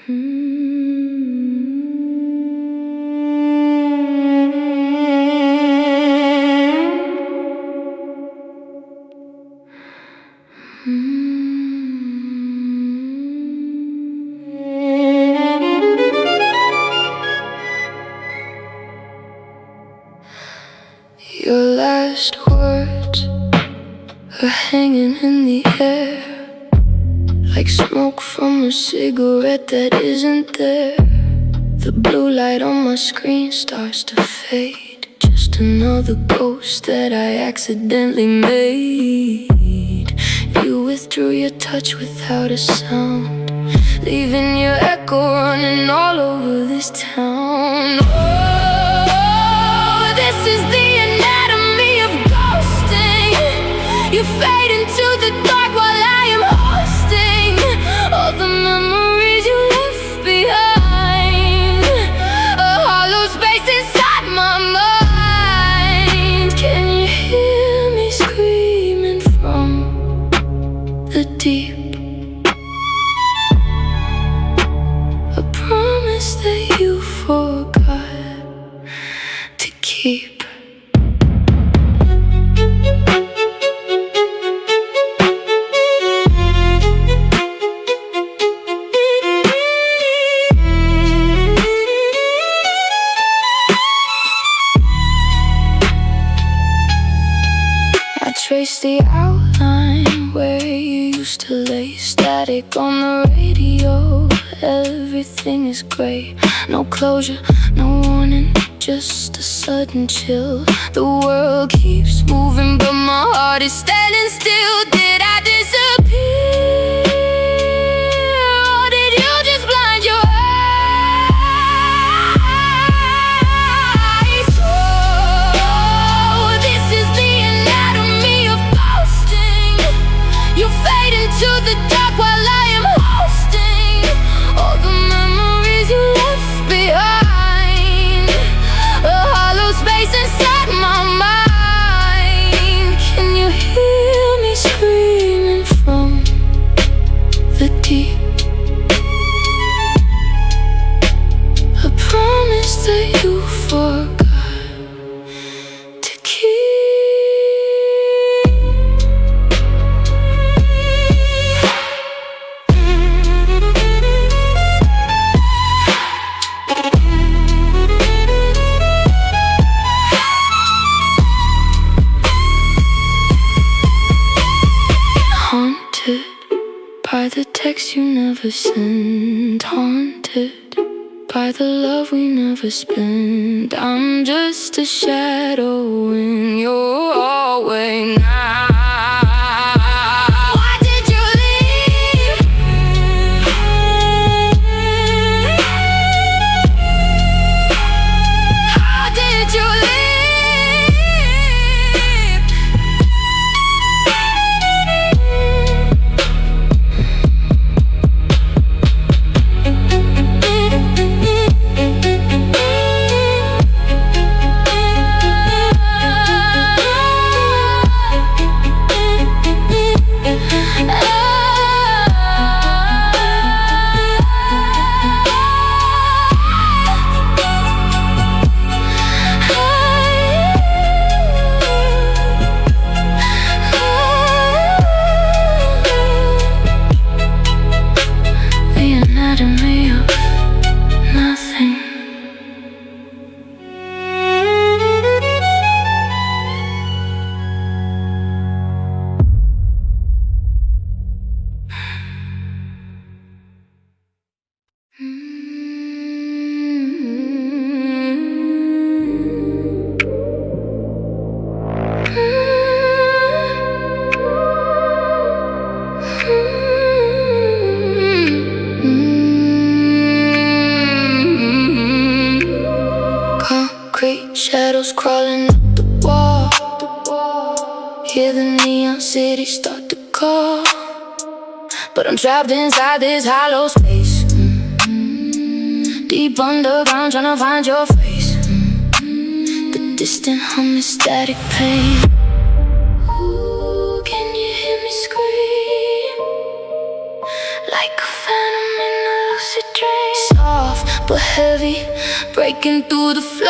Your last words are hanging in the air, like smoke from a cigarette that isn't there. The blue light on my screen starts to fade, just another ghost that I accidentally made. You withdrew your touch without a sound, leaving your echo running all over this town. Oh, this is the anatomy of ghosting. You fade into the dark while I am hosting all the memories you left behind, a hollow space inside my mind. Can you hear me screaming from the deep? A promise that you forgot to keep. Trace the outline where you used to lay, static on the radio. Everything is grey, no closure, no warning, just a sudden chill. The world keeps moving but my heart is standing still. Did I disappear, or did you just blind your eyes? Oh, this is the anatomy of ghosting. You fade into the dark while I am hosting all the memories you left behind, a hollow space inside my mind. Can you hear me screaming from the deep? A promise that you forgot to keep. Haunted by the text you never sent, haunted by the love we never spent. I'm just a shadow in your hallway now. Why did you leave? How did you leave? The anatomy of nothing. Concrete shadows crawling up the wall. Hear the neon city start to call, but I'm trapped inside this hollow space. Deep underground trying to find your face. The distant hum is static pain. Ooh, can you hear me scream? Like a phantom in a lucid dream. Soft but heavy, breaking through the floor.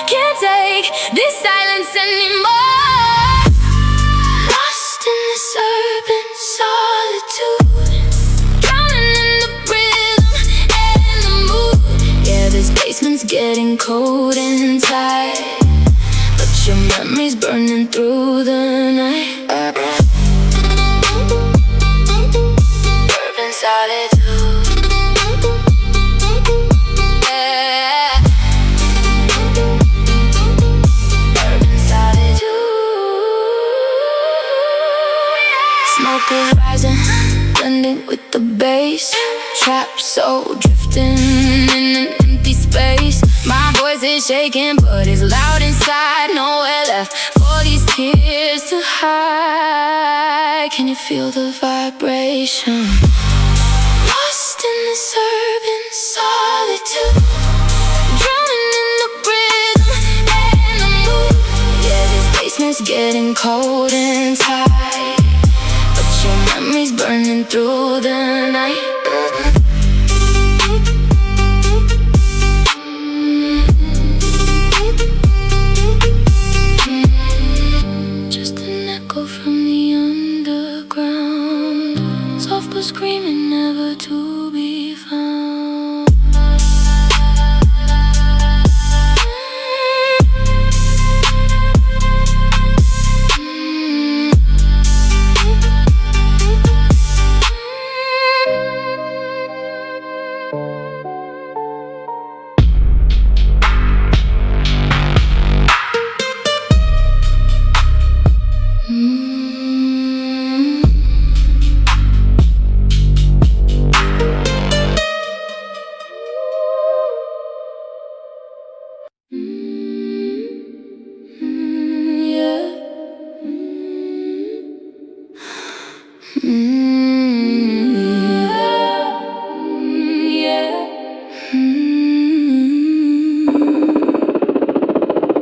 Can't take this silence anymore. Lost in this urban solitude, drowning in the rhythm and the mood. Yeah, this basement's getting cold and tight, but your memory's burning through the night. Urban solitude, yeah. Urban solitude. Smoke is rising, blending with the bass. Trapped soul drifting in an empty space. My voice is shaking, but it's loud inside. Nowhere left for these tears to hide. Can you feel the vibration? Lost in this urban solitude, drowning in the rhythm and the mood. Yeah, this basement's getting cold and tight, but your memory's burning through the night. Screaming, never to be found.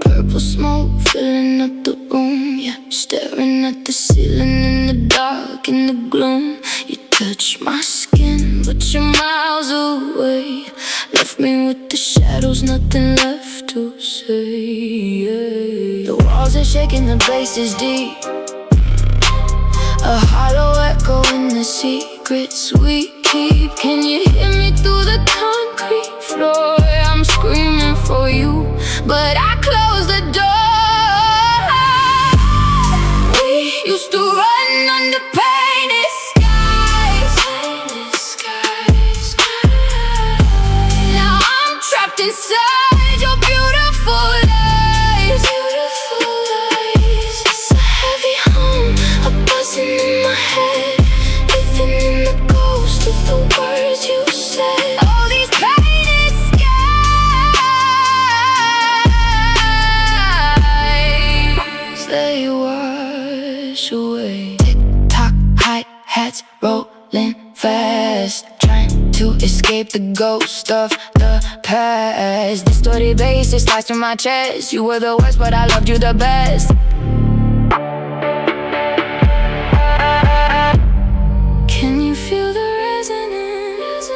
Purple smoke filling up the room, yeah. Staring at the ceiling in the dark, in the gloom. You touch my skin, but you're miles away. Left me with the shadows, nothing left to say. The walls are shaking, the bass is deep. A hollow echo in the secrets we keep. Can you hear me through the concrete floor? I'm screaming for you, but I close the door. We used to run under painted skies. Now I'm trapped inside your beautiful lies. It's a heavy hum, a buzzing in my head, living in the ghost of the words you said. All these painted skies, they wash away. Tick-tock, hi-hats rolling fast, trying to escape the ghost of the past. Distorted bass, it slides through my chest. You were the worst, but I loved you the best. Can you feel the resonance?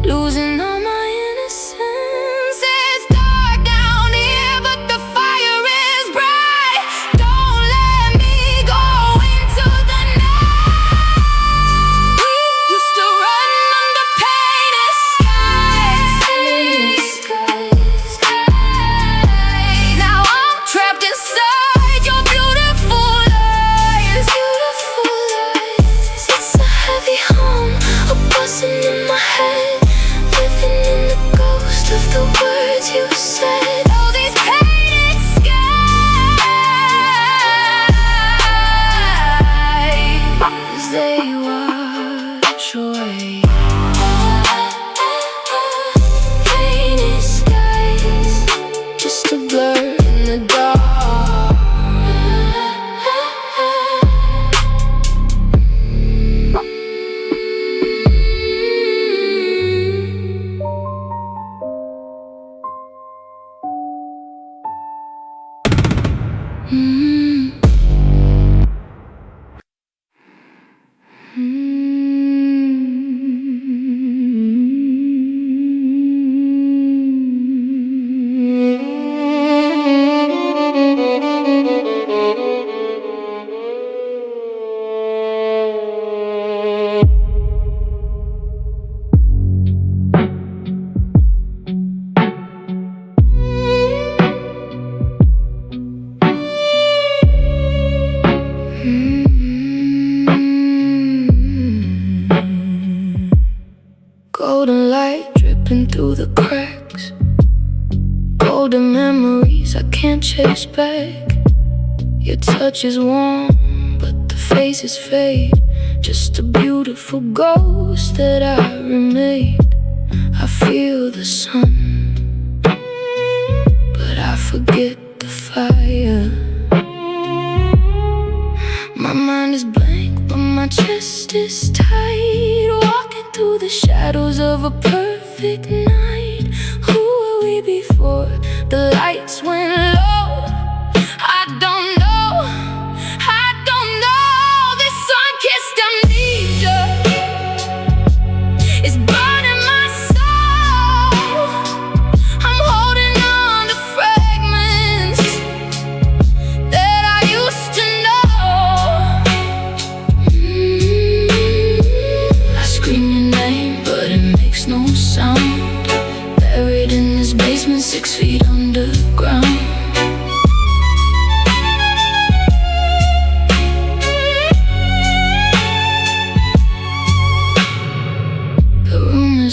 Losing all my innocence. It's dark down here, but the fire is bright. Don't let me go into the night. We used to run under painted skies. Now I'm trapped inside through the cracks. Golden memories I can't chase back. Your touch is warm, but the faces fade. Just a beautiful ghost that I remained. I feel the sun, but I forget the fire. My mind is blank, but my chest is tight. Walking through the shadows of a perfect night. Who were we before the lights went low? I don't know, I don't know. This sun-kissed amnesia is burning my soul. I'm holding on to fragments that I used to know. I scream your name, but it makes no sound. Buried in this basement, 6 feet underground.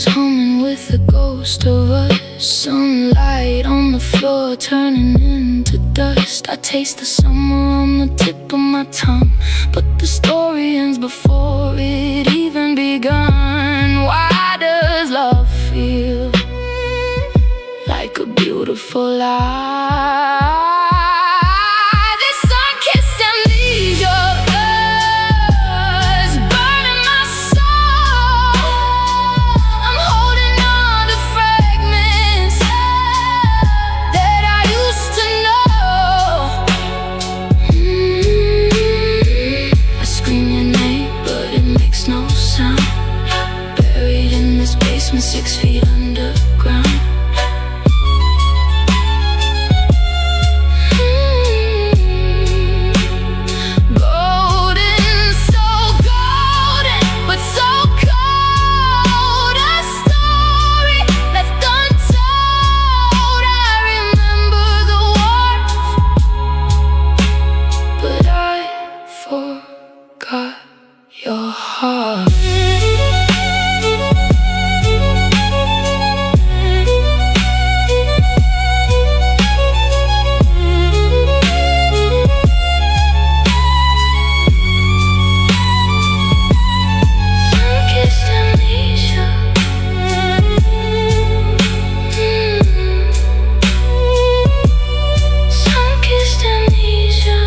Humming with the ghost of us. Sunlight on the floor turning into dust. I taste the summer on the tip of my tongue, but the story ends before it even begun. Why does love feel like a beautiful lie? This sun-kissed amnesia no sound. Buried in this basement, 6 feet underground. Golden, so golden, but so cold. A story left untold. I remember the warmth, but I forgot your heart. Sunkissed amnesia. Sunkissed amnesia.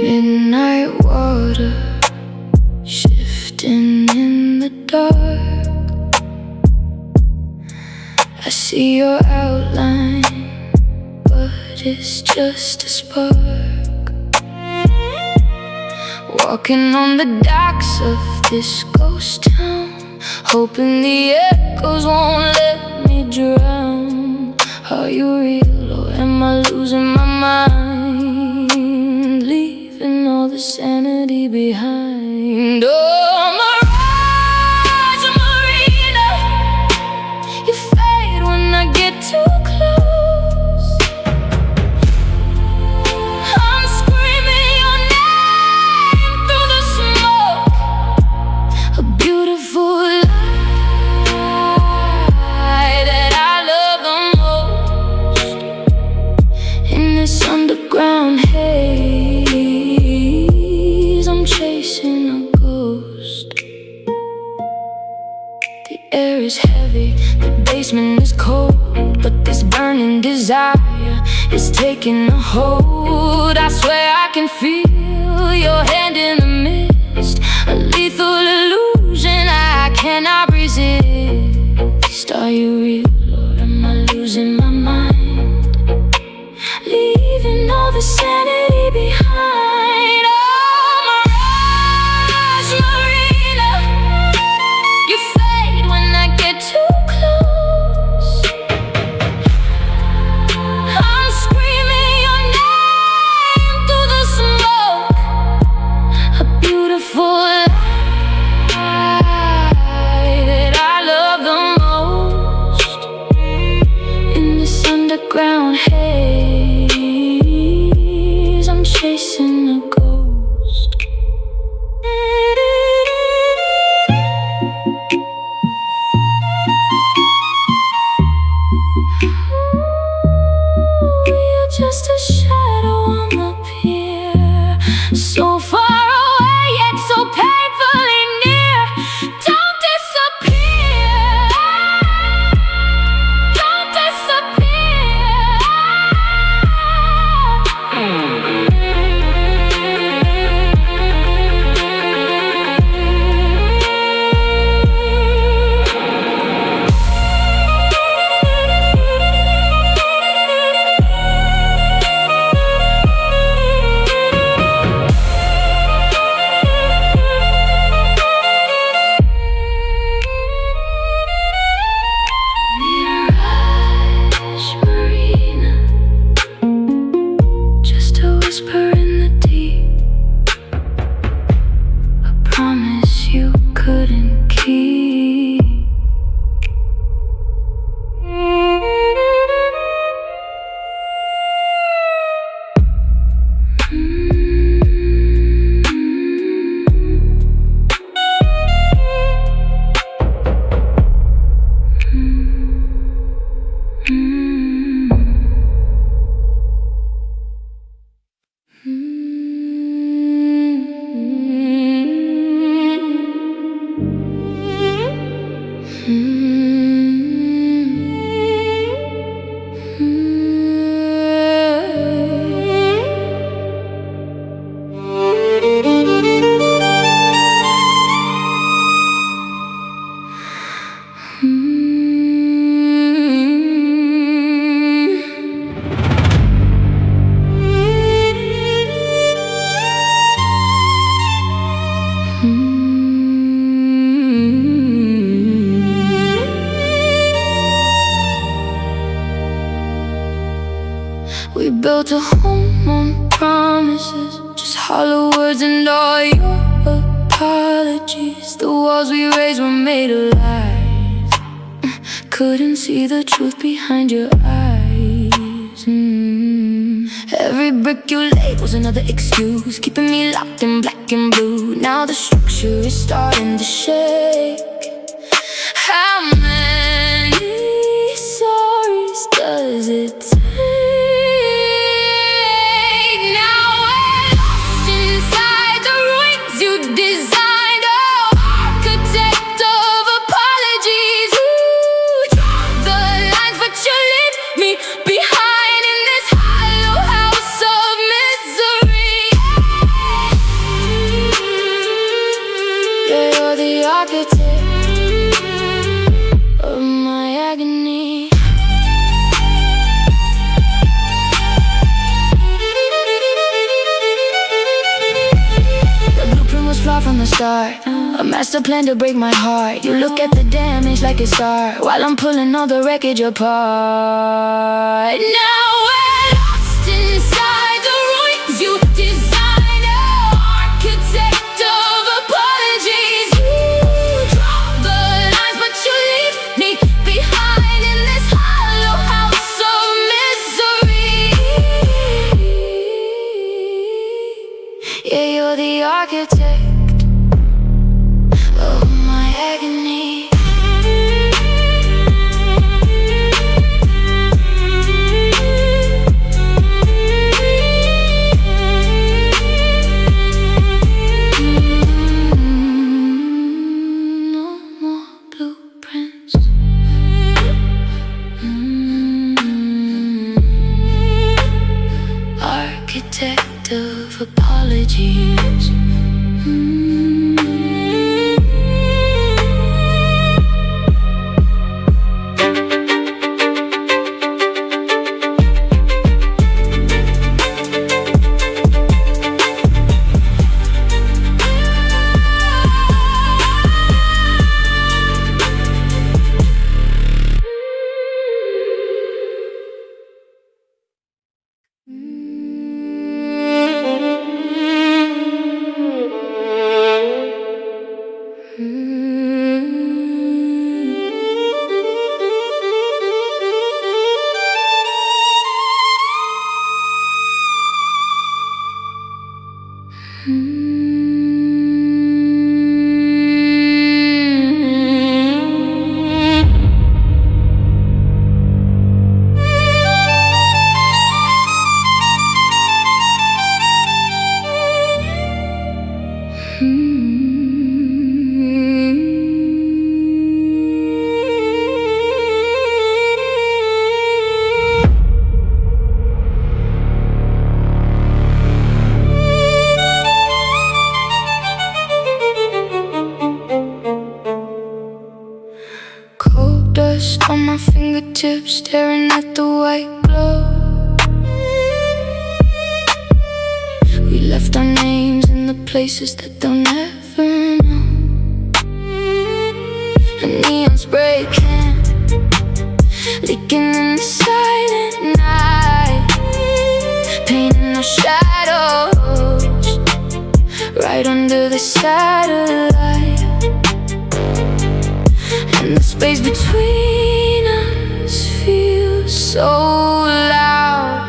Midnight water shifting in the dark. I see your outline, but it's just a spark. Walking on the docks of this ghost town, hoping the echoes won't let me drown. Are you real or am I losing my mind? Leaving all the sanity behind. Oh, Mirage Marina, you fade when I get too close. I'm screaming your name through the smoke. A beautiful lie that I love the most. In this underground haze, I'm is taking a hold. I swear I can feel your hand in the mist, a lethal illusion I cannot resist. Are you real or am I losing my mind? Leaving all the sanity behind. Oh, Mirage Marina, you fade when I get too close. I'm screaming your name through the smoke, a beautiful lie that I love the most. In this underground haze, I'm chasing a ghost. You're just a shadow on the pier, so far away yet so painfully near. Don't disappear, don't disappear. Mirage Marina, just a whisper in the deep, a promise you couldn't keep. We built a home on promises, just hollow words and all your apologies. The walls we raised were made of lies. Couldn't see the truth behind your eyes. Every brick you laid was another excuse, keeping me locked in black and blue. Now the structure is starting to shake. How many stories does it take? Now we're lost inside the ruins you designed. Oh, architect of apologies. You draw the lines, but you leave me behind in this hollow house of misery. Yeah, you're the architect of my agony. The blueprint was flawed from the start, a master plan to break my heart. You look at the damage like it's art, while I'm pulling all the wreckage apart. Now we're lost inside the ruins you designed. Oh, architect of apologies. You draw the lines, but you leave me behind in this hollow house of misery. Yeah, you're the architect of my agony. No more blueprints. detective apologies. On my fingertips, staring at the white glow. We left our names in the places that they'll never know. A neon spray can leaking in the silent night, painting our shadows right under the satellite. And the space between us feels so loud.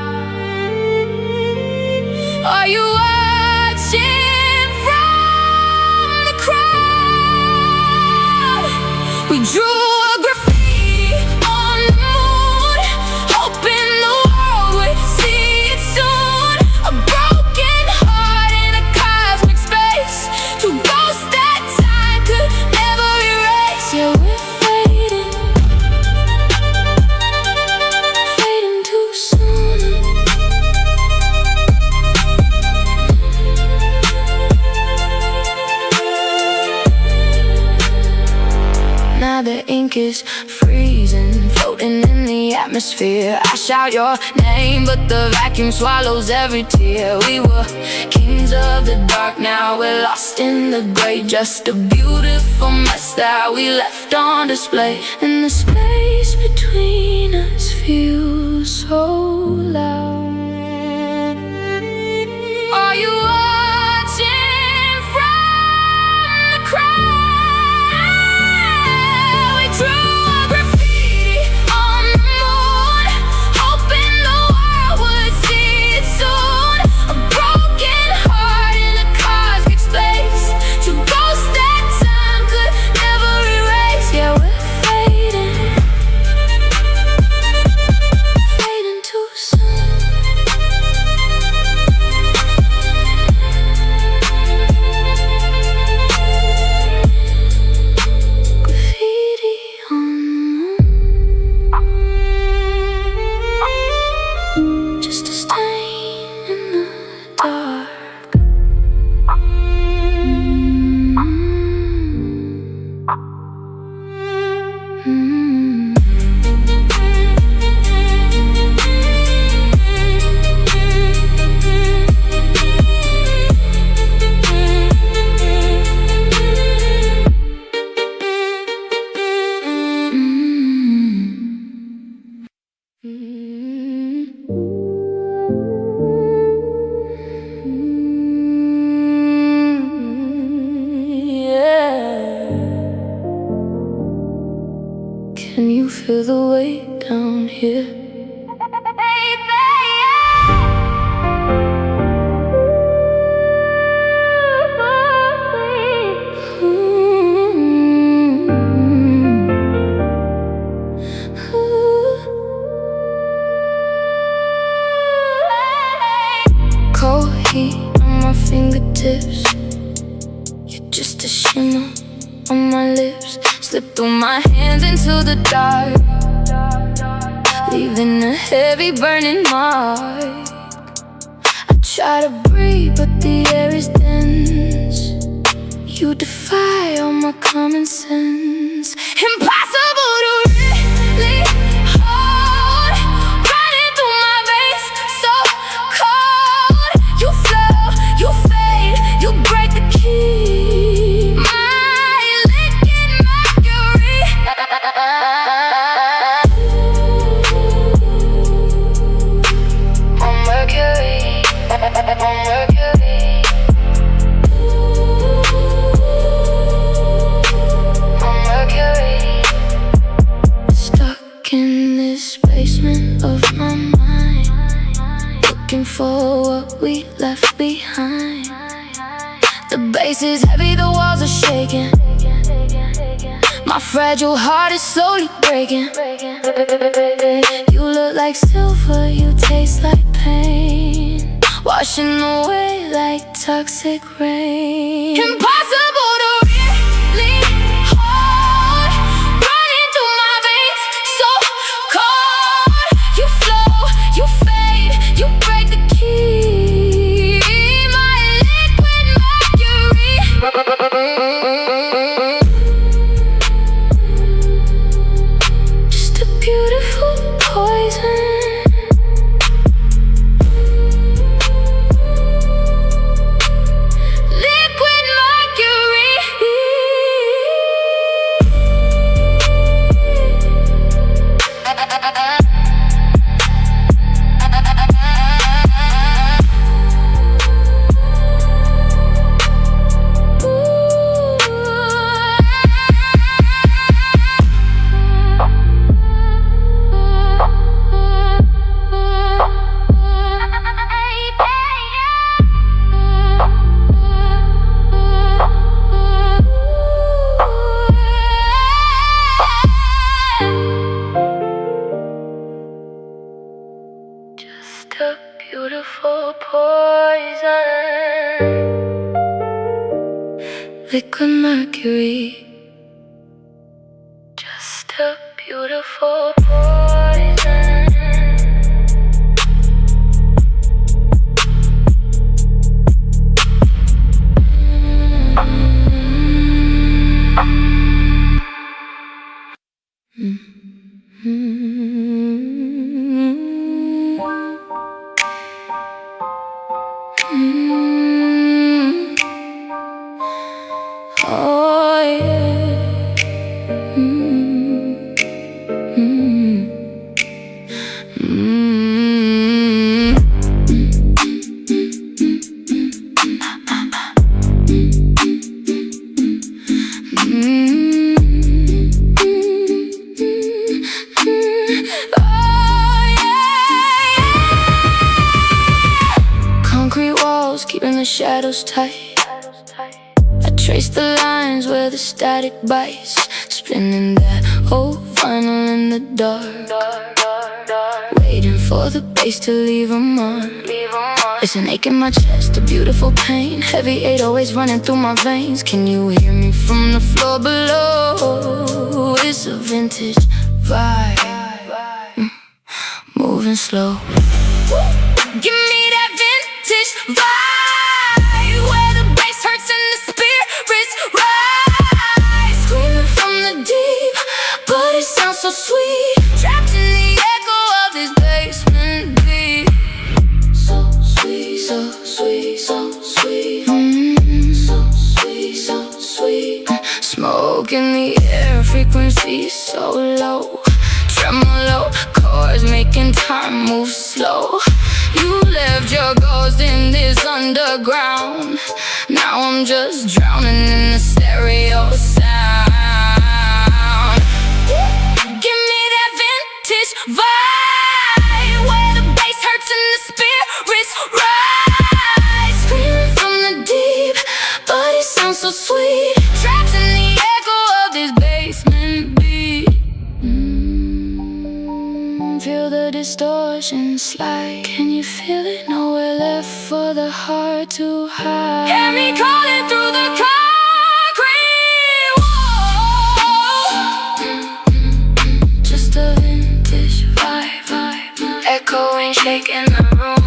Are you watching from the crowd? We drew a graffiti on the moon, hoping the world would see it soon. A broken heart in a cosmic space, two ghosts that time could never erase. Yeah, we're fading too soon. Now the ink is freezing, floating in the atmosphere. I shout your name, but the vacuum swallows every tear. We were kings of the dark, now we're lost in the gray. Just a beautiful mess that we left on display. And the space between us feels so loud. Are you watching from the crowd? We drew a graffiti on the moon, hoping the world would see it soon. A broken heart in a cosmic space, two ghosts that time could never erase. Yeah, we're fading too soon. Graffiti on the moon, just a stain in the dark. Can you feel the weight down here? Cold heat on my fingertips, you're just a shimmer on my lips. Slip through my hands into the dark, leaving a heavy burning mark. I try to breathe, but the air is dense. You defy all my common sense. Impossible to really hold, running through my veins, so cold. You flow, you fade, you break the key. My liquid mercury. On Mercury, on Mercury. On Mercury. Stuck in this basement of my mind, looking for what we left behind. The bass is heavy, the walls are shaking. My fragile heart is slowly breaking. You look like silver, you taste like pain, washing away like toxic rain. Impossible to really hold, running through my veins, so cold. You flow, you fade, you break the key. My liquid mercury. Just a beautiful poison. Liquid mercury. Just a beautiful poison. Liquid mercury. Just a beautiful poison. Oh yeah. Concrete walls keeping the shadows tight. I trace the lines where the static bites, spinning that old vinyl in the dark, waiting for the bass to leave a mark. There's an ache in my chest, a beautiful pain, heavy 808s running through my veins. Can you hear me from the floor below? It's a vintage vibe, moving slow. Give me that vintage vibe, where the bass hurts and the spirits rise, screaming from the deep, but it sounds so sweet, trapped in the echo of this basement beat. So sweet, so sweet, so sweet, so sweet, so sweet. Smoke in the air, frequency so low, tremolo chords making time move slow. You left your ghost in this underground. Now I'm just drowning in the stereo sound. Give me that vintage vibe, where the bass hurts and the spirits rise, screaming from the deep, but it sounds so sweet, trapped in the echo of this basement beat. Feel the distortion slide. Can you feel it? Nowhere left for the heart to hide. Hear me calling through the concrete wall. Just a vintage vibe, echoing, shaking the room.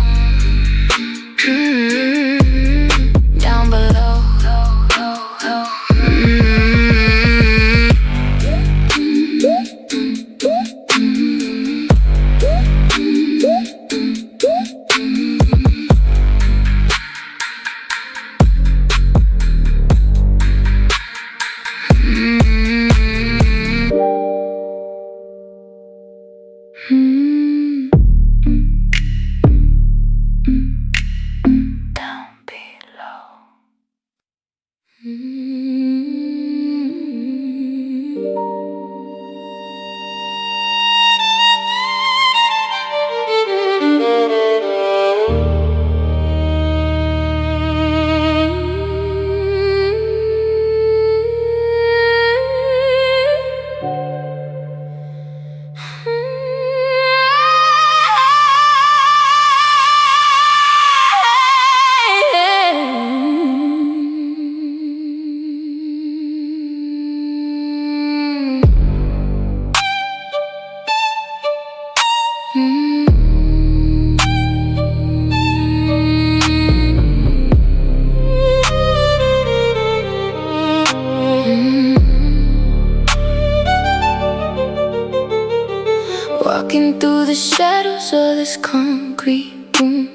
the shadows of this concrete room.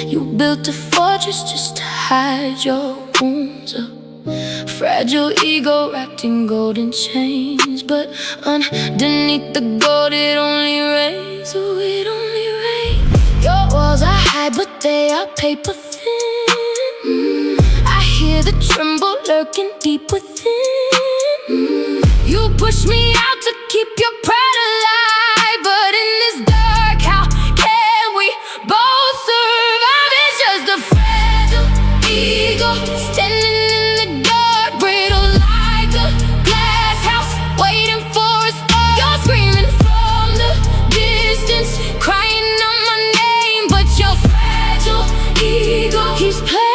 You built a fortress just to hide your wounds. A fragile ego wrapped in golden chains, but underneath the gold it only rains. Oh, it only rains. Your walls are high, but they are paper thin. I hear the tremble lurking deep within. You push me out to keep your pride alive, but in this dark, how can we both survive? It's just a fragile ego standing in the dark, brittle like a glass house, waiting for a spark. You're screaming from the distance, crying out my name, but your fragile ego keeps playing.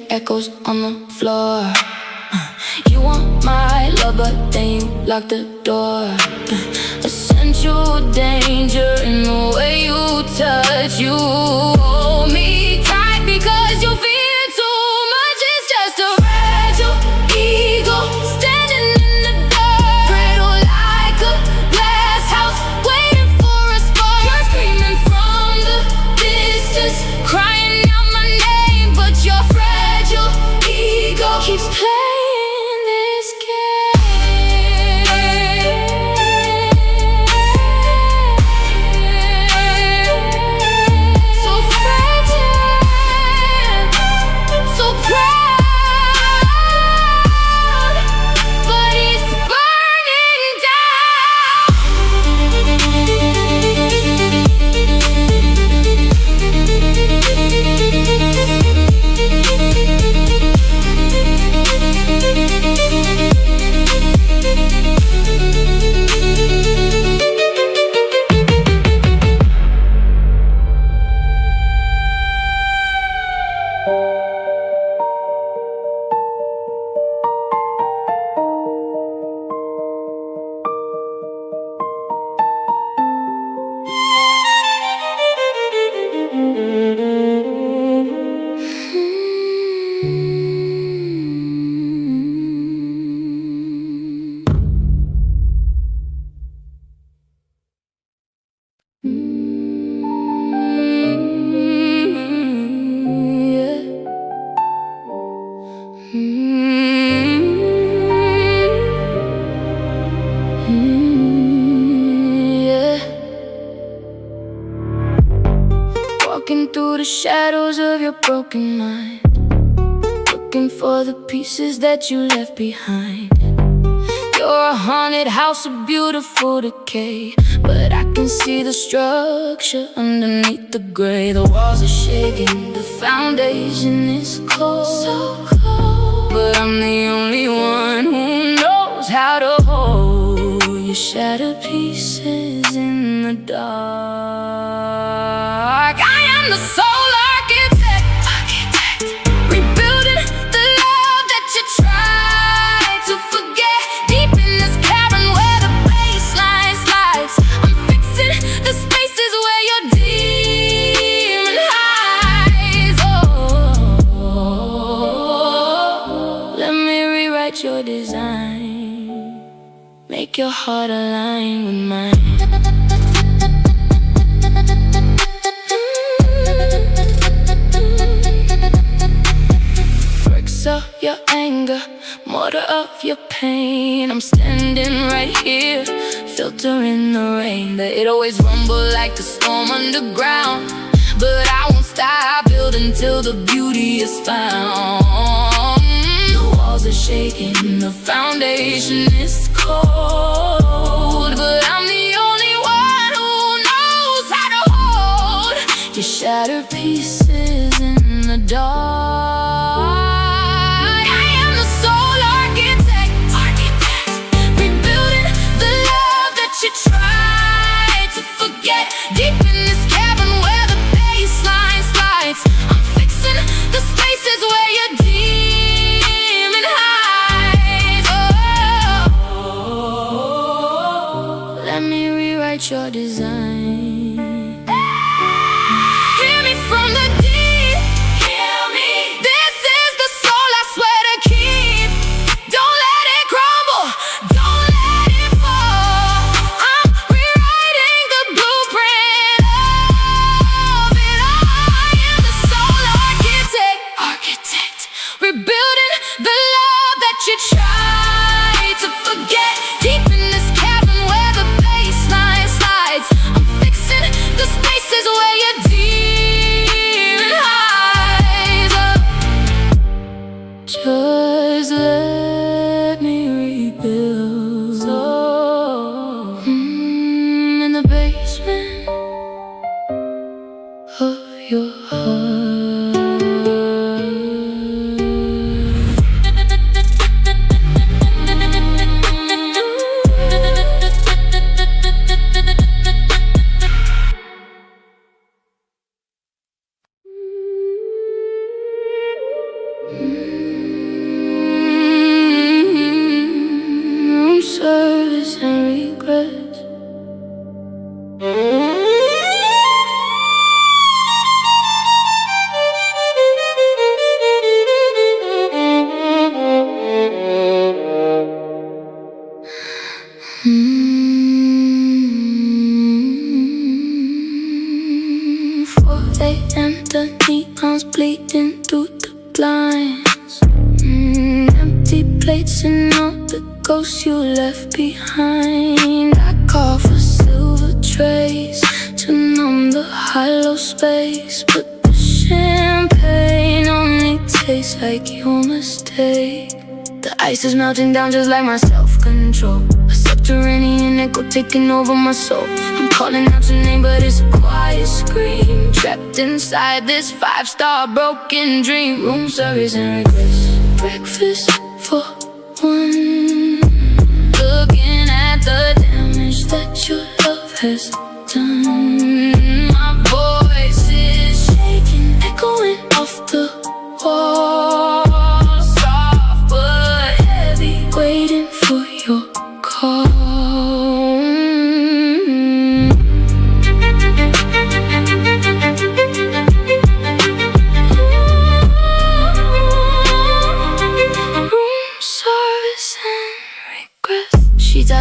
Echoes on the floor. You want my love, but then you lock the door. Essential danger in the way you touch. You hold me tight because you fear too much. It's just a fragile ego standing in the dark, brittle like a glass house, waiting for a spark. You're screaming from the distance, crying out my name, but your ego keeps playing this game. So fragile, so proud, but it's burning down. Walking through the shadows of your broken mind, looking for the pieces that you left behind. You're a haunted house of beautiful decay, but I can see the structure underneath the gray. The walls are shaking, the foundation is cold, so cold, but I'm the only one who knows how to hold your shattered pieces in the dark. I am the soul architect, rebuilding the love that you tried to forget. Deep in this cavern where the baseline slides, I'm fixing the spaces where your demon hides. Oh, let me rewrite your design, make your heart align with mine. Of your anger, mortar of your pain. I'm standing right here, filtering the rain. The 808s rumble like a storm underground, but I won't stop building till the beauty is found. The walls are shaking, the foundation is cold, but I'm the only one who knows how to hold your shattered pieces in the dark. You try to forget. Deep in this cavern where the baseline slides, I'm fixing the spaces where your demon hides. Oh, let me rewrite your design. Hear me from the deep. Hear me. This is the soul I swear to keep. Don't let it crumble. Don't let it fall. I'm rewriting the blueprint of it all. I am the soul architect. Rebuilding the love that you tried to forget. Deep in this cavern where the baseline slides, I'm fixing the spaces where your demon hides. Just let me rebuild. In the basement of your heart. Room service and regrets. AM, the neons bleeding through the blinds. Empty plates and all the ghosts you left behind. I call for silver trays to numb the hollow space, but the champagne only tastes like your mistake. The ice is melting down just like my self-control. A subterranean echo taking over my soul. I'm calling out your name, but it's a quiet scream. Trapped inside this 5-star broken dream. Room service and regrets. Breakfast for one. Looking at the damage that your love has done. My voice is shaking, echoing off the wall. Soft but heavy, waiting for your call.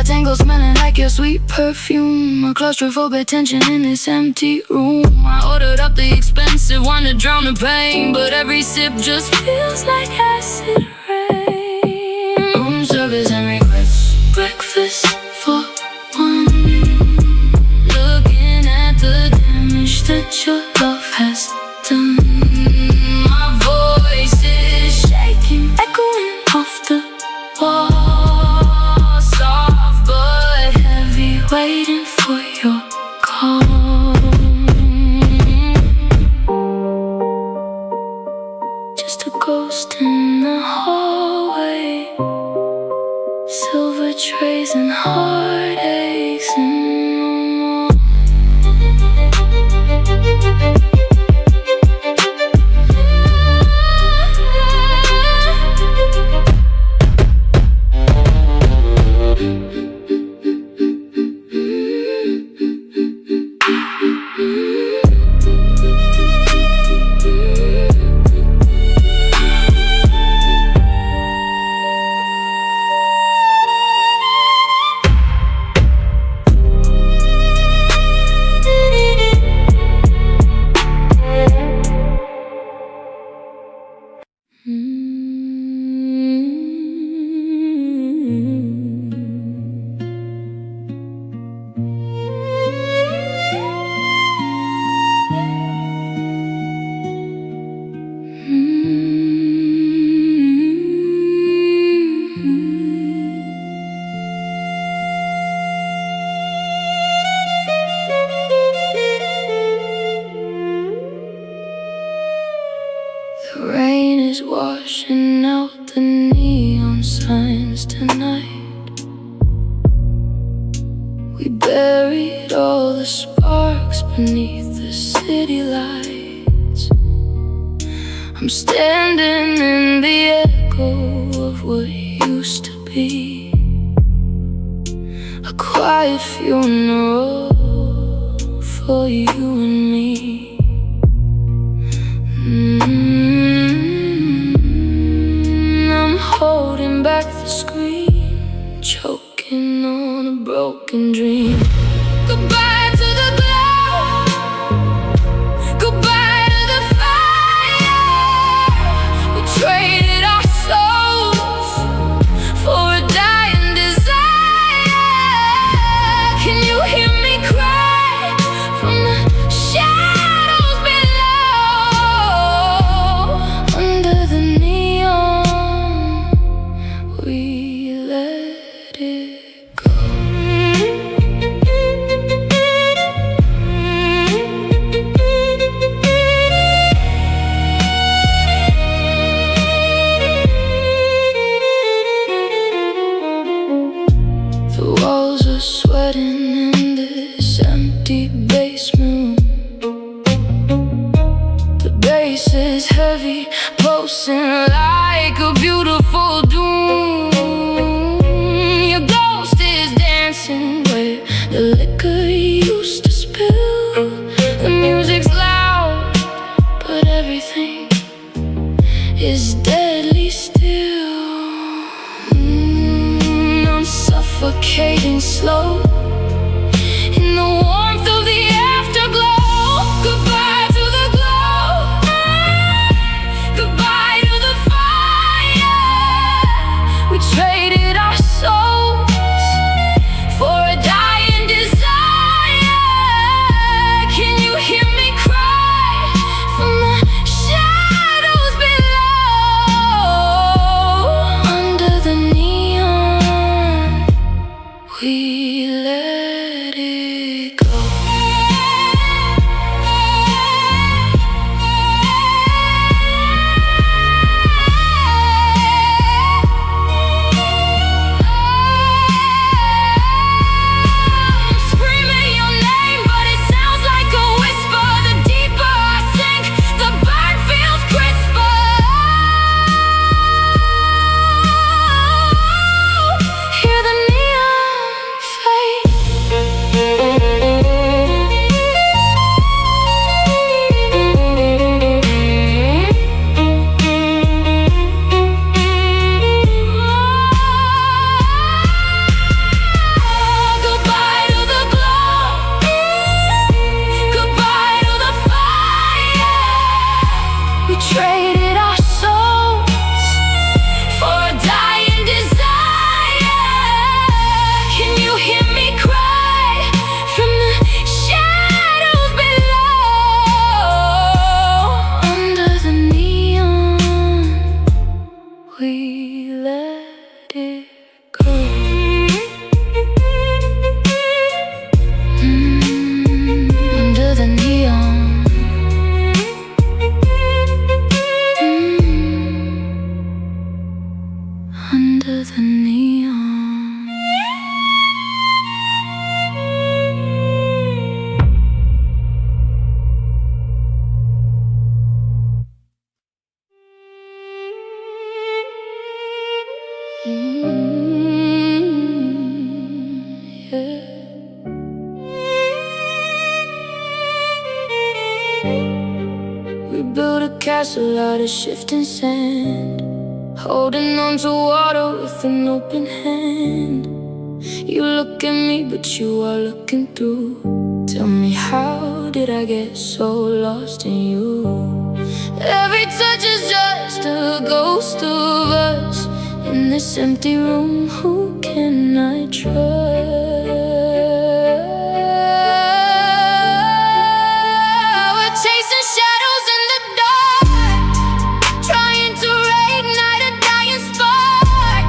Tangled, smelling like your sweet perfume. A claustrophobic tension in this empty room. I ordered up the expensive one to drown the pain, but every sip just feels like acid rain. Room service and regrets. Breakfast for one. Looking at the damage that your love has done. My voice is shaking, echoing off the wall. Waiting for your call. Just a ghost in the hallway. Silver trays and heartaches and no more. Washing out the neon signs tonight. We buried all the sparks beneath the city lights. I'm standing in the echo of what used to be. a quiet funeral for you and me. I'm holding back the screen, choking on a broken dream. Goodbye to the glow, goodbye to the fire. We traded our souls for a dying desire. Can you hear me cry from the shadows below? Under the neon, we let it go. The walls are sweating in this empty basement room. The bass is heavy, pulsing like a beautiful doom. Your ghost is dancing where the liquor used to spill. The music's loud, but everything is deadly still. I'm suffocating slow in the warmth of the afterglow. Goodbye to the glow, goodbye to the fire. We traded our souls for a dying desire. Can you hear me cry from the shadows below? Under the neon, we let it go. I'm screaming your name, but it sounds like a whisper. The deeper I sink, the burn feels crisper. Hear the neon fade. Goodbye to the glow, goodbye to the fire. We traded our souls for a dying desire. Can you hear me cry from the shadows below? Under the neon, we let it go. Under the neon. Under the neon. We built a castle out of shifting sand, holding on to water with an open hand. You look at me, but you are looking through. Tell me, how did I get so lost in you? Every touch is just a ghost of us in this empty room. Who can I trust? We're chasing shadows in the dark, trying to reignite a dying spark.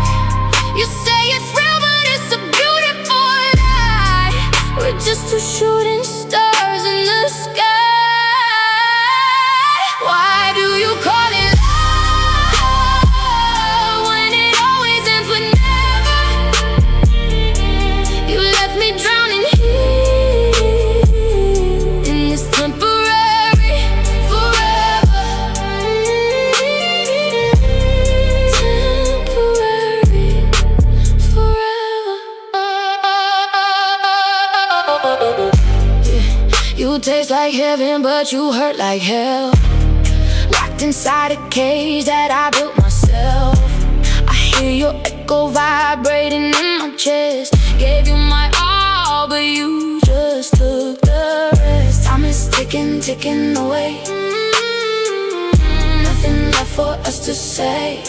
You say it's real, but it's a beautiful lie. We're just two shooting stars in the sky. Why do you call it love when it always ends with never? You left me drowning here in this temporary forever. Temporary forever. You taste like heaven, but you hurt like hell. Locked inside a cage that I built myself. I hear your echo vibrating in my chest. Gave you my all, but you just took the rest. Time is ticking, ticking away. Nothing left for us to say.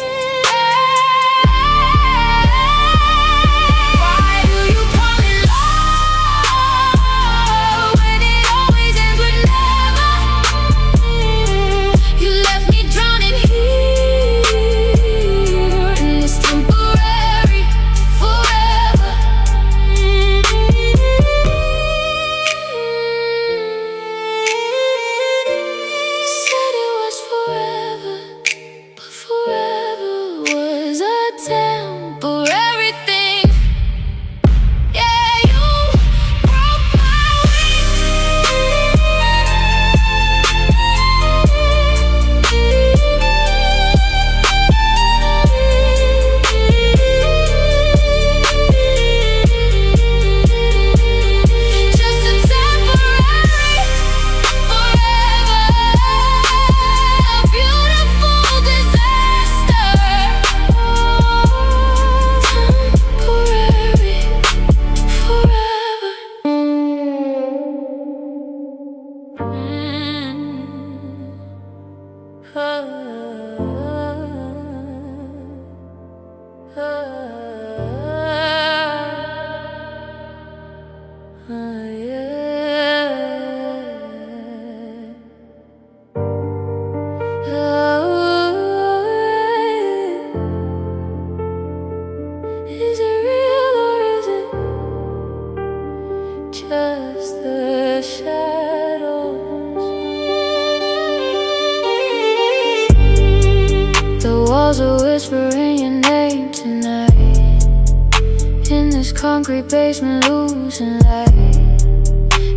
Concrete basement losing light.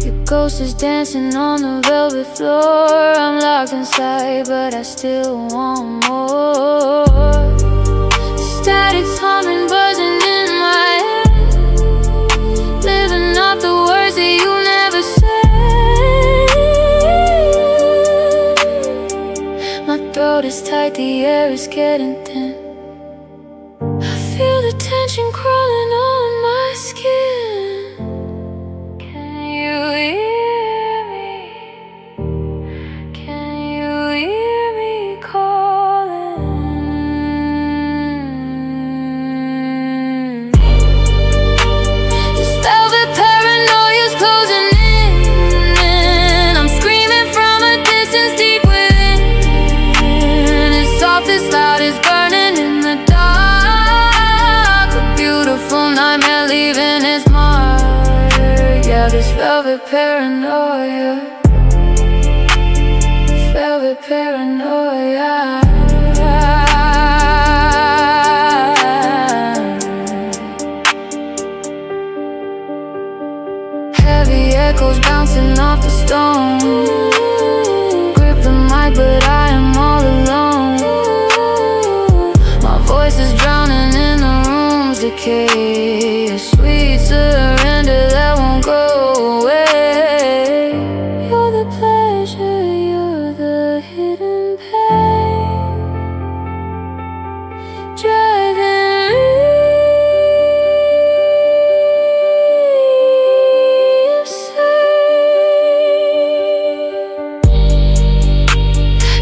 Your ghost is dancing on the velvet floor. I'm locked inside, but I still want more. Static's humming, buzzing in my head, living off the words that you never said. My throat is tight, the air is getting thin. I feel the tension crawling on my skin. Can you hear me? Can you hear me calling? This velvet paranoia's closing in, and I'm screaming from a distance deep within. It's soft, it's loud, it's burning in the dark. A beautiful nightmare leaving its mark. Yeah, this velvet paranoia. Velvet paranoia. Heavy echoes bouncing off the stone. Grip the mic, but I am all alone. My voice is drowning in the room's decay. A sweet surrender that won't go away. You're the pleasure, you're the hidden pain, driving me insane.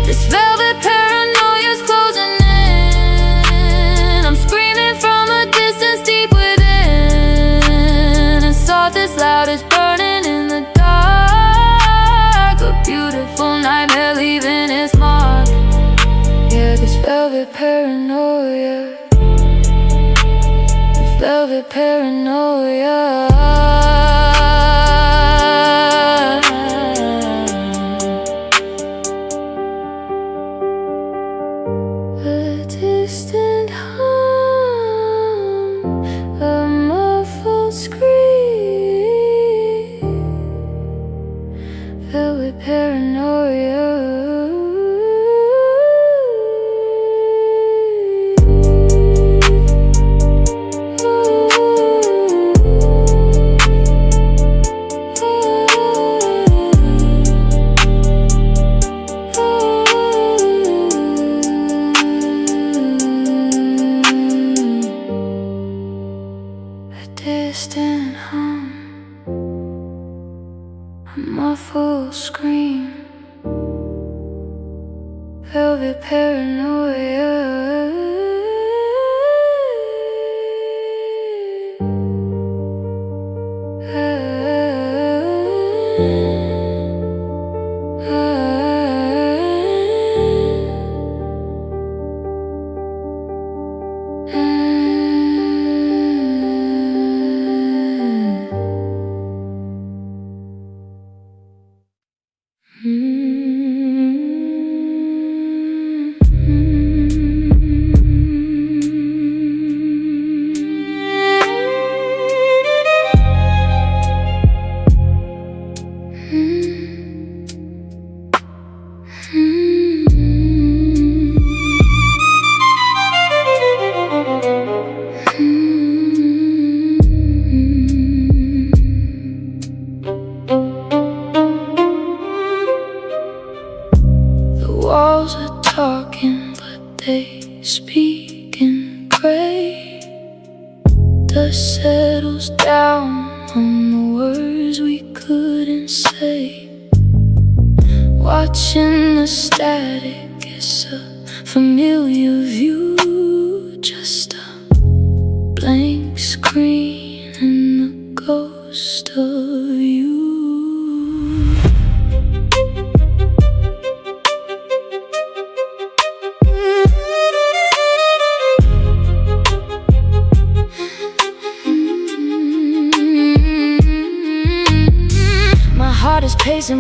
This velvet paranoia's closing in. I'm screaming from a distance deep within. It's soft, it's loud, it's burning in the dark. A beautiful nightmare leaving its mark. Yeah, this velvet paranoia. This velvet paranoia. A distant hum, a muffled scream. Velvet paranoia. Ooh. a muffled scream, velvet paranoia.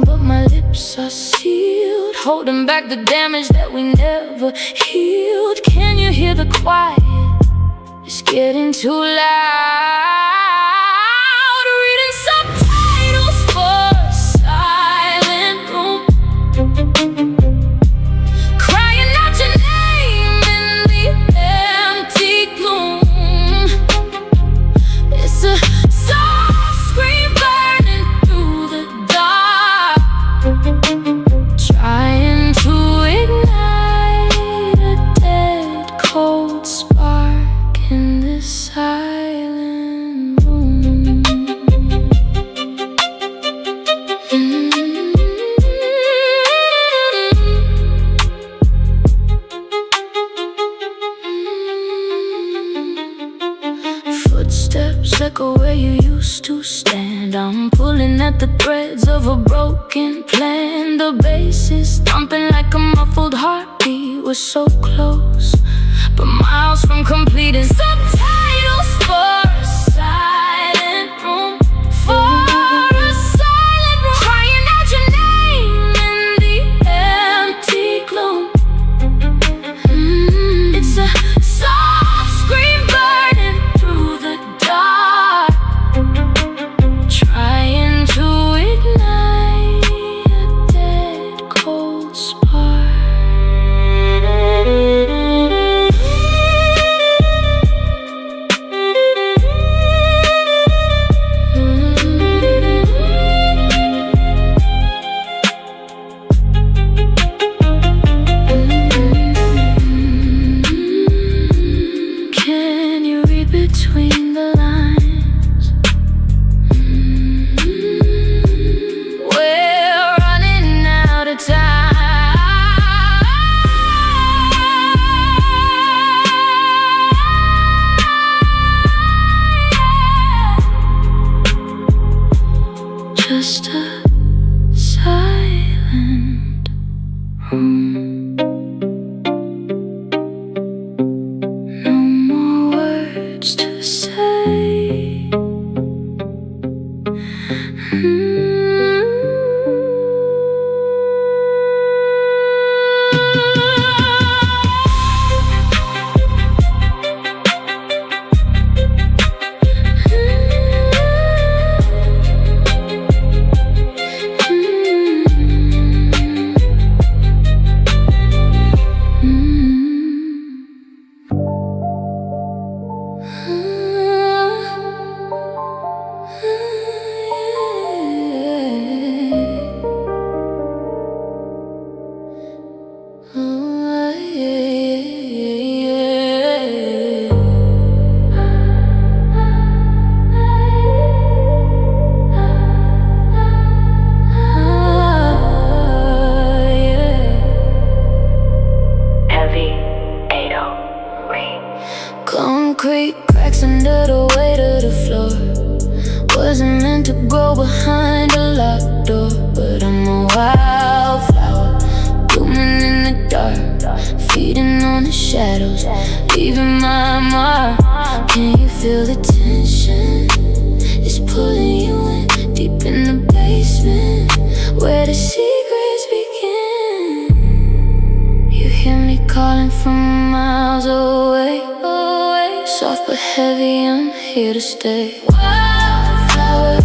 But my lips are sealed, holding back the damage that we never healed. Can you hear the quiet? It's getting too loud. Reading subtitles for a silent room, crying out your name in the empty gloom. It's a soft scream burning through the dark, trying to ignite a dead cold spark in this silent room. Footsteps echo where you used to stand. I'm pulling at the threads of a broken plan. The bass is thumping like a muffled heartbeat. We're so close, but miles from completing. Subtitles for a silent room, for a silent room, crying out your name in the empty gloom. It's a soft scream burning through the dark, trying to ignite a dead cold spark. Can you read between the lines? We're running out of time. Just a silent room. No more words to say. behind a locked door, but I'm a wildflower, blooming in the dark, feeding on the shadows, leaving my mark. Can you feel the tension? It's pulling you in, deep in the basement, where the secrets begin. You hear me calling from miles away, soft but heavy, I'm here to stay. Wildflower,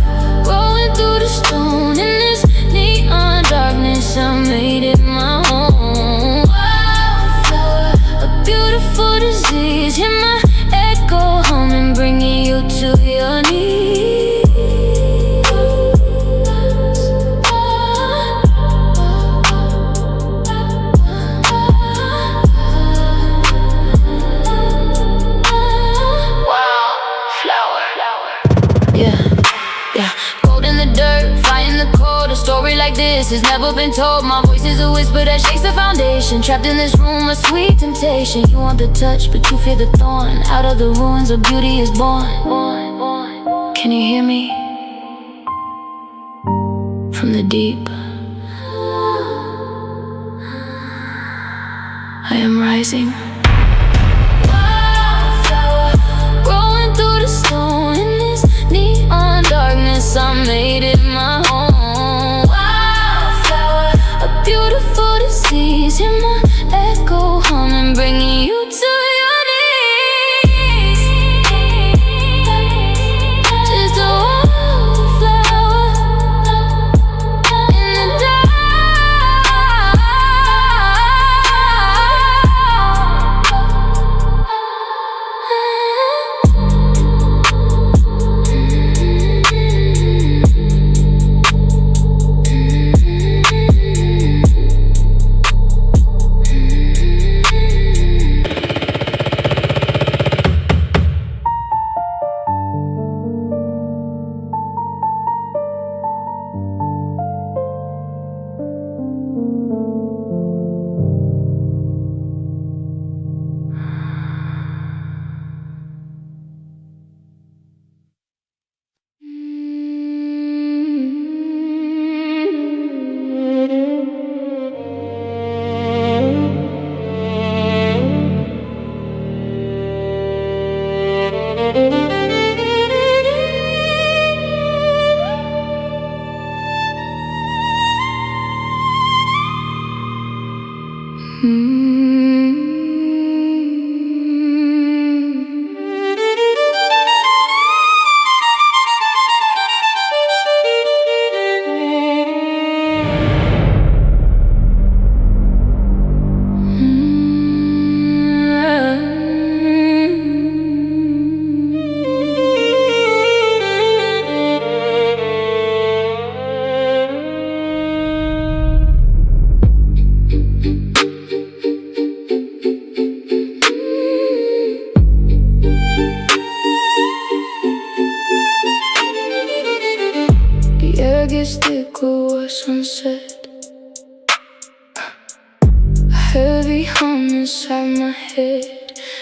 rolling through the stone in this neon darkness, I made it my home. Wildflower, a beautiful disease, hear my echo humming, bringing you to your knees. Story like this has never been told. My voice is a whisper that shakes the foundation. Trapped in this room, a sweet temptation. You want the touch, but you fear the thorn. Out of the ruins, a beauty is born. Can you hear me? From the deep, I am rising. Wildflower, growing through the stone in this neon darkness, I made it my home. Beautiful disease, hear my echo humming, bringing you to your knees. Just a wildflower in the dark.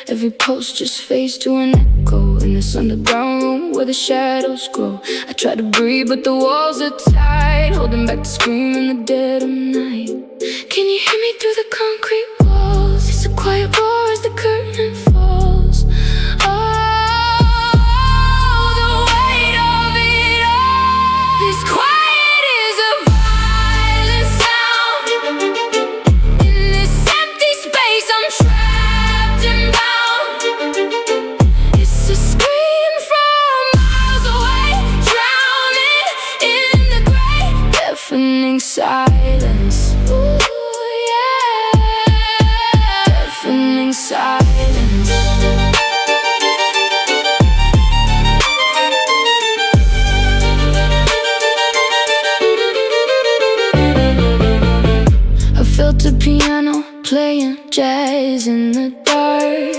Every post just fades to an echo in this underground room where the shadows grow. I try to breathe but the walls are tight, holding back the scream in the dead of night. Can you hear me through the concrete walls? It's a quiet roar as the curtain falls. Oh, the weight of it all. This quiet is a violent sound. In this empty space I'm trapped and bound. Deafening silence, ooh yeah. Deafening silence. I felt a piano playing jazz in the dark,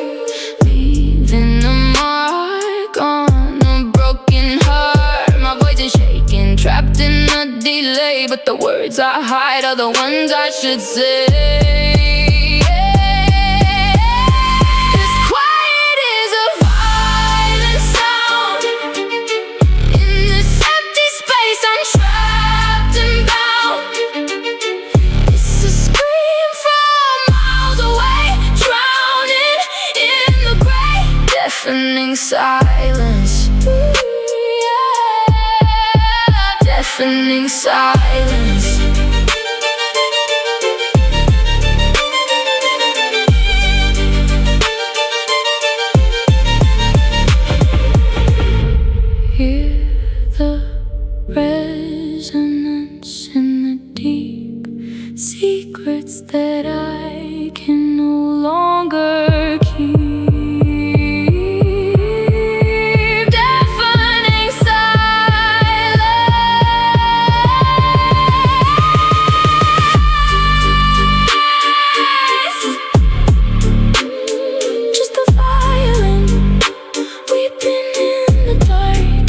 leaving a mark on a broken heart. My voice is shaking, trapped in a delay, but the words I hide are the ones I should say. This quiet is a violent sound. In this empty space silence. Deafening silence. Hear the resonance in the deep, secrets that I can no longer keep. Deafening silence. Just the violin weeping in the dark.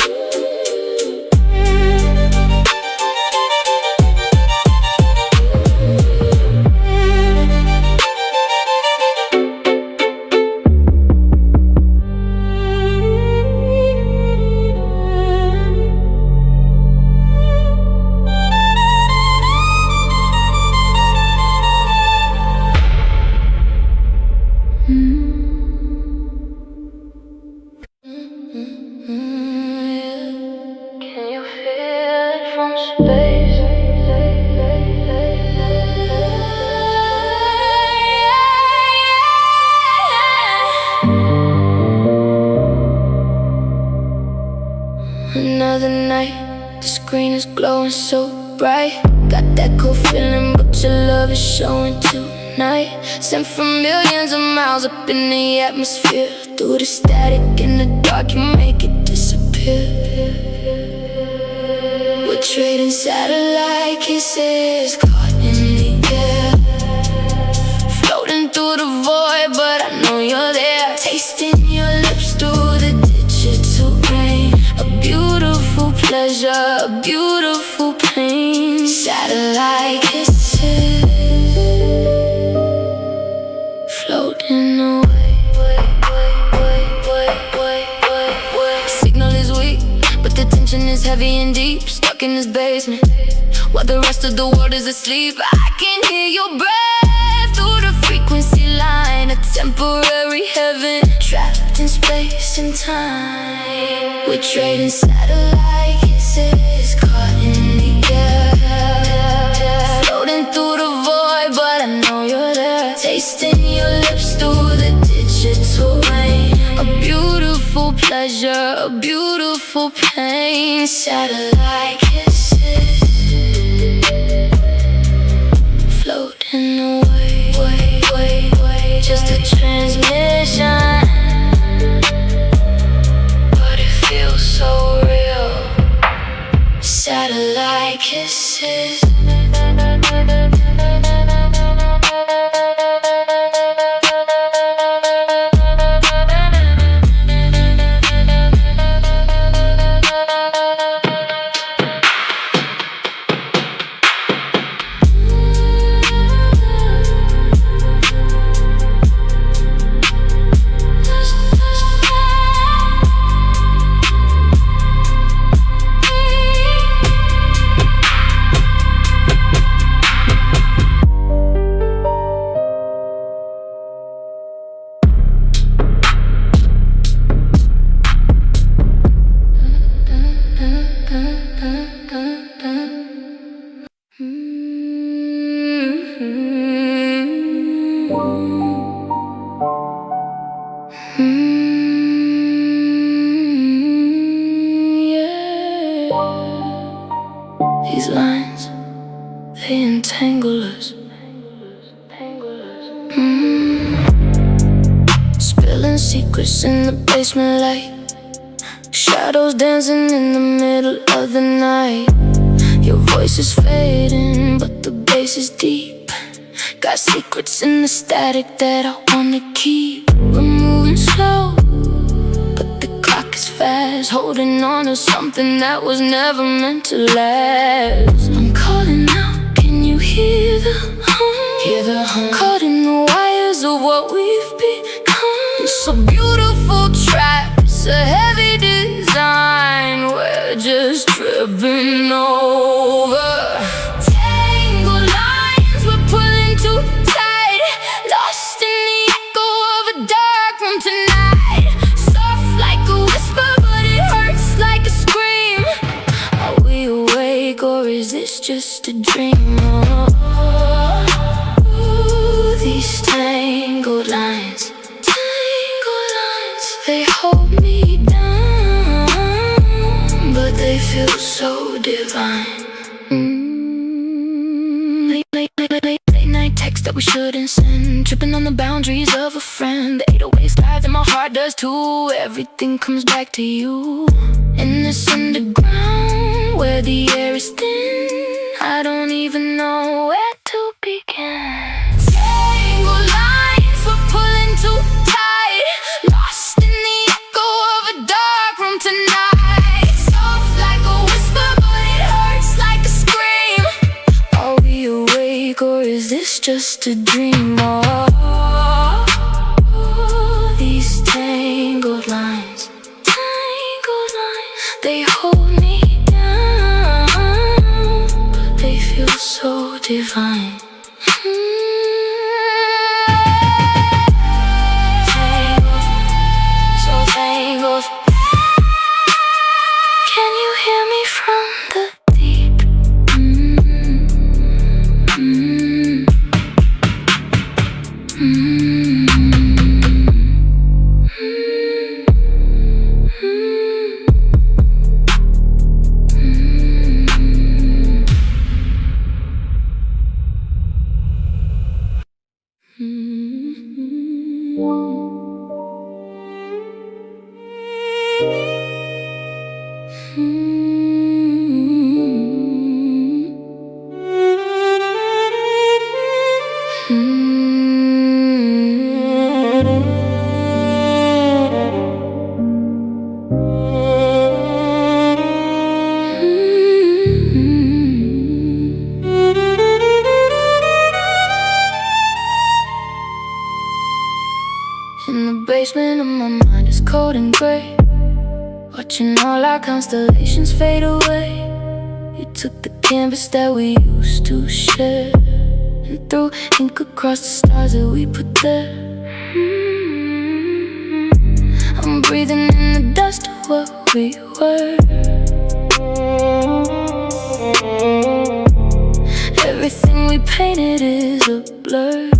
Can you feel it from space? Another night, the screen is glowing so bright. Got that cool feeling, but your love is showing tonight. Sent from millions of miles up in the atmosphere. Through the static in the dark, you make it disappear. We're trading satellite kisses, caught in the air. Floating through the void, but I know you're there. Tasting your lips through the digital rain. A beautiful pleasure, a beautiful pain. Satellite kisses, floating away. Signal is weak, but the tension is heavy and deep. Stuck in this basement, while the rest of the world is asleep. I can hear your breath through the frequency line. A temporary heaven, trapped in space and time. We're trading satellite kisses, caught in the air. Floating through the void, but I know you're there. Tasting your lips through the digital rain. A beautiful pleasure, a beautiful pain. Satellite kisses, floating away, just a transmission, but it feels so real. Satellite kisses. These lines, they entangle us. Spilling secrets in the basement light. Shadows dancing in the middle of the night. Your voice is fading, but the bass is deep. Got secrets in the static that I wanna keep. We're moving slow, but the clock is fast. Holding on to something that was never meant to last. I'm calling out, can you hear the hum? Hear the hum. Caught in the wires of what we've become. It's a beautiful trap, it's a heavy design. We're just tripping over. Tangled lines, we're pulling too tight. Lost in the echo of a dark room tonight. Soft like a just a dream. Oh, these tangled lines, they hold me down, but they feel so divine. Late night text that we shouldn't send, tripping on the boundaries of a friend. The 808 slides and my heart does too. Everything comes back to you. In this underground where the air is thin, I don't even know where to begin. Tangled lines, we're pulling too tight, lost in the echo of a dark room tonight. Soft like a whisper, but it hurts like a scream. Are we awake or is this just a dream? Oh, these tangled lines, they hold me down, but they feel so divine. Tangled, so tangled. Can you hear me from the deep? In the basement of my mind is cold and grey, watching all our constellations fade away. You took the canvas that we used to share and threw ink across the stars that we put there. I'm breathing in the dust of what we were. Everything we painted is a blur.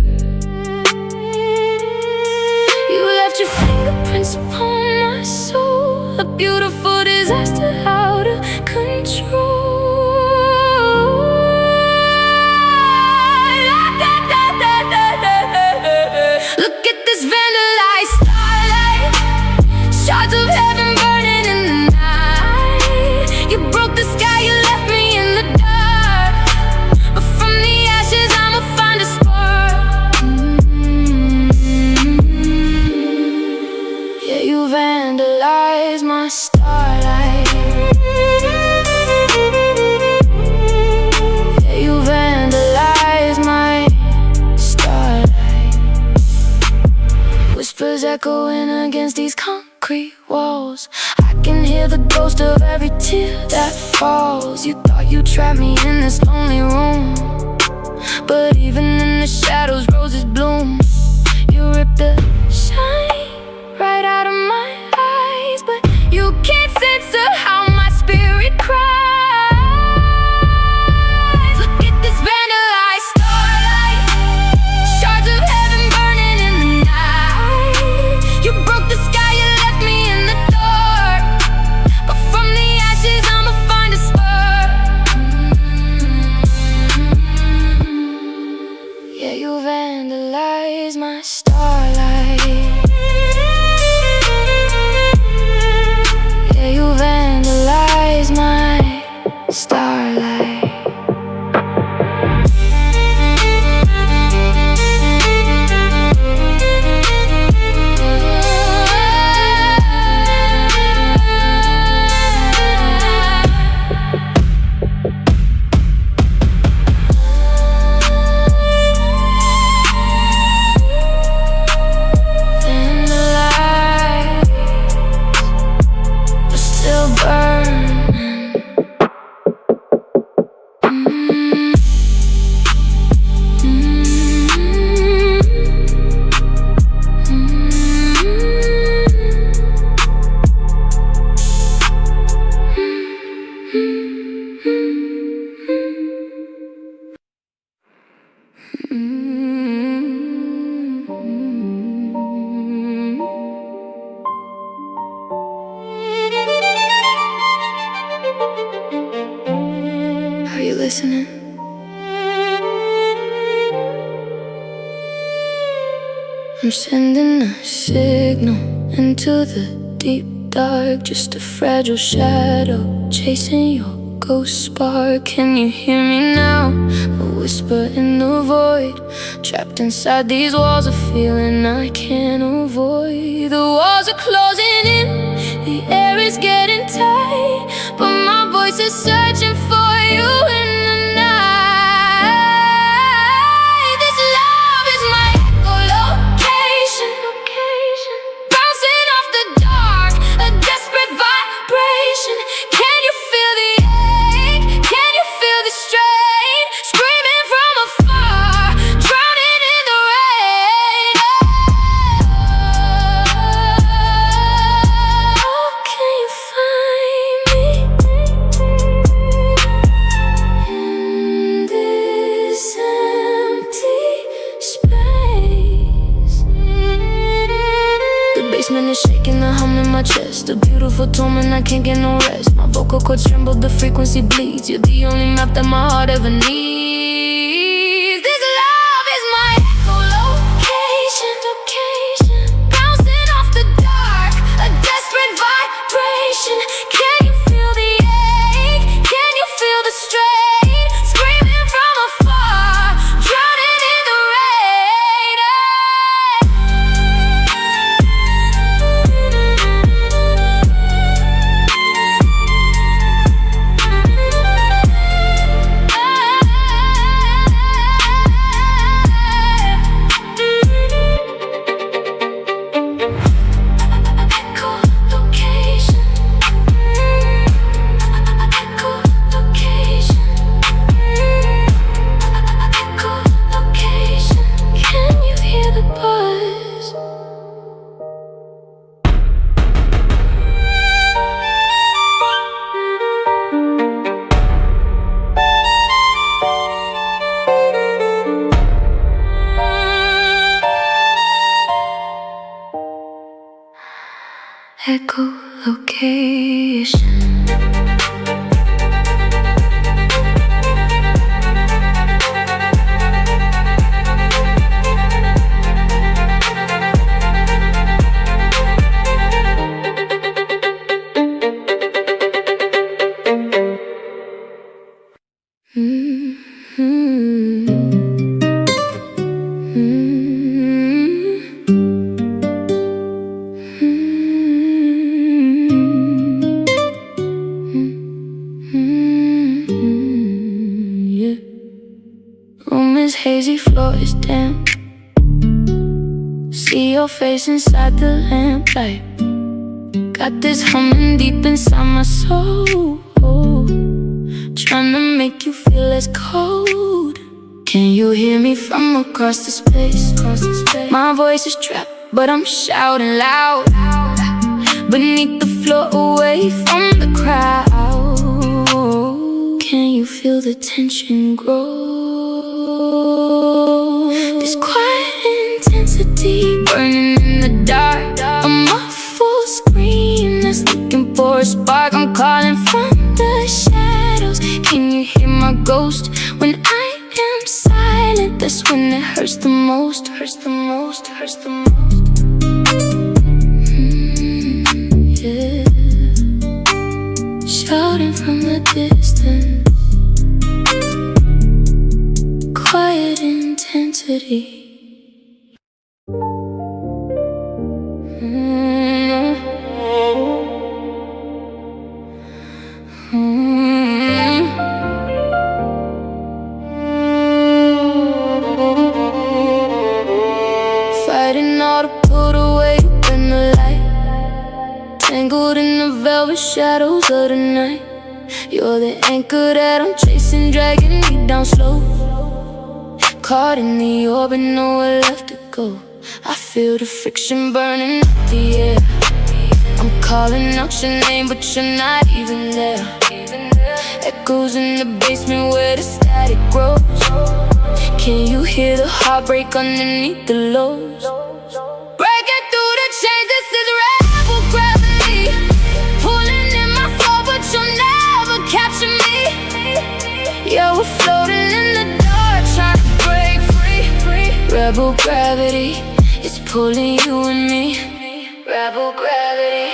Your fingerprints upon my soul, a beautiful disaster out of control. Look at this vandalized starlight, shards of heaven burning in the night. You broke the sky, you left me in the dark, but from the ashes I'ma find a spark. Yeah, you vandalized my starlight. Yeah, you vandalized my starlight. Whispers echoing against these concrete walls. I can hear the ghost of every tear that falls. You thought you trapped me in this lonely room, but even in the shadows roses bloom. You ripped the shine right out of my eyes, but you can't censor how my spirit cries. Look at this vandalized starlight, shards of heaven burning in the night. You broke the sky, you left me in the dark, but from the ashes I'ma find a spark. Yeah, you vandalized my starlight. Yeah, you vandalized my starlight. Vandalized, but still burning. you listening? I'm sending a signal into the deep dark, just a fragile shadow chasing your ghost spark. Can you hear me now? A whisper in the void, trapped inside these walls, a feeling I can't avoid. The walls are closing in, the air is getting tight, but my voice is searching for you in the night. This love is my echolocation, bouncing off the dark, a desperate vibration. Can you feel the ache? Can you feel the strain? Screaming from afar, drowning in the rain. Oh, can you find me in this empty space? The basement is shaking, the hum in my chest, a beautiful torment, I can't get no rest. My vocal cords tremble, the frequency bleeds. You're the only map that my heart ever needs. This love is my echolocation, bouncing off the dark, a desperate vibration. Can you feel the ache? Can you feel the strain? Screaming from afar, drowning in the rain. Can you hear the buzz? Echolocation. Yeah. Room is hazy, floor is damp. See your face inside the lamplight. Got this humming deep inside my soul, trying to make you feel less cold. Can you hear me from across the space? My voice is trapped, but I'm shouting loud, beneath the floor, away from the crowd. Can you feel the tension grow? This quiet intensity burning in the dark, a muffled scream that's looking for a spark. I'm calling from the shadows. Can you hear my ghost? When I am silent, that's when it hurts the most. Hurts the most, hurts the most. Yeah. Shouting from the distance, quiet intensity. Fighting all to put away in the light, tangled in the velvet shadows of the night. You're the anchor that I'm chasing, dragging me down slow. Caught in the orbit, nowhere left to go. I feel the friction burning up the air. I'm calling out your name, but you're not even there. Echoes in the basement where the static grows. Can you hear the heartbreak underneath the lows? Breaking through the chains, this is rebel gravity, pulling in my soul, but you'll never capture me. rebel gravity is pulling you and me. Rebel gravity.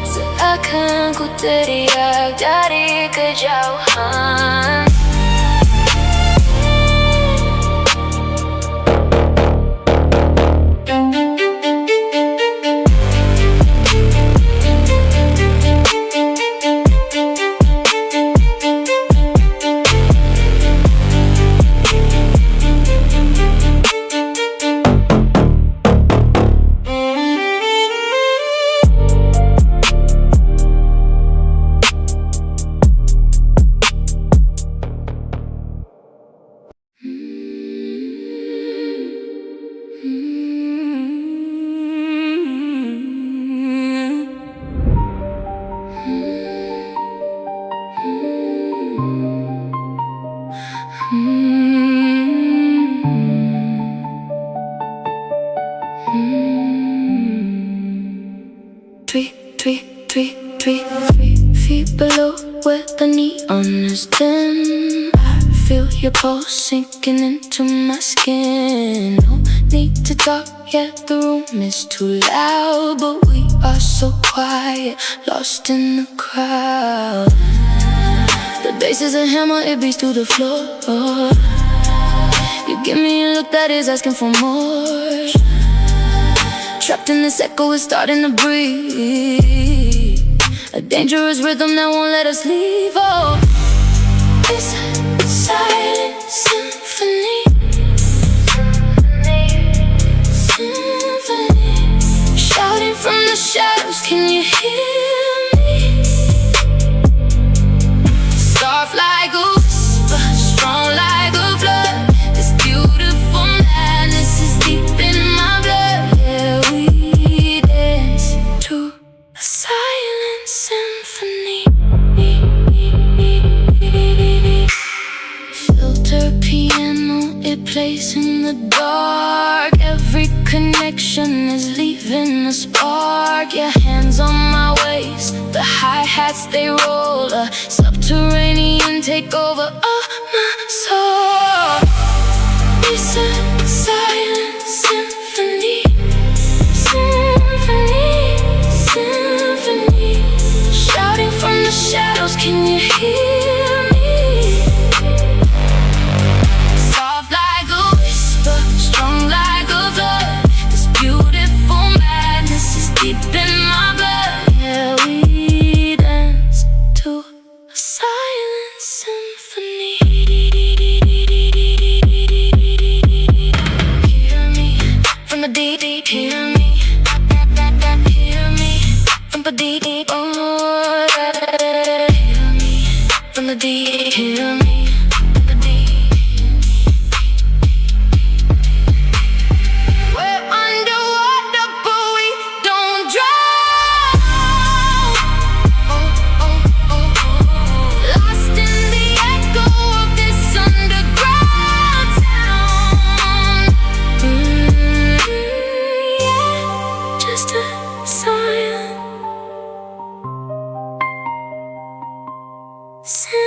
Seakan ku teriak dari kejauhan. Three feet below where the neon is dim. I feel your pulse sinking into my skin. No need to talk yet, the room is too loud, but we are so quiet, lost in the crowd. The bass is a hammer, it beats to the floor. You give me a look that is asking for more. Trapped in this echo, it's starting to breathe. A dangerous rhythm that won't let us leave. Oh, it's a silent symphony. Symphony. Shouting from the shadows, can you hear me? Soft like a whisper, strong like a flood. This beautiful madness is deep in my blood. Yeah, we dance to a silent symphony. Filter piano, it plays in the dark. Every connection is leaving a spark. Your hands on my waist, the hi-hats they roll. A subterranean takeover of my soul. It's a silent symphony. Symphony, symphony. Shouting from the shadows, can you hear me? Soft like a whisper, strong like a flood. This beautiful madness is deep in my blood. Yeah, we dance to a silent symphony. Hear me from the deep, deep. Hear me, hear me from the deep, deep. Oh, hear me from the deep. Hear me from the deep. We're underwater, but we don't drown. Oh, oh, oh, oh. Lost in the echo of this underground town. Yeah, just a silent symphony.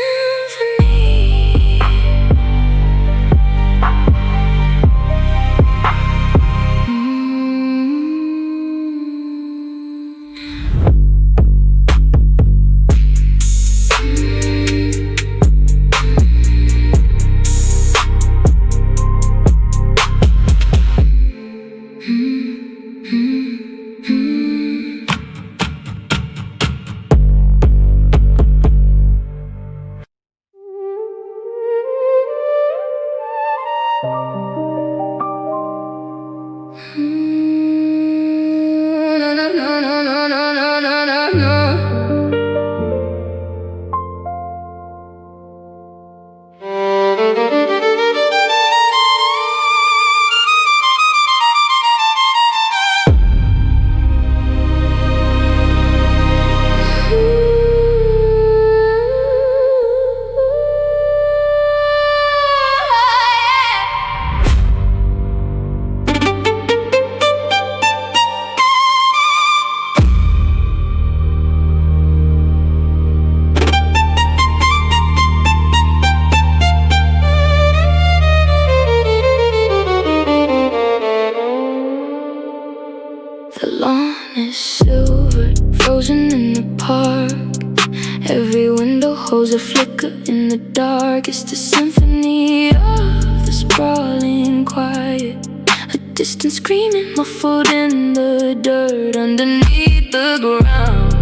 Every window holds a flicker in the dark. It's the symphony of the sprawling quiet. A distant screaming muffled in the dirt underneath the ground,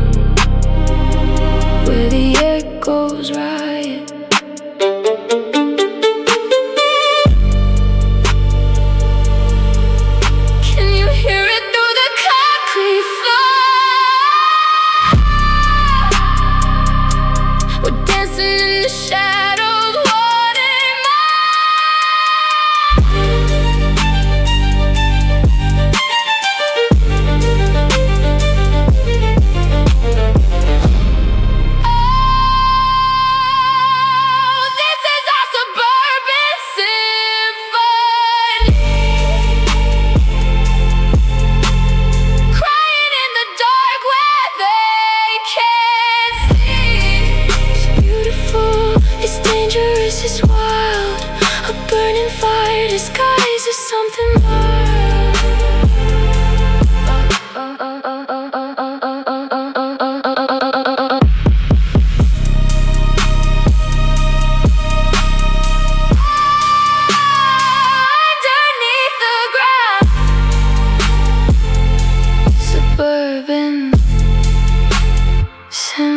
where the echoes riot. Can you hear it through the concrete floor? We're dancing in the shadows, wanting this is our suburban symphony, crying in the dark where they can't see. It's beautiful, it's dangerous, it's wild. A burning fire disguised as something mild. Underneath the ground, suburban symphony.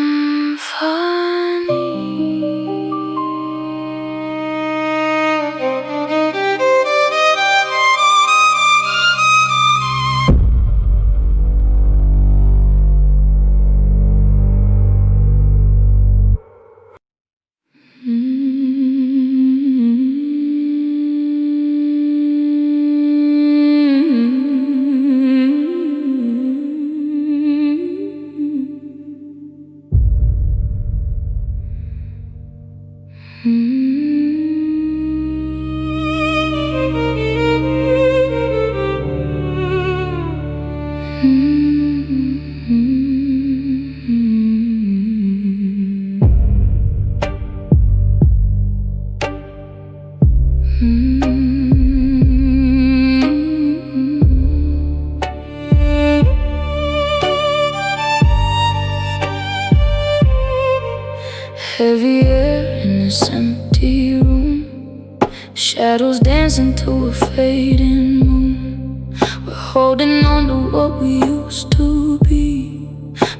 Heavy air in this empty room, shadows dancing to a fading moon. We're holding on to what we used to be,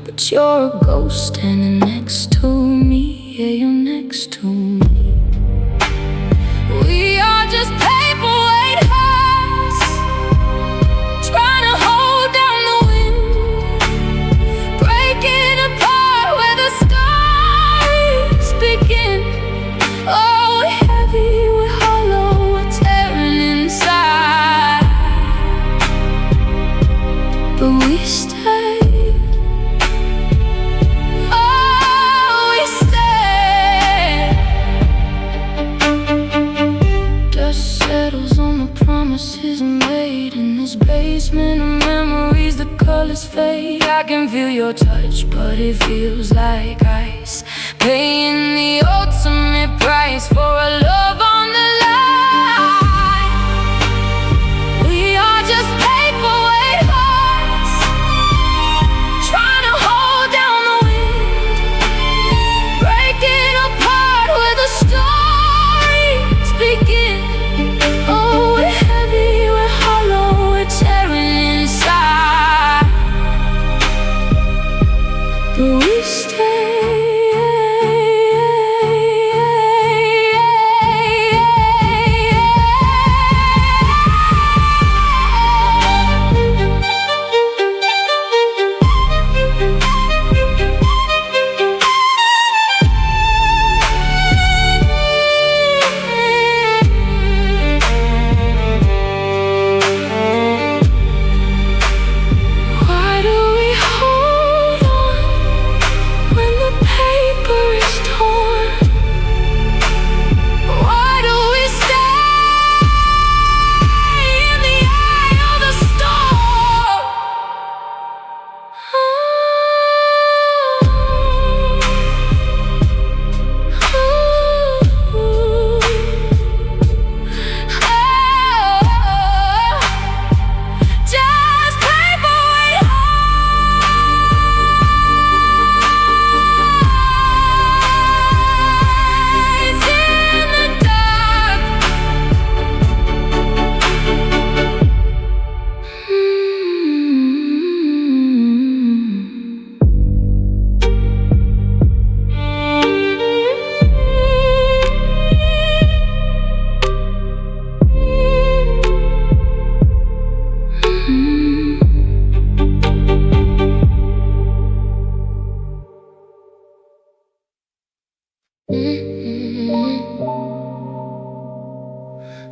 but you're a ghost standing next to me. Yeah, you're next to me. We are just paperweight hearts, trying to hold down the wind, breaking apart where the stars begin. Oh, we're heavy, we're hollow, we're tearing inside, but we stay. Oh, we stay. Dust settles on the promises made in this basement of memories. The colors fade. I can feel your touch, but it feels like ice, paying the ultimate price for a love on the line. We are just paperweight hearts, trying to hold down the wind, breaking apart where the stories begin. Oh, we're heavy, we're hollow, we're tearing inside, but we stay.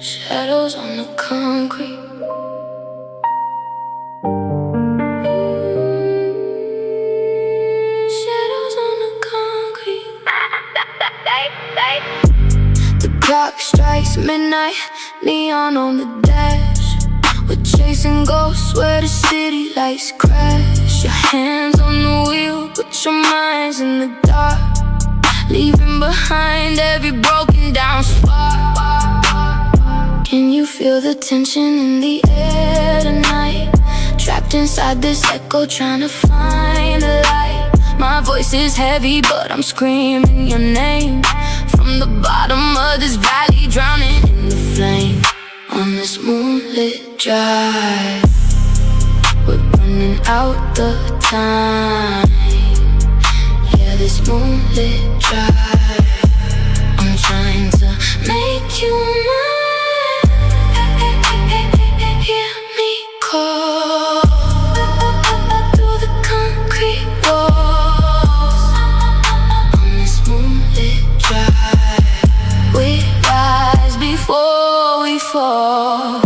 Shadows on the concrete. Shadows on the concrete. The clock strikes midnight, neon on the dash. We're chasing ghosts where the city lights crash. Your hands on the wheel, but your mind's in the dark, leaving behind every broken down spark. Can you feel the tension in the air tonight? Trapped inside this echo, trying to find a light. My voice is heavy, but I'm screaming your name from the bottom of this valley, drowning in the flame. On this moonlit drive, we're running out the time. Yeah, this moonlit drive, I'm trying to make you mine. Hear me call through the concrete walls. On this moonlit drive, we rise before we fall.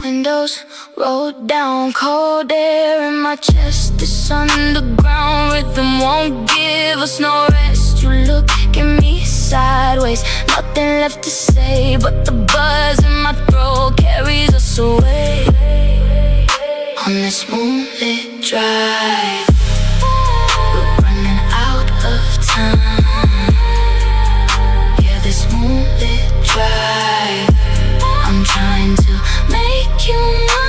Windows rolled down, cold air in my chest. This underground rhythm won't give us no rest. You look at me sideways, nothing left to say, but the buzz in my throat carries us away. On this moonlit drive, we're running out of time. Yeah, this moonlit drive, I'm trying to make you mine.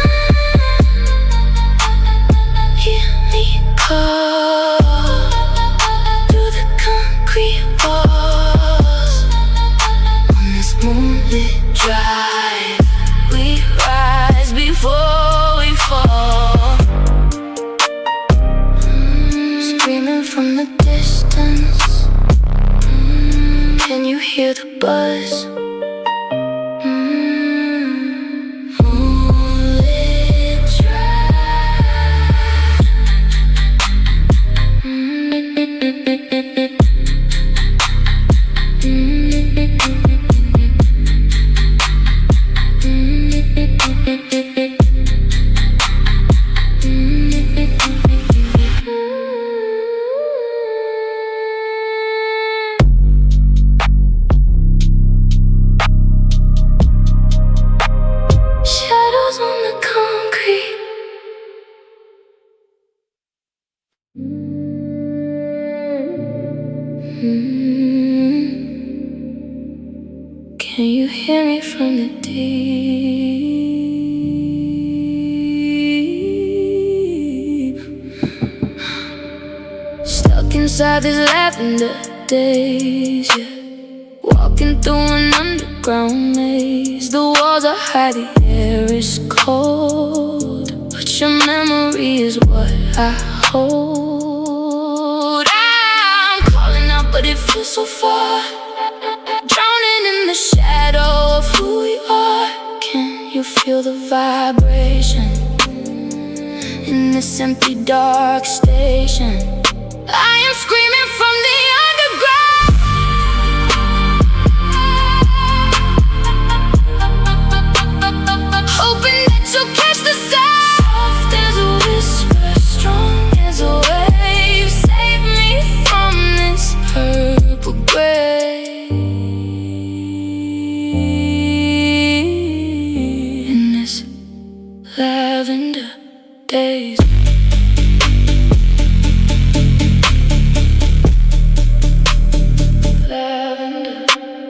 Hear me call through the concrete walls. On this moonlit drive, we rise before we fall. Screaming from the distance. Can you hear the buzz? Moonlit drive. Shadows on the concrete. Can you hear me from the deep? Stuck inside this lavender daze, yeah. Walking through an underground maze. The walls are high, the air is cold, but your memory is what I hold. I'm calling out, but it feels so far, drowning in the shadow of who we are. Can you feel the vibration in this empty dark station? I am screaming from the underground, hoping that you'll catch the sound. Soft as a whisper, strong as a wave. Save me from this purple grave. In this lavender daze. Lavender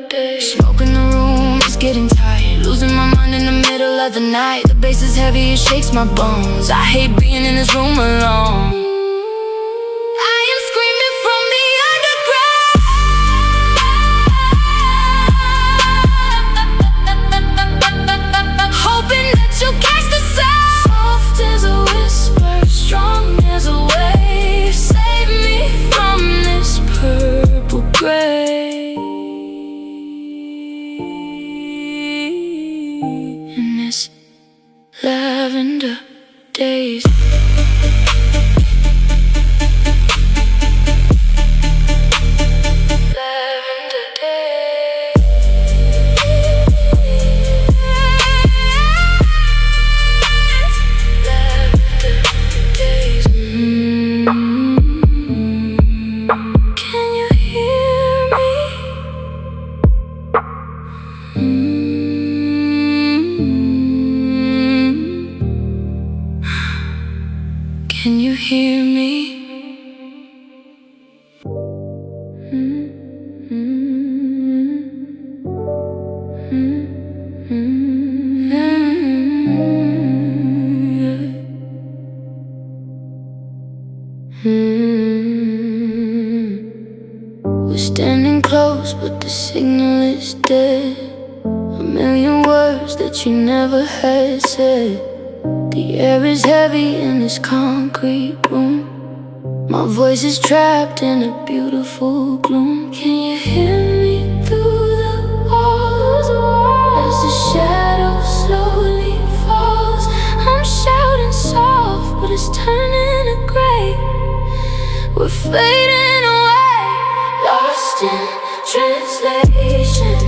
daze. Smoke in the room, it's getting tight. Losing my mind in the middle of the night. The bass is heavy, it shakes my bones. I hate being in this room alone. I am screaming from the underground, hoping that you'll catch the sound. Soft as a whisper, strong as a wave. Save me from this purple grave. In this lavender Daze. Lavender Daze. Lavender Daze. Can you hear me? Can you hear me? We're standing close, but the signal is dead. A million words that you never had said. The air is heavy in this concrete room. My voice is trapped in a beautiful gloom. Can you hear me through the walls? As the shadow slowly falls, I'm shouting soft, but it's turning to gray. We're fading away, lost in translation,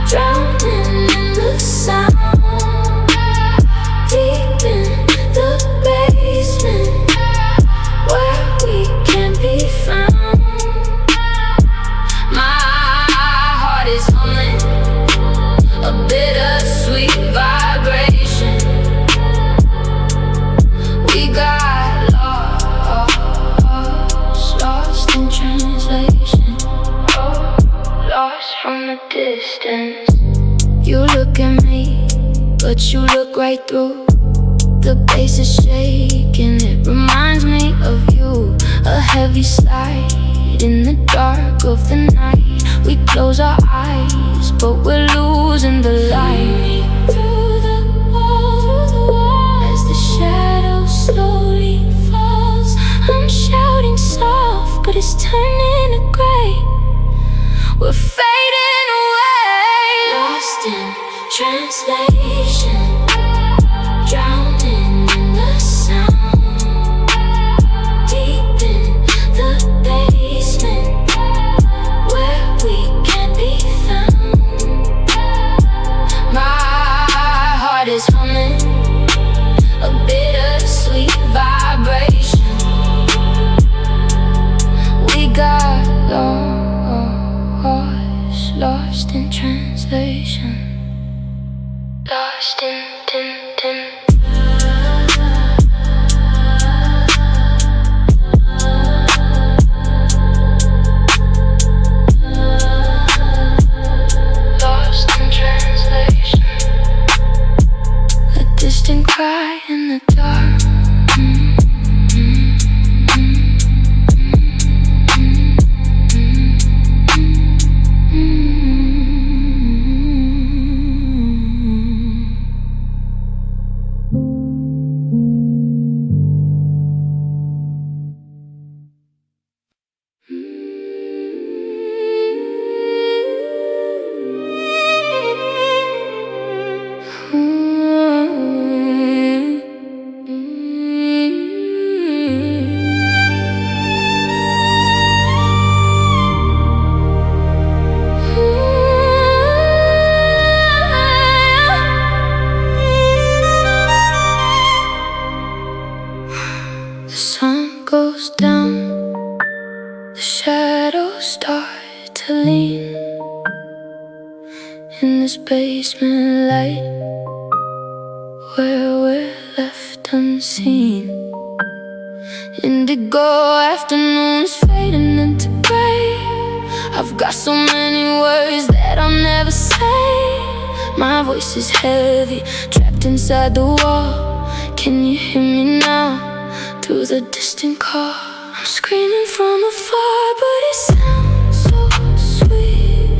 drowning in the sound. Deep in the basement, where we can't be found. My heart is humming, a bittersweet vibration. We got lost in translation, lost from a distance. You look at me, but you look right through. The bass is shaking, it reminds me of you. A heavy slide in the dark of the night. We close our eyes, but we're losing the light. Through the wall, as the shadow slowly falls, I'm shouting soft, but it's turning to gray. We're fading away, lost in translation, drowning in the sound. Deep in the basement, where we can't be found. My heart is humming, a bittersweet vibration. We got lost in translation, lost in lost in translation. A distant cry in the dark. The sun goes down, the shadows start to lean. In this basement light, where we're left unseen. Indigo afternoons fading into gray. I've got so many words that I'll never say. My voice is heavy, trapped inside the wall. Can you hear me now? Through the distant call, I'm screaming from afar, but it sounds so sweet.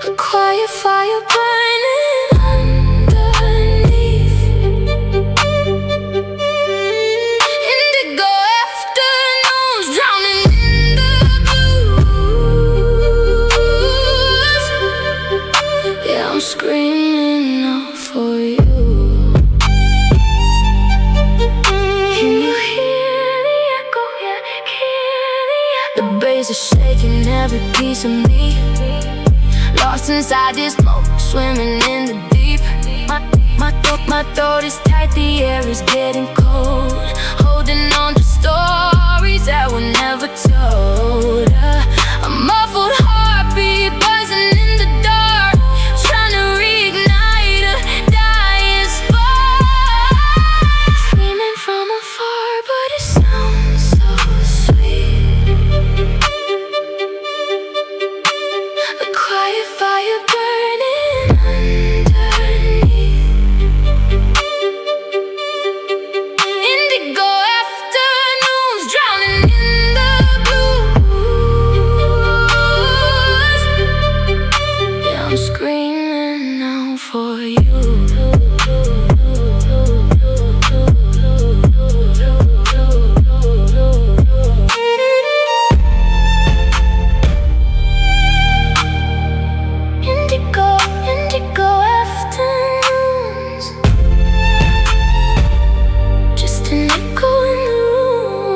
A quiet fire burning underneath. Indigo afternoons drowning in the blues. Yeah, I'm screaming out for you. every piece of me. Lost inside this smoke, swimming in the deep. My throat is tight, the air is getting cold. Holding on to stories that were never told. A muffled heartbeat buzzing in the dark, trying to reignite a dying spark. Screaming from afar, but it sounds so sweet. A quiet fire burning underneath. Indigo afternoons drowning in the blues. Yeah, I'm screaming now for you. Indigo afternoons. Just an echo in the room.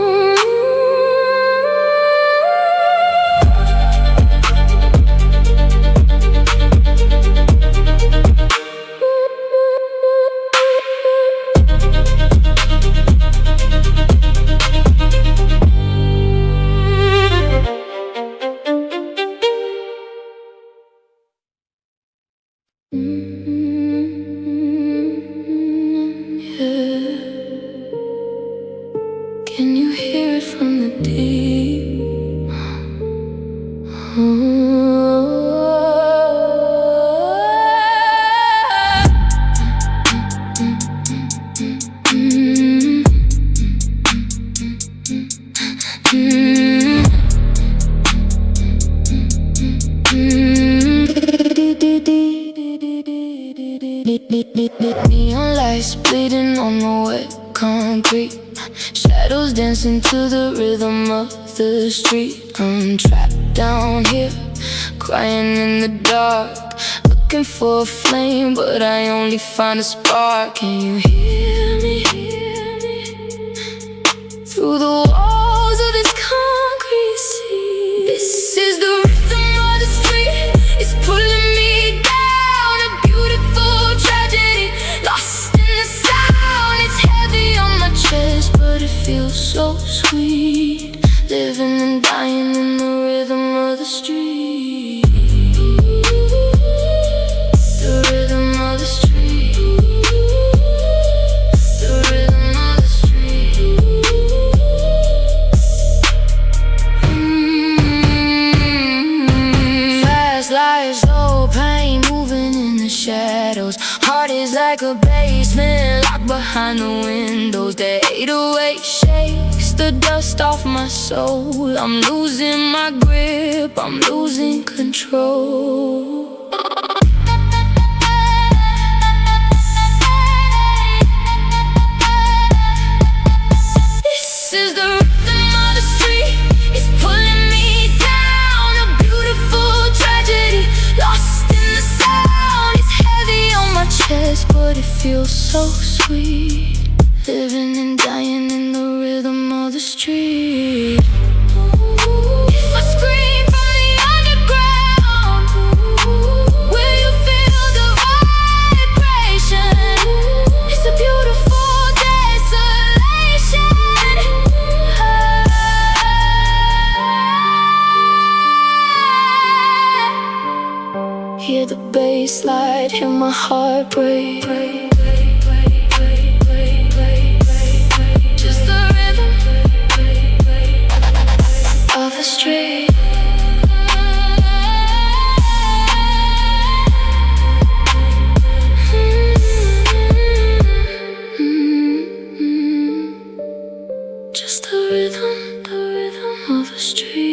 Yeah. Can you hear it from the deep? Neon lights bleeding on the wet concrete. Shadows dancing to the rhythm of the street. I'm trapped down here, crying in the dark, looking for a flame, but I only find a spark. Can you hear me? Through the walls of this concrete sea. This is the rhythm of the street. It's pulling me down, a beautiful tragedy, lost in the sound. It's heavy on my chest, but it feels so sweet. Living and dying in the rhythm of the street. The rhythm of the street. The rhythm of the street. Fast life, slow pain, moving in the shadows. Heart is like a basement, locked behind the windows. The 808 shakes the dust off my soul. I'm losing my grip, I'm losing control. This is the rhythm of the street. It's pulling me down, a beautiful tragedy, lost in the sound. It's heavy on my chest, but it feels so sweet. Living and dying in the rhythm of the street. If I scream from the underground, will you feel the vibration? It's a beautiful desolation. Hear the bass slide, hear my heart break. Just the rhythm of the street. Just the rhythm of the street.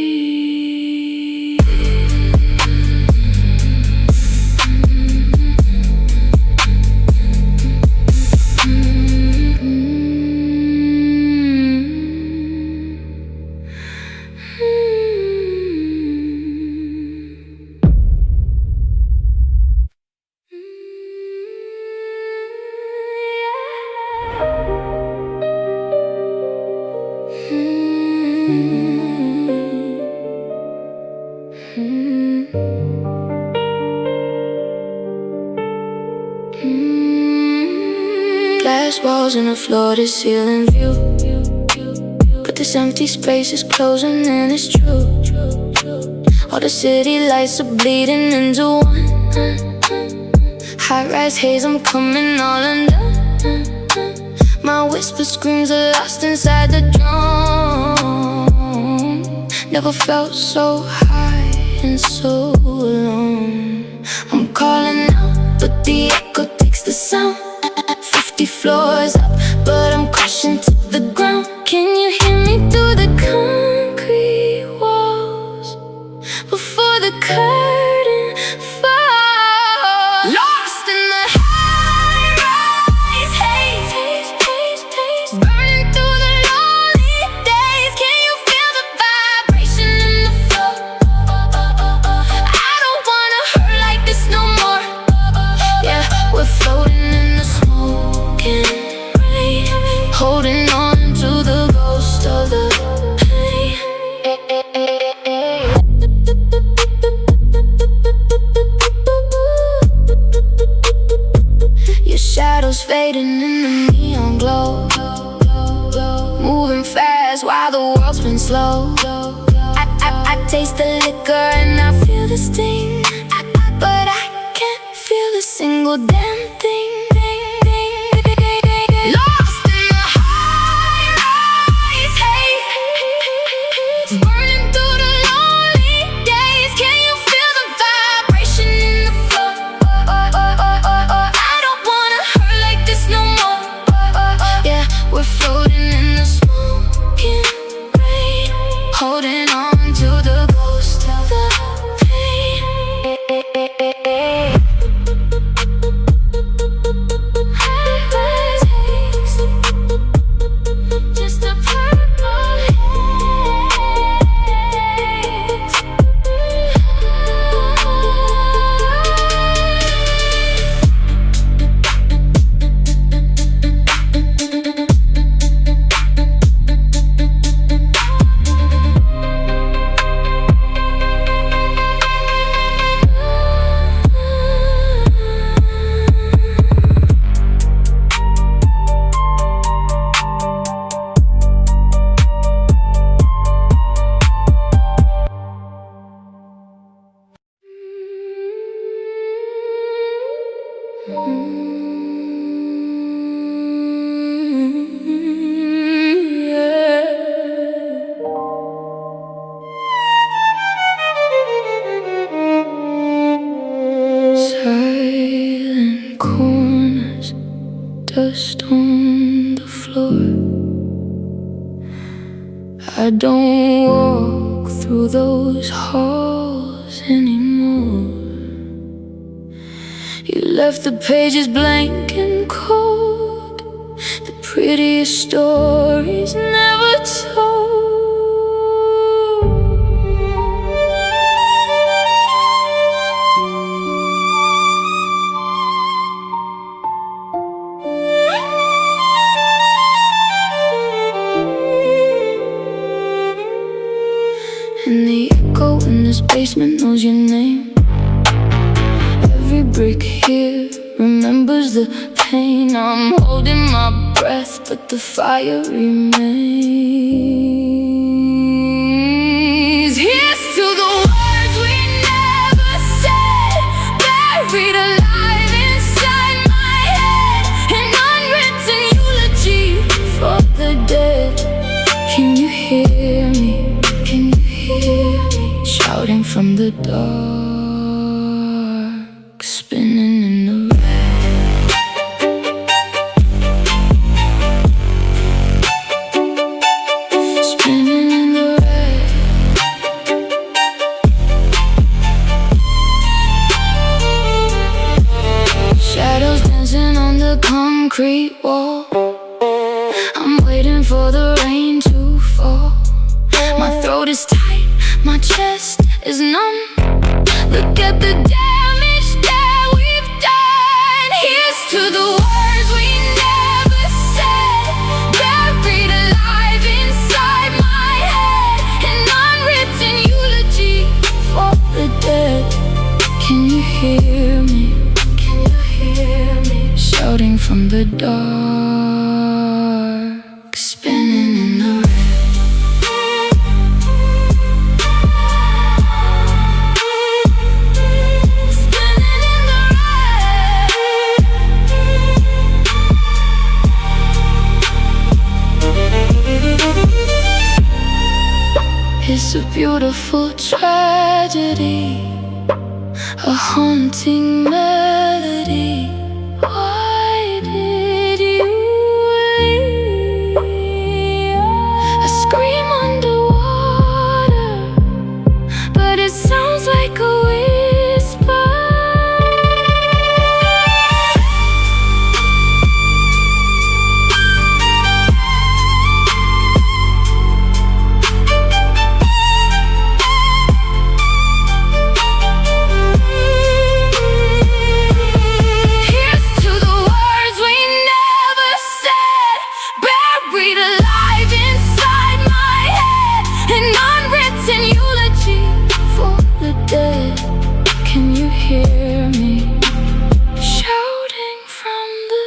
Glass walls and a floor-to-ceiling view, but this empty space is closing in, it's true. All the city lights are bleeding into one. High-rise haze, I'm coming all undone. My whisper screams are lost inside the drum. Never felt so high and so alone. I'm calling out, but the echo takes the sound. 50 floors up, but I'm crashing to the ground. Can you hear me through the concrete walls before the curtain falls? Lost in the high-rise haze, burning through the lonely days. Can you feel the vibration in the floor? I don't wanna hurt like this no more. Yeah, we're floating in the smoking rain, holding on to the ghost of the pain. Your shadows fading in the neon glow, moving fast while the world spins slow. I taste the liquor and I feel the sting, but I can't feel a single damn thing. Lost in the high-rise haze, burning through the lonely days. Can you feel the vibration in the floor? I don't wanna hurt like this no more. Yeah, we're floating in the smoking rain, holding on to the ghost of the pain. High-rise haze, just a purple haze. Silent corners, dust on the floor. I don't walk through those halls anymore. You left the pages blank and cold, the prettiest stories never told. And the echo in this basement knows your name. Every brick here remembers the pain. I'm holding my breath, but the fire remains. Here's to the words we never said, buried alive inside my head. An unwritten eulogy for the dead. Can you hear me? Can you hear me? Shouting from the dark, spinning in the red. Spinning in the red. Shadows dancing on the concrete wall. I'm waiting for the rain to fall. My throat is tight, my chest is numb. Look at the damage that we've done. Here's to the words we never said, buried alive inside my head. An unwritten eulogy for the dead. Can you hear me? Can you hear me? shouting from the dark, spinning in the red. It's a beautiful tragedy, a haunting melody. Why did you leave? I scream underwater, but it sounds like a whisper. Can you hear me shouting from the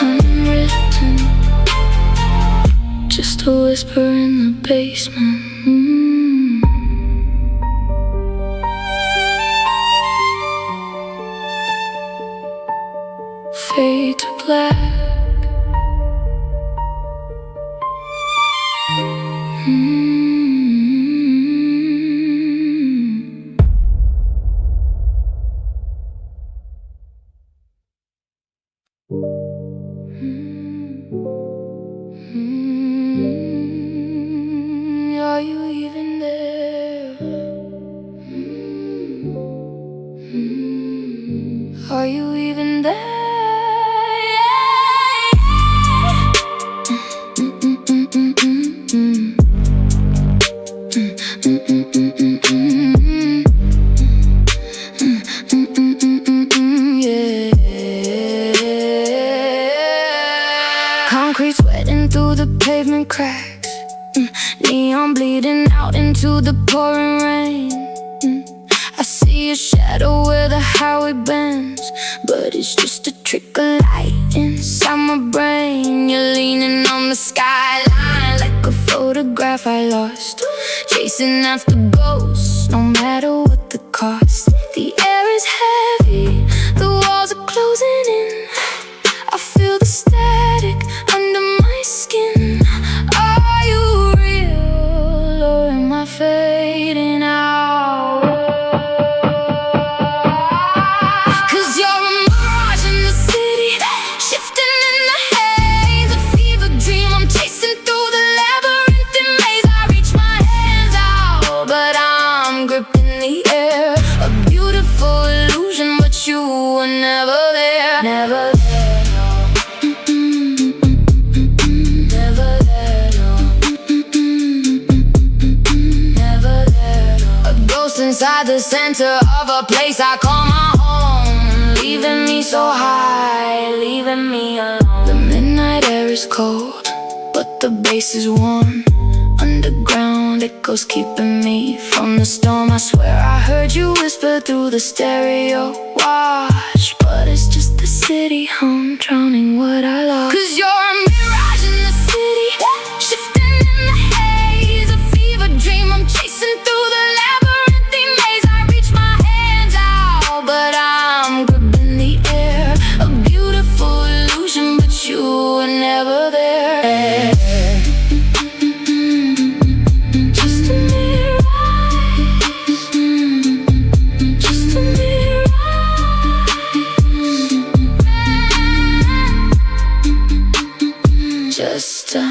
unwritten, just a whisper in the basement. Fade to black. Are you even there? Are you even there? Concrete sweating through the pavement cracks, neon bleeding out into the pouring rain. I see a shadow where the highway bends, but it's just a trick of light inside my brain. You're leaning on the skyline like a photograph I lost, chasing after ghosts, no matter what the cost. The air is heavy, the walls are closing in. I feel the static under my skin. Are you real or am I fading out? 'Cause you're a mirage in the city, shifting in the haze. A fever dream I'm chasing through the labyrinthine maze. I reach my hands out, but I'm gripping the air. A beautiful illusion, but you were never there. Never there. Inside the center of a place I call my home, leaving me so high, leaving me alone. The midnight air is cold, but the bass is warm. Underground echoes keeping me from the storm. I swear I heard you whisper through the stereo. Watch, but it's just the city hum drowning what I lost. 'Cause you're a mirage in the city, shifting in the haze. A fever dream I'm chasing through the labyrinthine maze. I reach my hands out, but I'm gripping the air. A beautiful illusion, but you were never there. Just a mirage, just a mirage, just a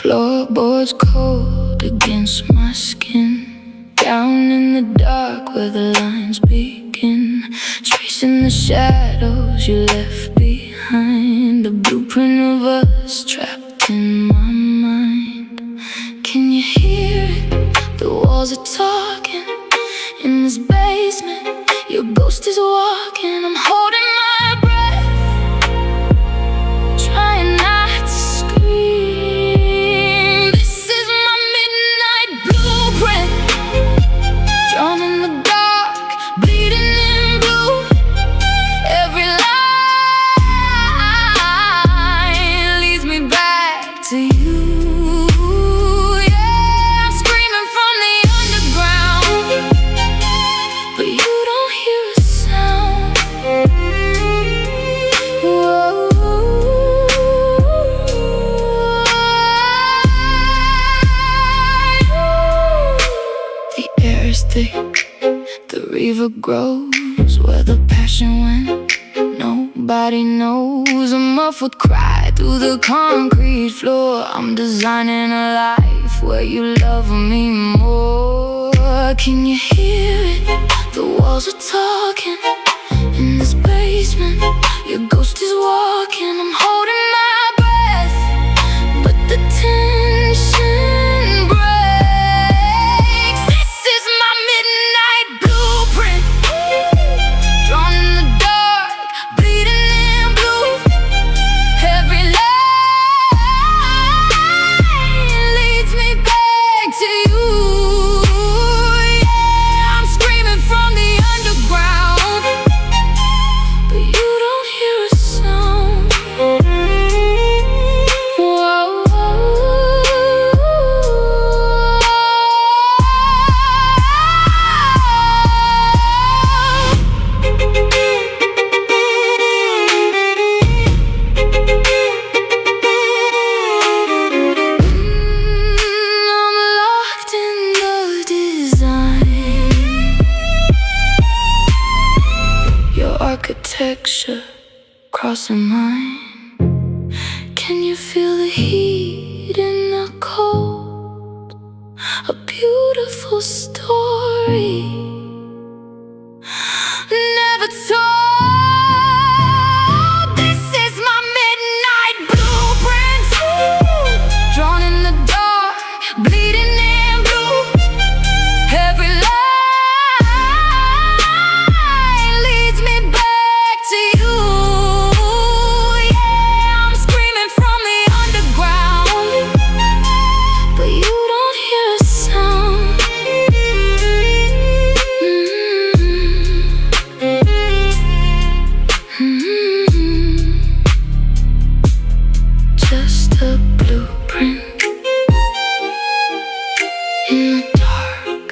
Floorboards cold against my skin, down in the dark where the lines begin, tracing the shadows you left behind, a blueprint of us trapped in my mind. Can you hear it? The walls are talking. In this basement, your ghost is walking. I'm holding my breath, trying not to scream. This is my midnight blueprint, drawn in the dark, bleeding in blue. Every line leads me back to you. Yeah, I'm screaming from the underground, but you don't hear a sound. Whoa. The air is thick, the river grows where the passion went. Nobody knows. A muffled cry through the concrete floor. I'm designing a life where you love me more. Can you hear it? The walls are talking. In this basement, your ghost is walking. I'm holding my breath, but the tension breaks. This is my midnight blueprint, drawn in the dark, bleeding in blue. Every line leads me back to you. Yeah, I'm screaming from the underground, but you don't hear a sound. Whoa. I'm locked in the design, your architecture crossing mine. Can you feel the heat in the cold? A beautiful story never told. This is my midnight blueprint, drawn in the dark, bleeding in blue. Every line leads me back to you. Yeah, I'm screaming from the underground, but you don't hear a sound. Just a blueprint in the dark.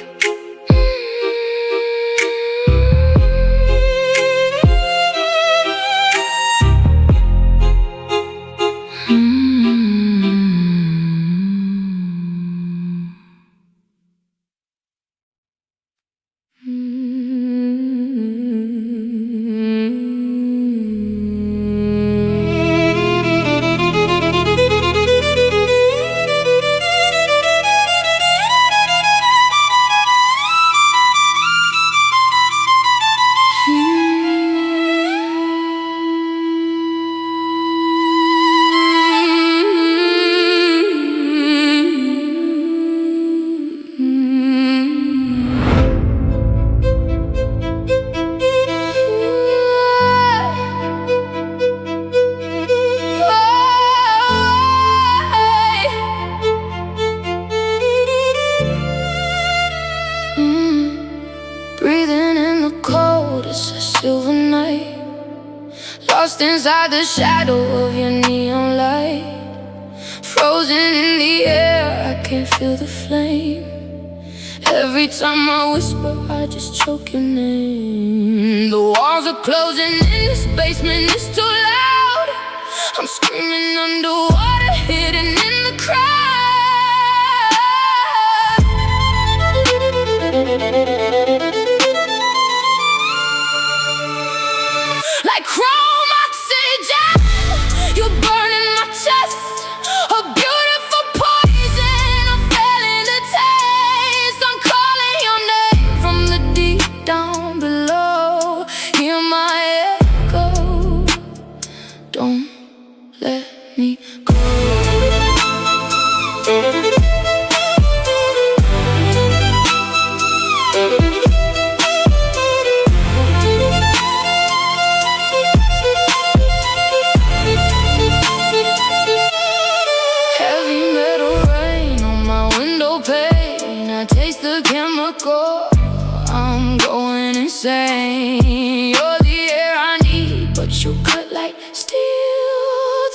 Breathing in the cold, it's a silver night, lost inside the shadow of your neon light. Frozen in the air, I can't feel the flame. Every time I whisper, I just choke your name. The walls are closing in, this basement is too loud. I'm screaming underwater, hidden in the crowd. Like chrome oxygen, you're burning my chest, a beautiful poison. insane. You're the air I need, but you cut like steel.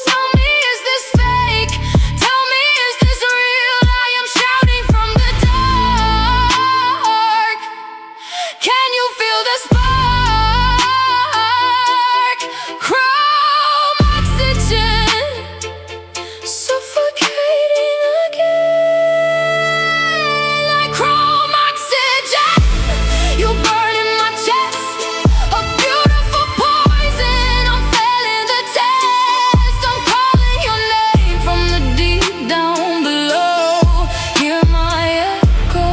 Tell me, is this fake? Tell me, is this real? I am shouting from the dark. Can you feel the spark? Chrome oxygen, suffocating again. Like chrome oxygen, you burn in my chest. A beautiful poison, I'm failing the test. I'm calling your name from the deep down below. Hear my echo,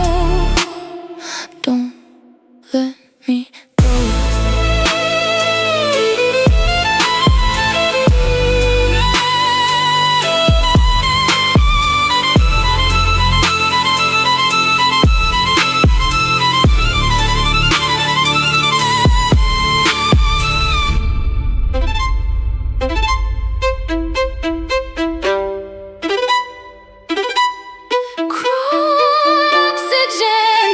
don't let me go. Chrome oxygen.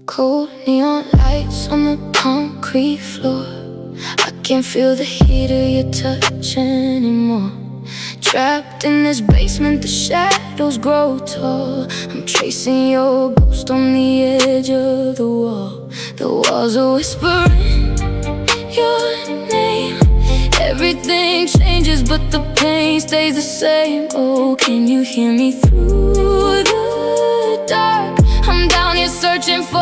Cold neon lights on the concrete floor. I can't feel the heat of your touch anymore. Trapped in this basement, the shadows grow tall. I'm tracing your ghost on the edge of the wall. The walls are whispering your name. Everything changes, but the pain stays the same. Oh, can you hear me through the dark? I'm down here searching for a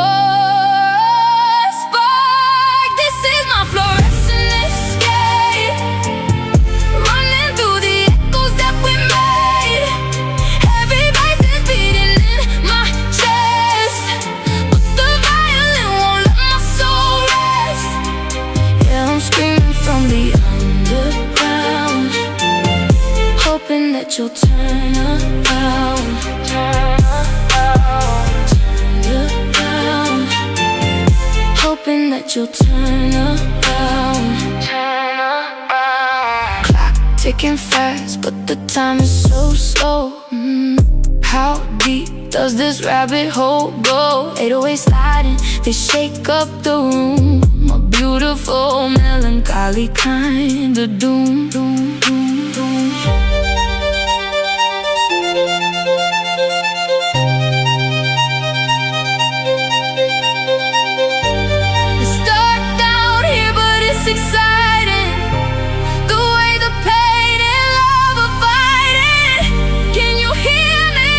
spark. This is my fluorescent escape, running through the echoes that we made. Every bass is beating in my chest, but the violin won't let my soul rest. Yeah, I'm screaming from the underground, hoping that you'll turn around. Hoping that you'll turn around. Clock ticking fast, but the time is so slow. How deep does this rabbit hole go? 808 sliding, they shake up the room. A beautiful, melancholy kind of doom, doom, doom, doom. It's exciting, the way the pain and love are fighting. Can you hear me?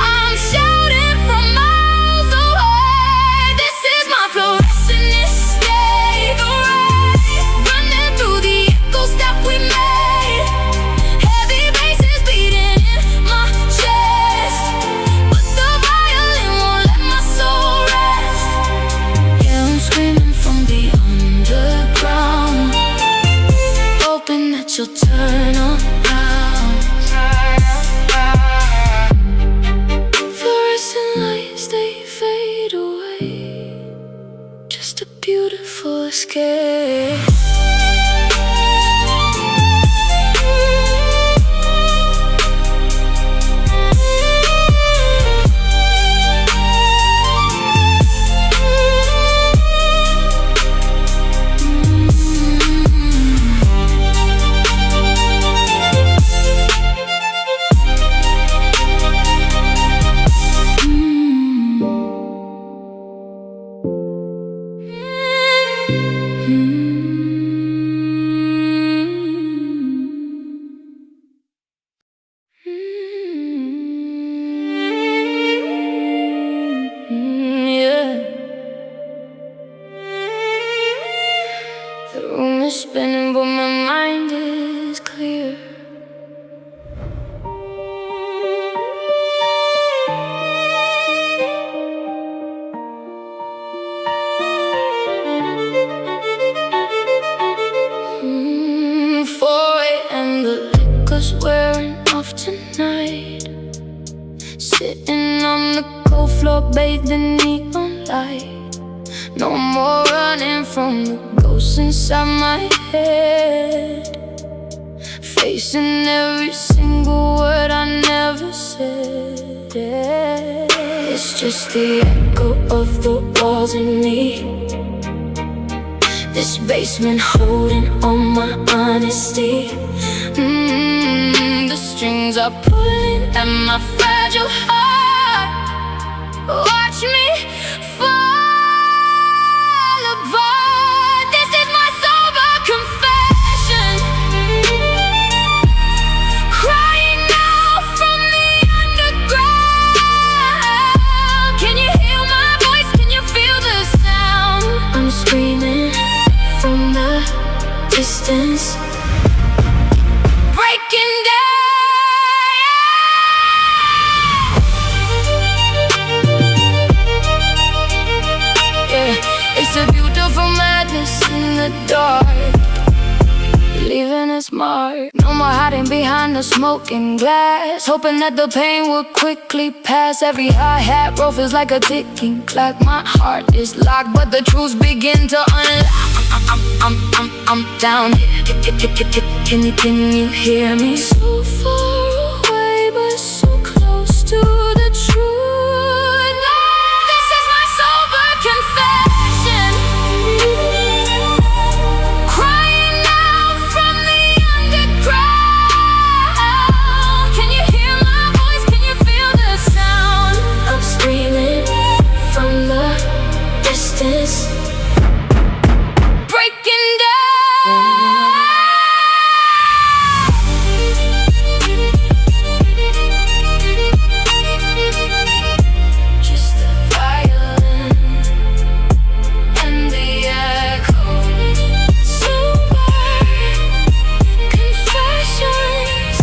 I'm shouting from miles away. This is my fluorescent escape, running through the echoes that we made. Heavy bass is beating in my chest, but the violin won't let my soul rest. Yeah, I'm screaming from the underground, hoping that you'll turn around. Fluorescent lights, they fade away. Just a beautiful escape. the liquor's wearing off tonight. Sitting on the cold floor, bathed in neon light. No more running from the ghosts inside my head. Facing every single word I never said. It's just the echo of the walls in me. This basement holding all my honesty. The strings are pulling at my fragile heart. Watch me fall apart. This is my sober confession. Crying out from the underground. Can you hear my voice? Can you feel the sound? I'm screaming from the distance, breaking down. Yeah, it's a beautiful madness in the dark, leaving its mark. No more hiding behind the smoking glass, hoping that the pain will quickly pass. Every hi-hat roll feels like a ticking clock. My heart is locked, but the truths begin to unlock. I'm down here. Can you hear me? So far away, but so close to the truth. This is my sober confession. Crying out from the underground. Can you hear my voice? Can you feel the sound? I'm screaming from the distance, breaking down. Just the violin and the echo. Sober confessions.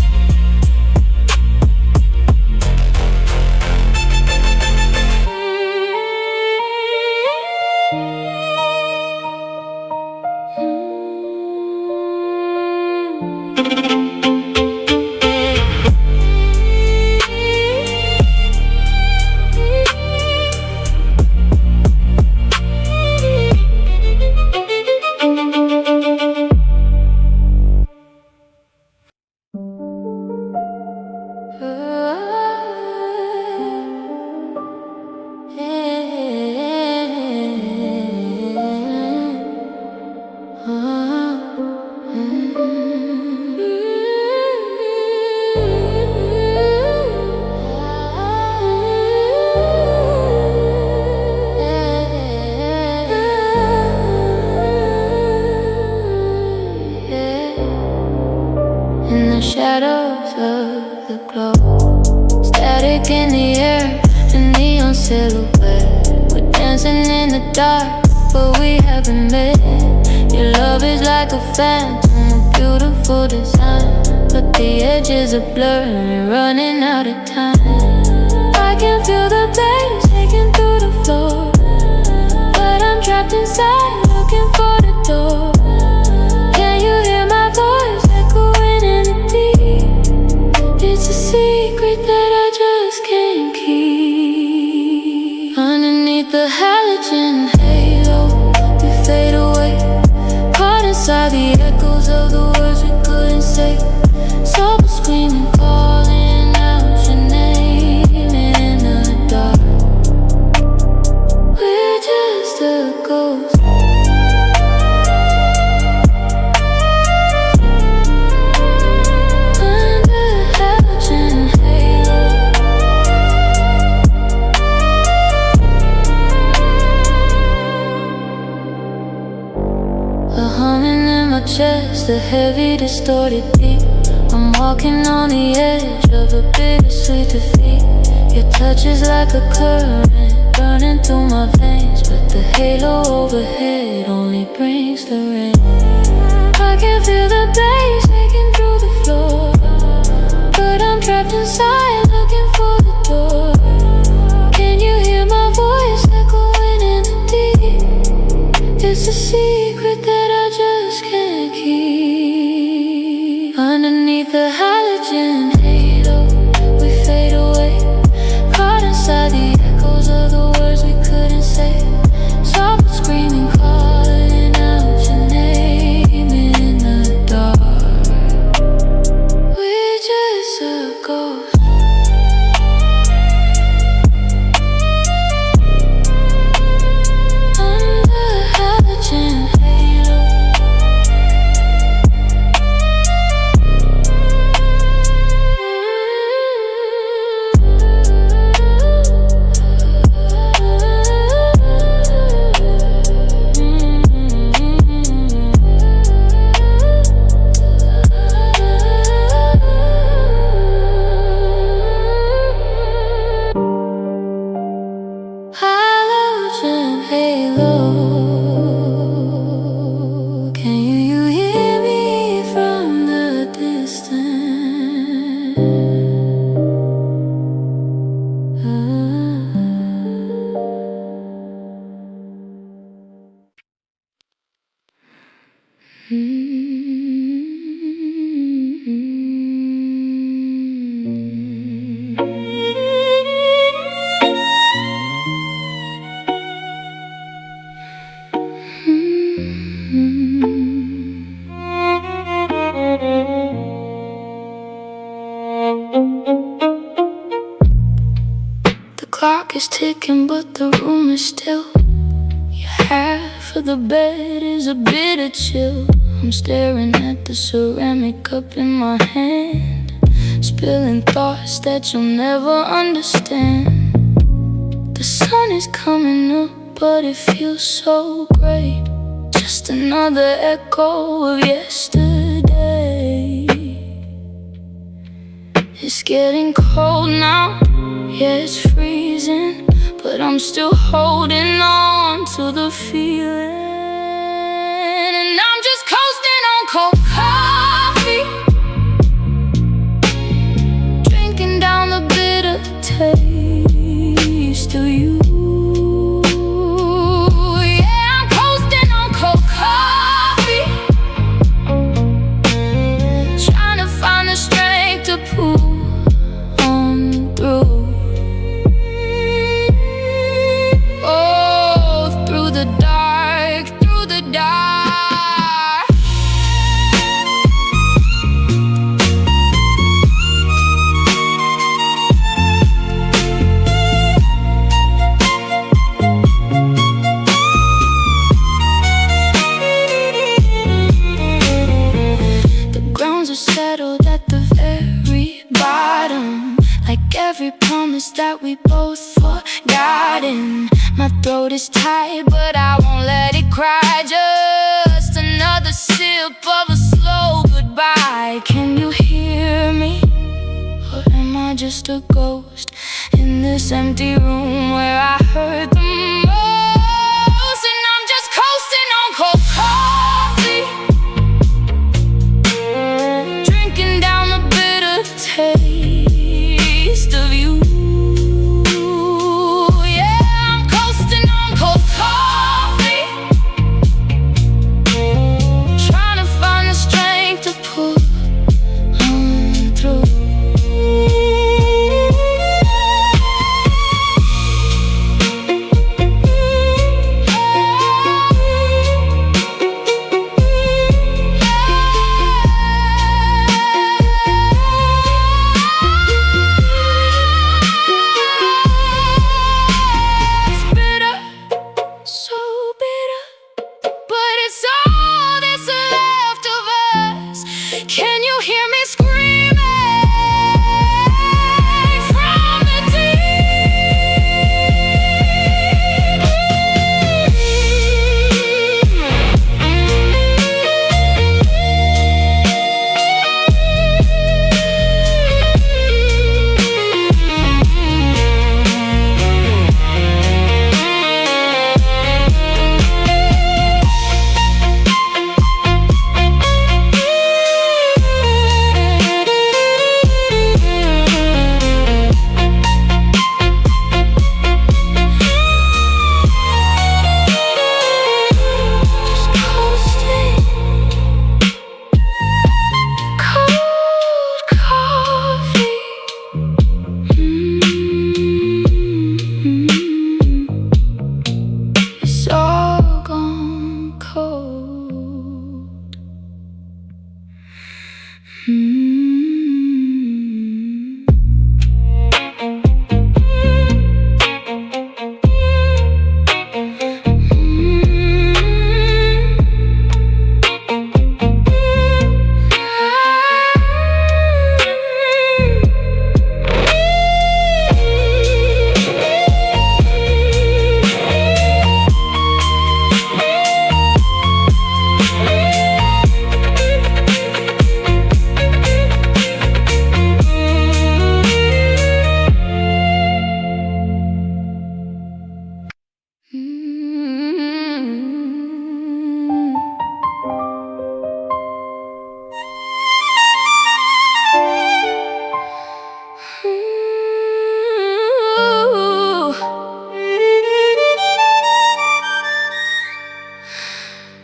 In the shadows of the globe, static in the air, a neon silhouette. We're dancing in the dark, but we haven't met. Your love is like a phantom, a beautiful design, but the edges are blurring, running out of time. I can feel the bass taking through the floor, but I'm trapped inside, looking for the door. Can you hear my voice echoing in the deep? It's a secret that I just can't keep. Underneath the halogen halo, we fade away, caught inside the echoes of the words we couldn't say. Sober screaming, calling out your name in the dark. We're just a ghost. Under halogen halo. A humming in my chest, a heavy distorted beat. I'm walking on the edge of a bittersweet defeat. Your touch is like a current burning through my veins, but the halo overhead only brings the rain. I can feel the bass taking through the floor, but I'm trapped inside looking for the door. Can you hear my voice echoing in the deep? It's a secret that I just can't keep. Underneath the halogen halo, we fade away, caught inside the echoes of the words we couldn't say. Soft screaming, calling out your name in the dark. We just a ghost. Clock is ticking, but the room is still. Your half of the bed is a bit of chill. I'm staring at the ceramic cup in my hand, spilling thoughts that you'll never understand. The sun is coming up, but it feels so gray. Just another echo of yesterday. It's getting cold now, yeah, it's freezing, but I'm still holding on to the feeling. And I'm just coasting on cold coffee, drinking down the bitter taste of you. Yeah, I'm coasting on cold coffee, trying to find the strength to pull on through. Every promise that we both forgotten. My throat is tight, but I won't let it cry. Just another sip of a slow goodbye. Can you hear me? Or am I just a ghost in this empty room where I hurt the most? And I'm just coasting on cold coffee, drinking down the bitter taste of you. Yeah, I'm coasting on cold coffee, trying to find the strength to pull on through.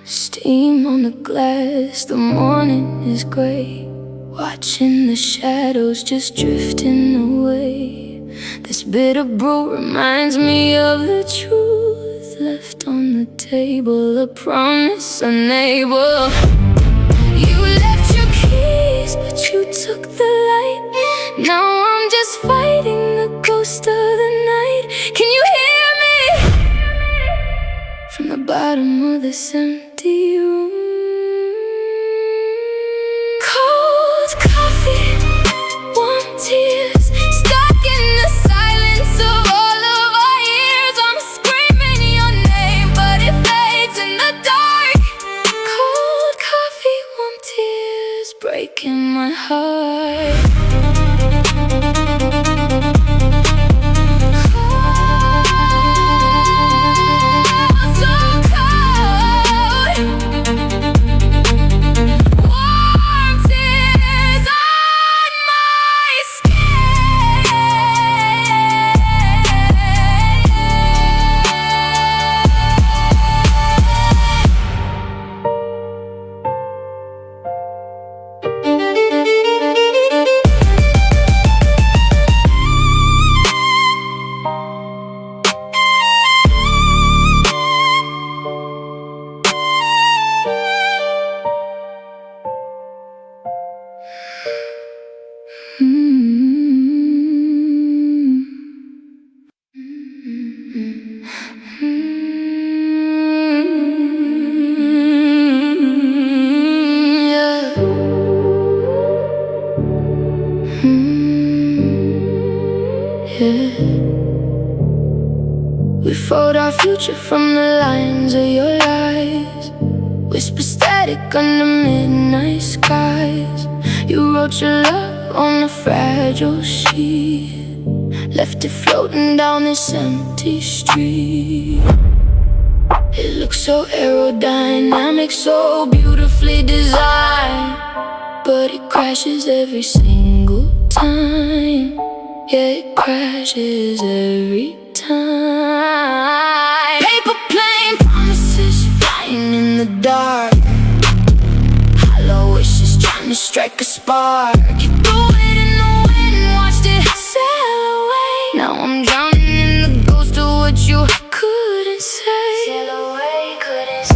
Steam on the glass, the morning is grey. Watching the shadows just drifting away. This bitter brew reminds me of the truth left on the table, a promise unable. You left your keys, but you took the light. Now I'm just fighting the ghost of the night. Can you hear me? From the bottom of this empty room. Cold coffee, warm tears, stuck in the silence of all of our years. I'm screaming your name, but it fades in the dark. Cold coffee, warm tears, breaking my heart. We fold our future from the lines of your lies. Whisper static under midnight skies. You wrote your love on a fragile sheet, left it floating down this empty street. It looks so aerodynamic, so beautifully designed, but it crashes every single time. Yeah, it crashes every time. Paper plane promises flying in the dark. Hollow wishes trying to strike a spark. You threw it in the wind, watched it sail away. Now I'm drowning in the ghost of what you couldn't say. Sail away, couldn't say.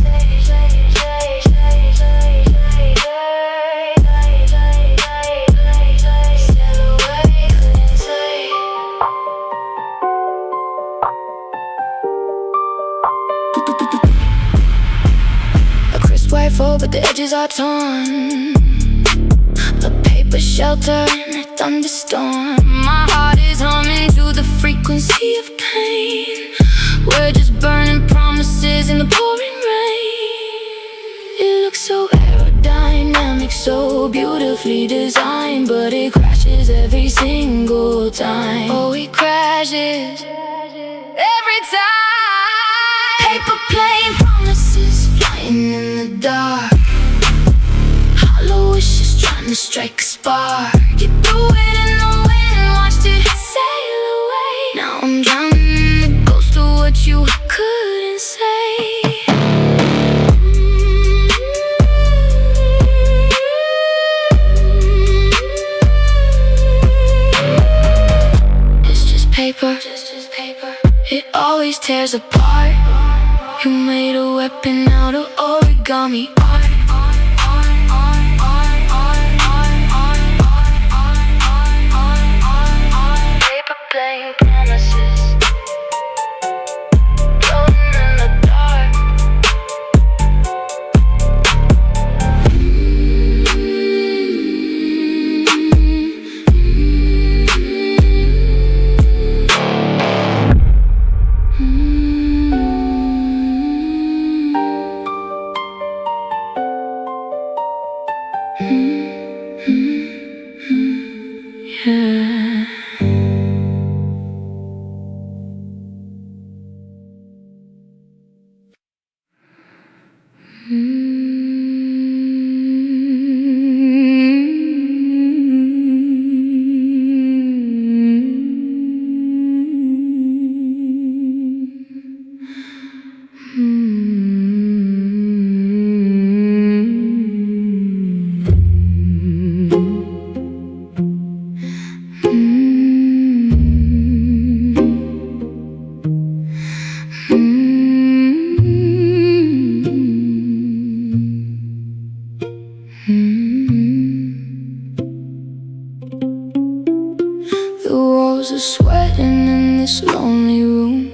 But the edges are torn. A paper shelter in a thunderstorm. My heart is humming to the frequency of pain. We're just burning promises in the pouring rain. It looks so aerodynamic, so beautifully designed, but it crashes every single time. Oh, it crashes every time. Paper plane promises flying in the dark. Hollow wishes trying to strike a spark. You threw it in the wind, watched it sail away. Now I'm drowning in the ghost of what you couldn't say. It's just paper. It always tears apart. You made a weapon out of origami art. Echoes are sweating in this lonely room.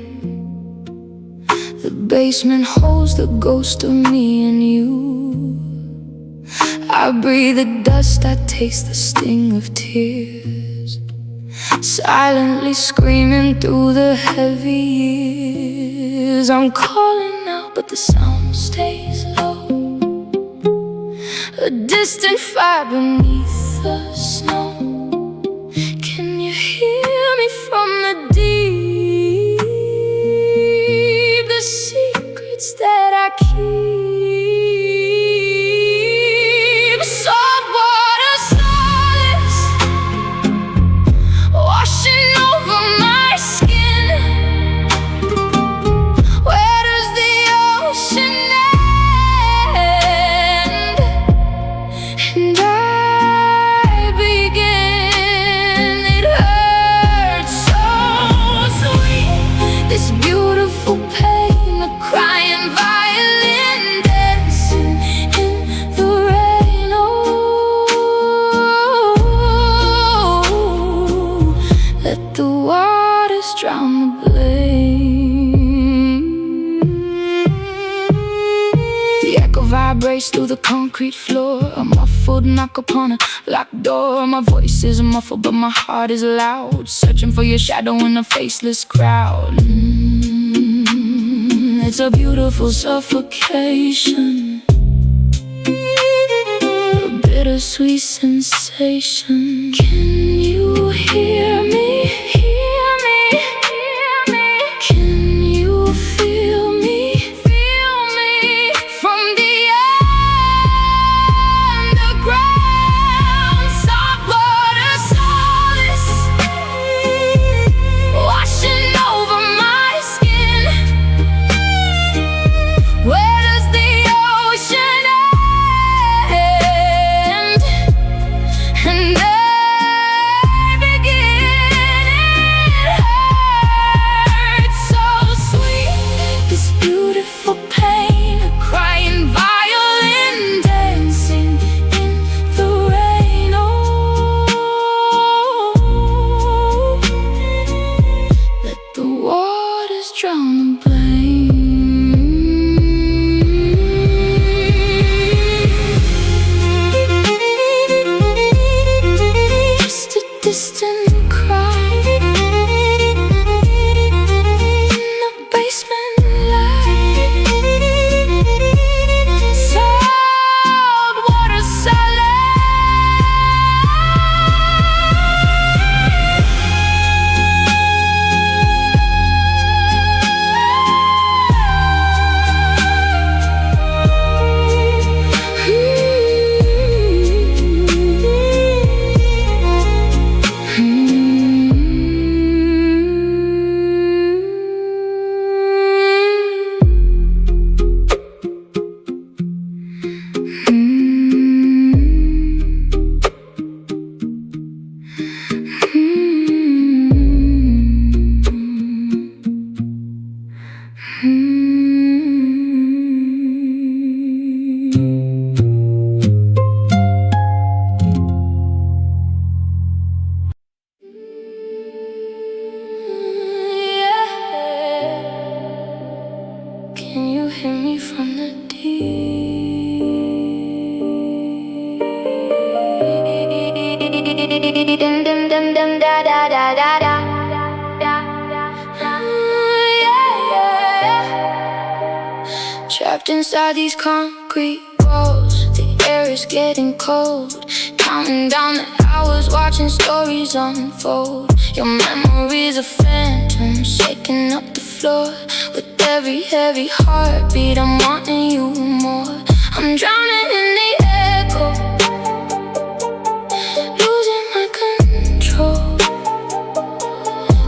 The basement holds the ghost of me and you. I breathe the dust, I taste the sting of tears, silently screaming through the heavy years. I'm calling out, but the sound stays low. A distant fire beneath the snow. Can you hear me from the deep? The secrets that I keep. Saltwater Solace washing over my skin. Where does the ocean end? And I begin. It hurts so sweet. This beautiful pain, a crying violin dancing in the rain. Oh, let the waters drown the blame. The echo vibrates through the concrete floor. A muffled knock upon a locked door. My voice is muffled, but my heart is loud, searching for your shadow in a faceless crowd. It's a beautiful suffocation, a bittersweet sensation. Can you hear me? Hear me? Hear me? Can you feel me? Feel me? From the underground, saltwater solace washing over my skin. Where does the ocean end? And I begin. It hurts so sweet. This beautiful pain, a crying violin dancing in the rain. Oh, let the waters drown the blame. Just a distant cry in the basement light. Saltwater Can you hear me from the deep? Dum dum dum dum da da da da da. Trapped inside these concrete walls, the air is getting cold. Counting down the hours, watching stories unfold. Your memories are phantoms, shaking up the floor. With every heavy heartbeat, I'm wanting you more. I'm drowning in the echo, losing my control.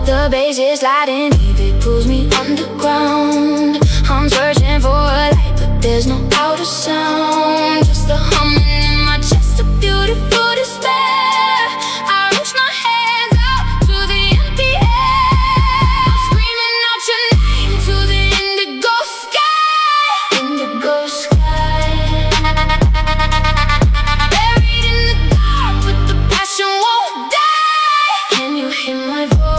The bass is sliding deep, it pulls me underground. I'm searching for a light, but there's no outer sound. Just the humming in my chest, a beautiful despair. I reach my hands out to the empty air. I'm screaming out your name to the indigo sky. Indigo sky. Buried in the dark, but the passion won't die. Can you hear my voice?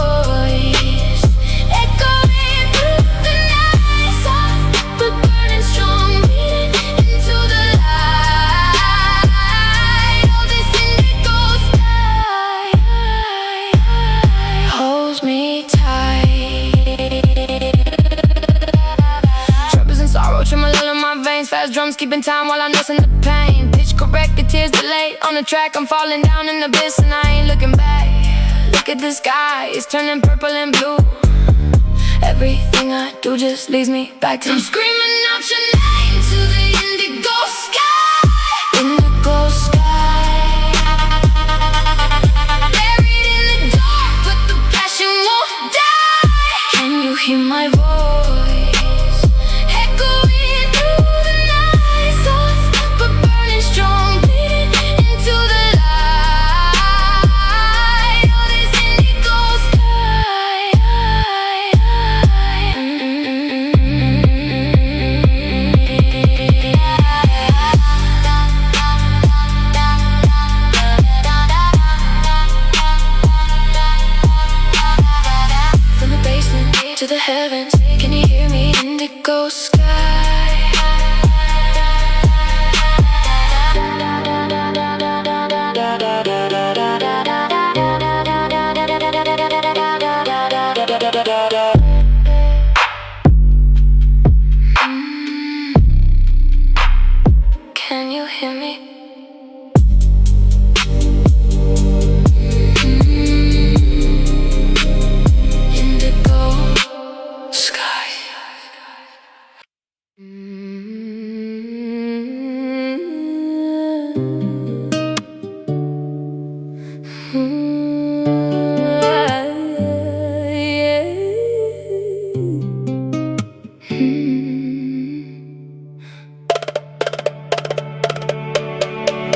those drums keeping time while I'm nursing the pain. Pitch correct, the tears delayed. On the track, I'm falling down in the abyss and I ain't looking back. Look at the sky, it's turning purple and blue. Everything I do just leads me back to I'm screaming out your name to the indigo sky. Indigo sky. Buried in the dark, but the passion won't die. Can you hear my voice echoing through the night? Soft but burning strong, bleeding into the light. Oh, this indigo sky. From the basement to the heavens, can you hear me? Indigo sky. Can you hear me? Indigo sky.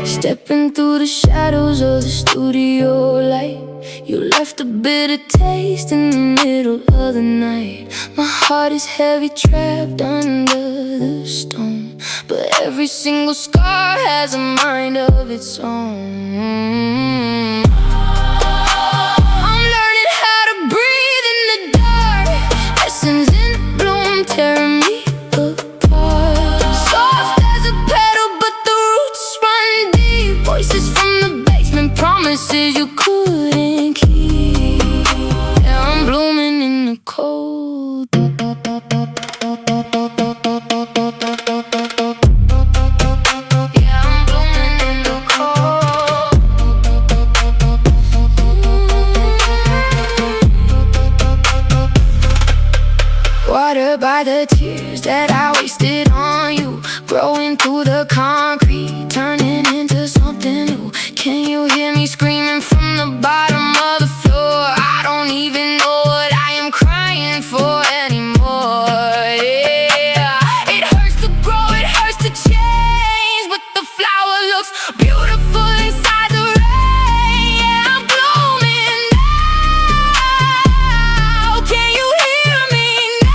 Stepping through the shadows of the studio light, you left a bitter taste in the middle of the night. My heart is heavy, trapped under the stone, but every single scar has a mind of its own. I'm learning how to breathe in the dark. Lessons in bloom tearing me apart. Soft as a petal, but the roots run deep. Voices from the basement, promises you couldn't keep. Yeah, I'm blooming in the cold. Yeah, I'm blooming in the cold. Water by the tears that I wasted on you, growing through the concrete, turning into something new. Can you hear me screaming from the bottom of the floor? I don't even know what I am crying for anymore. Yeah, it hurts to grow, it hurts to change, but the flower looks beautiful inside the rain. Yeah, I'm blooming now. Can you hear me now?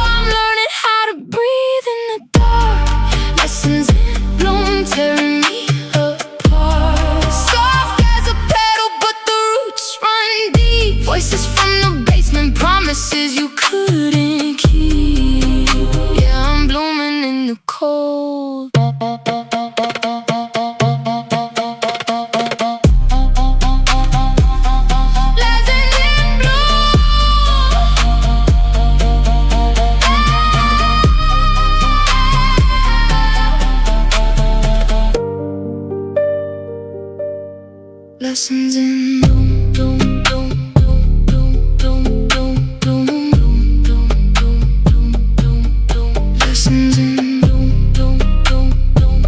I'm learning how to breathe in the dark. Lessons in bloom tearing me apart. Soft as a petal, but the roots run deep. Voices from the basement, promises you couldn't keep. Yeah, I'm blooming in the cold. Lessons in bloom. Lessons in bloom, bloom, bloom, bloom, bloom, bloom, bloom, bloom, bloom, bloom, bloom, bloom, bloom. Lessons in bloom, bloom, bloom, bloom.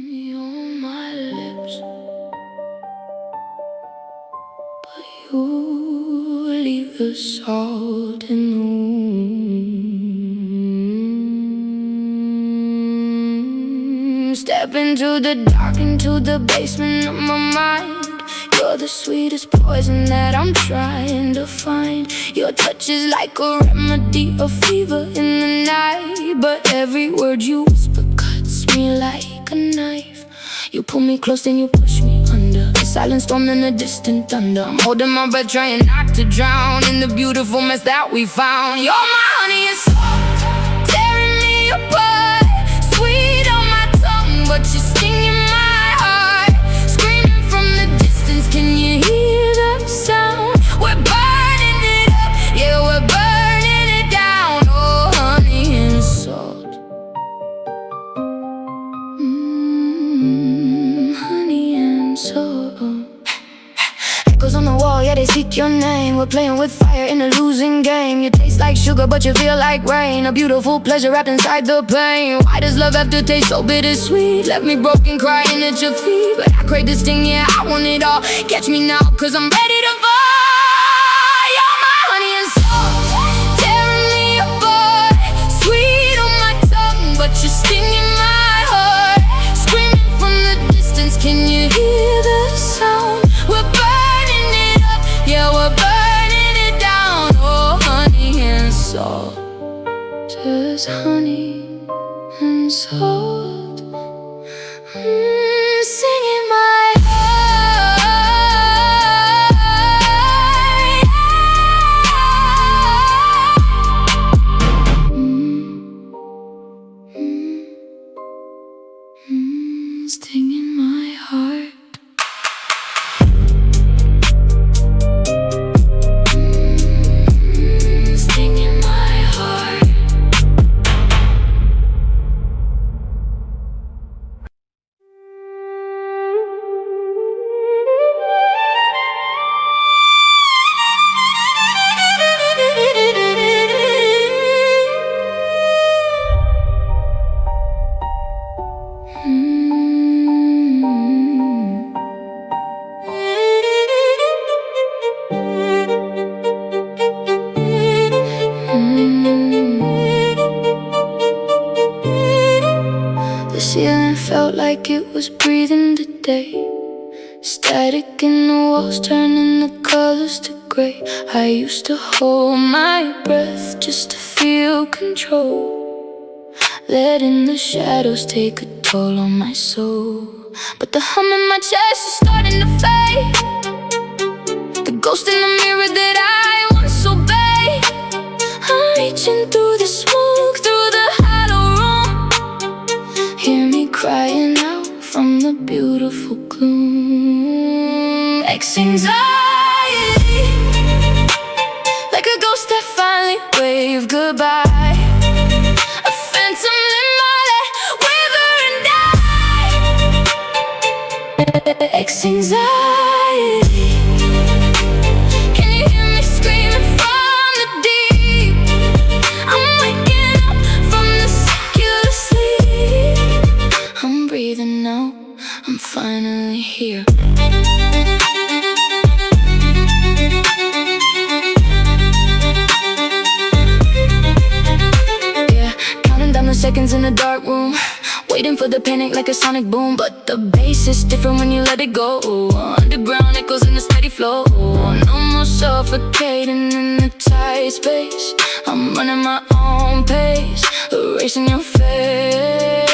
You're on my lips, but you leave the salt in the wound. Step into the dark, into the basement of my mind. You're the sweetest poison that I'm trying to find. Your touch is like a remedy, a fever in the night. But every word you whisper cuts me like a knife. You pull me close, then you push me under. A silent storm and a distant thunder. I'm holding my breath, trying not to drown in the beautiful mess that we found. You're my honey and salt, tearing me apart. Sweet on my tongue, but you're stinging my heart. Screaming flame. We're playing with fire in a losing game. You taste like sugar but you feel like rain. A beautiful pleasure wrapped inside the pain. Why does love have to taste so bittersweet? Left me broken crying at your feet. But I crave this thing, yeah, I want it all. Catch me now, cause I'm ready to fall. You're my honey and salt, tearing me apart. Sweet on my tongue, but you're stinging my heart. Screaming from the distance, can you hear the sound? We're burning it up, yeah, we're burning it down. Oh, honey and salt, just honey and salt, singing my heart. Stinging my heart. Stinging my heart. The ceiling felt like it was breathing today. Static in the walls, turning the colors to grey. I used to hold my breath just to feel control, letting the shadows take a toll on my soul. But the hum in my chest is starting to fade. The ghost in the mirror that I once obeyed. I'm reaching through the smoke, through the hollow room. Hear me crying out from the beautiful gloom. Ex-anxiety, like a ghost that finally waved goodbye. A phantom lit my light, wither and die. Ex-anxiety, can you hear me screaming from the deep? I'm waking up from the secular sleep. I'm breathing now, I'm finally here. Yeah, counting down the seconds in the dark room, waiting for the panic like a sonic boom. But the bass is different when you let it go. Underground echoes in a steady flow. No more suffocating in the tight space. I'm running my own pace, erasing your face.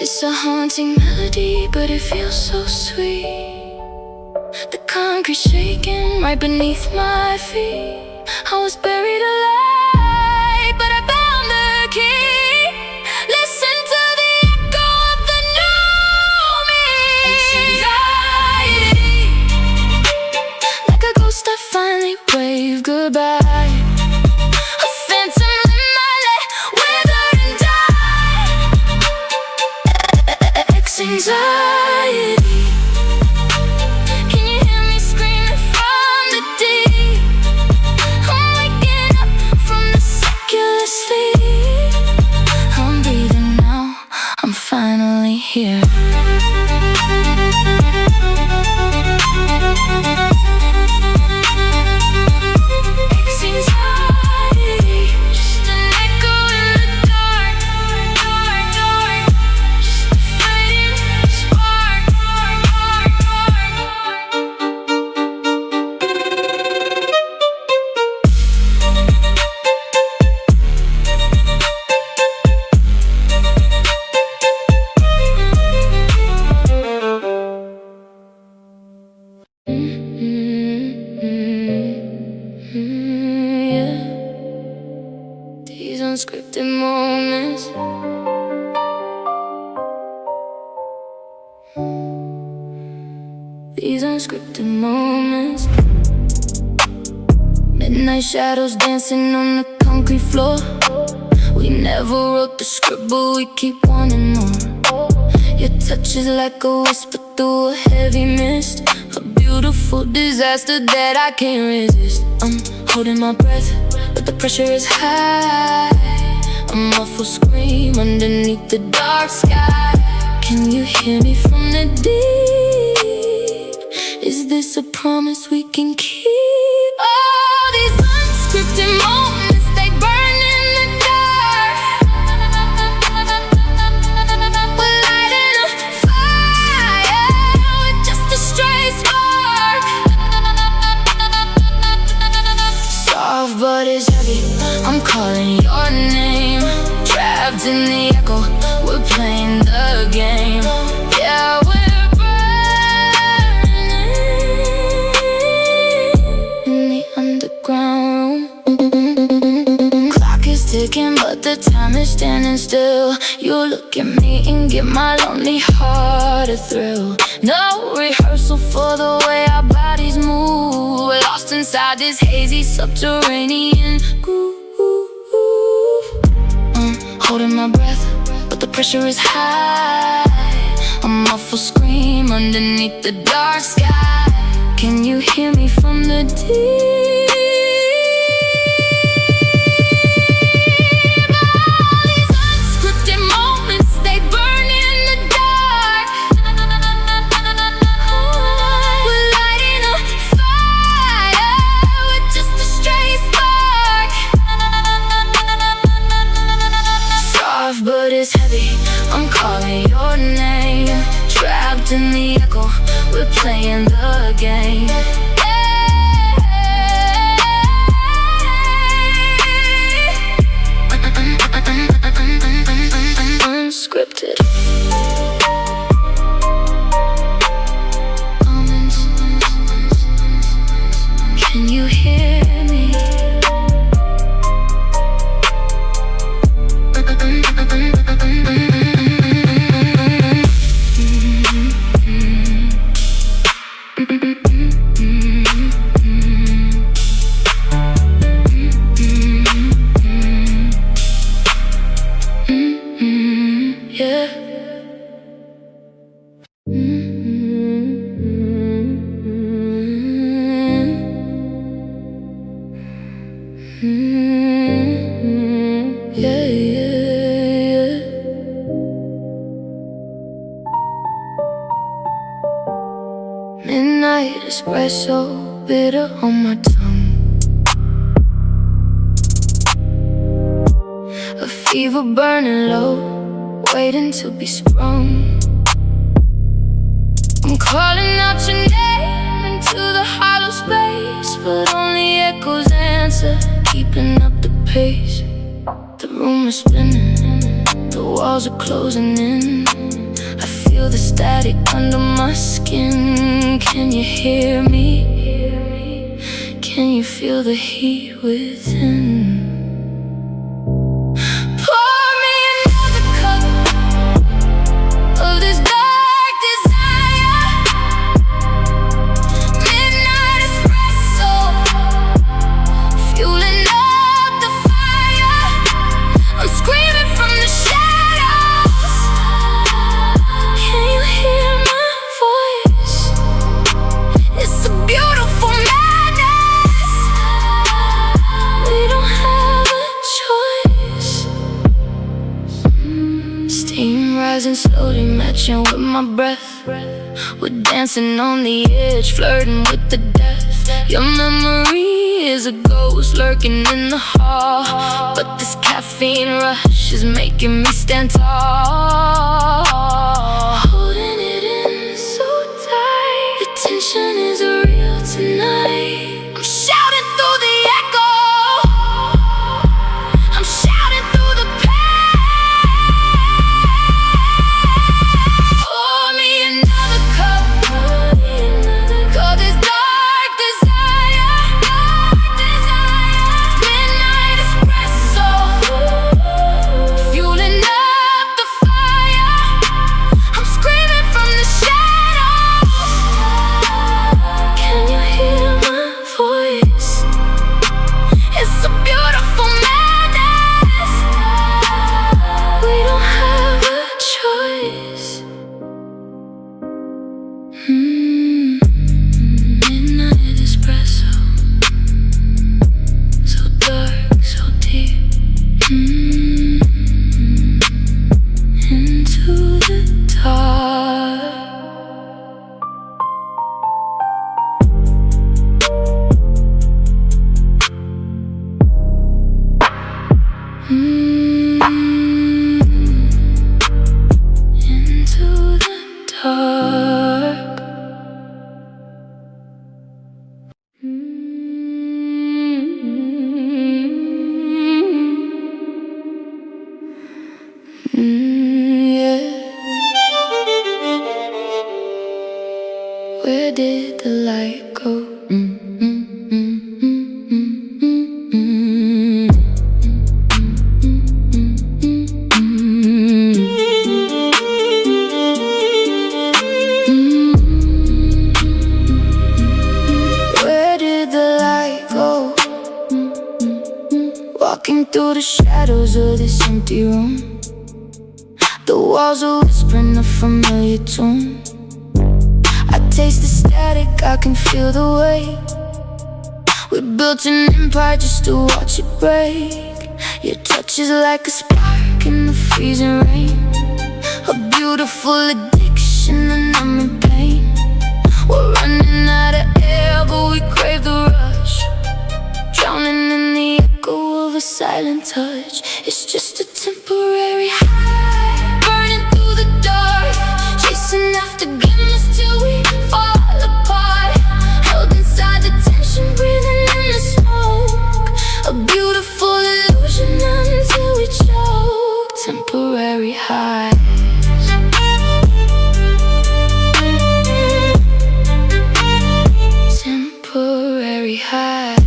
It's a haunting melody, but it feels so sweet. The concrete shaking right beneath my feet. I was buried alive, but I found the key. Listen to the echo of the new me. Anxiety, like a ghost I finally waved goodbye. A phantom in my light, wither and die. Ex-anxiety, can you hear me screaming from the deep? I'm waking up from the secular sleep. I'm breathing now, I'm finally here. Ex-anxiety, just an echo in the dark, dark, dark. Just a fading spark, yeah. These unscripted moments. These unscripted moments. Midnight shadows dancing on the concrete floor. We Never wrote the script, but we keep wanting more. Your touch is like a whisper through a heavy mist, a beautiful disaster that I can't resist. I'm holding my breath, but the pressure is high. A muffled scream underneath the dark sky. Can you hear me from the deep? Is this a promise we can keep? All these unscripted moments, they burn in the dark. We're lighting a fire with just a stray spark. Soft but it's heavy, I'm calling your name. Trapped in the echo, we're playing the game. Yeah, we're burning in the underground room. Clock is ticking, but the time is standing still. You look at me and give my lonely heart a thrill. No rehearsal for the way our bodies move. We're lost inside this hazy subterranean groove. Holding my breath, but the pressure is high. A muffled scream underneath the dark sky. Can you hear me from the deep? All these unscripted moments, they burn in the dark. We're lighting a fire with just a stray spark. Soft but it's heavy, I'm calling your name. Trapped in the echo, we're playing the game. Unscripted moments. Can you hear me? Midnight espresso, bitter on my tongue. A fever burning low, waiting to be sprung. I'm calling out your name into the hollow space, but only echoes answer, keeping up the pace. The room is spinning, the walls are closing in. I feel the static under my skin. Can you hear me? Can you feel the heat within? Pour me another cup of this dark desire. Midnight espresso, fueling up the fire. I'm screaming from the shadows. Can you hear my voice? It's a beautiful madness. We don't have a choice. Steam rising slowly, matching with my breath. We're dancing on the edge, flirting with the death. Your memory is a ghost lurking in the hall, but this caffeine rush is making me stand tall. Holding it in so tight, the tension is real tonight. I'm shouting through the echo, I'm shouting through the pain. Pour me another cup of this dark desire. Midnight espresso, fueling up the fire. Where did the light go? Where did the light go? Walking through the shadows of this empty room. The walls are whispering a familiar tune. I taste the static, I can feel the weight. We built an empire just to watch it break. Your touch is like a spark in the freezing rain. A beautiful addiction, a numbing pain. We're running out of air, but we crave the rush. Drowning in the echo of a silent touch. It's just a temporary high, burning through the dark, chasing after glimmers till we fall apart. Held inside the tension, breathing in the smoke. A beautiful illusion until we choke. Temporary highs. Temporary highs.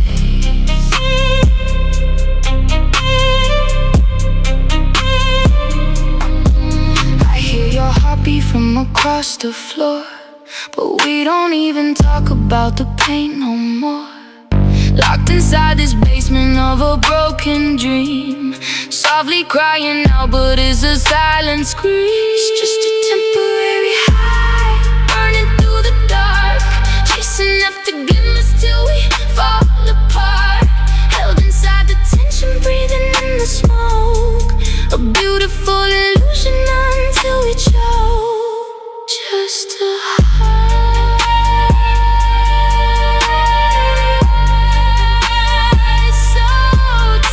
From across the floor, but we don't even talk about the pain no more. Locked inside this basement of a broken dream, softly crying out, but it's a silent scream. It's just a temporary high, burning through the dark, chasing after glimmers till we fall apart. Held inside the tension, breathing in the smoke. A beautiful illusion until we choke. Just a high, so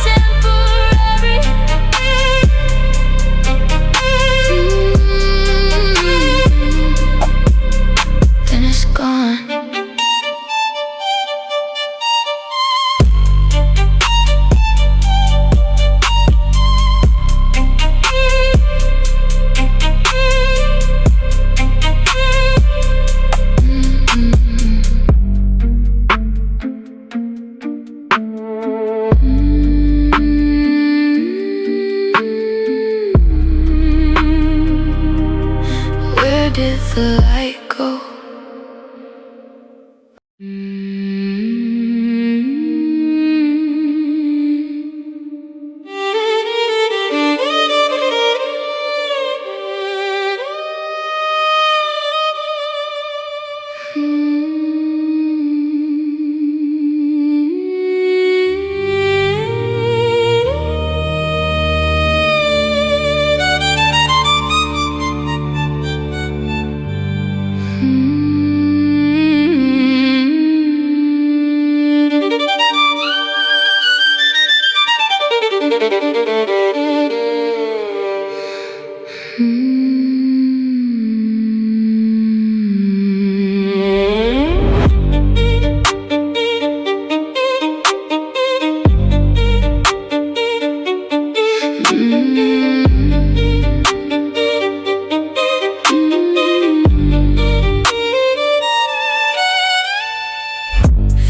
temporary. Then it's gone. Did the light go?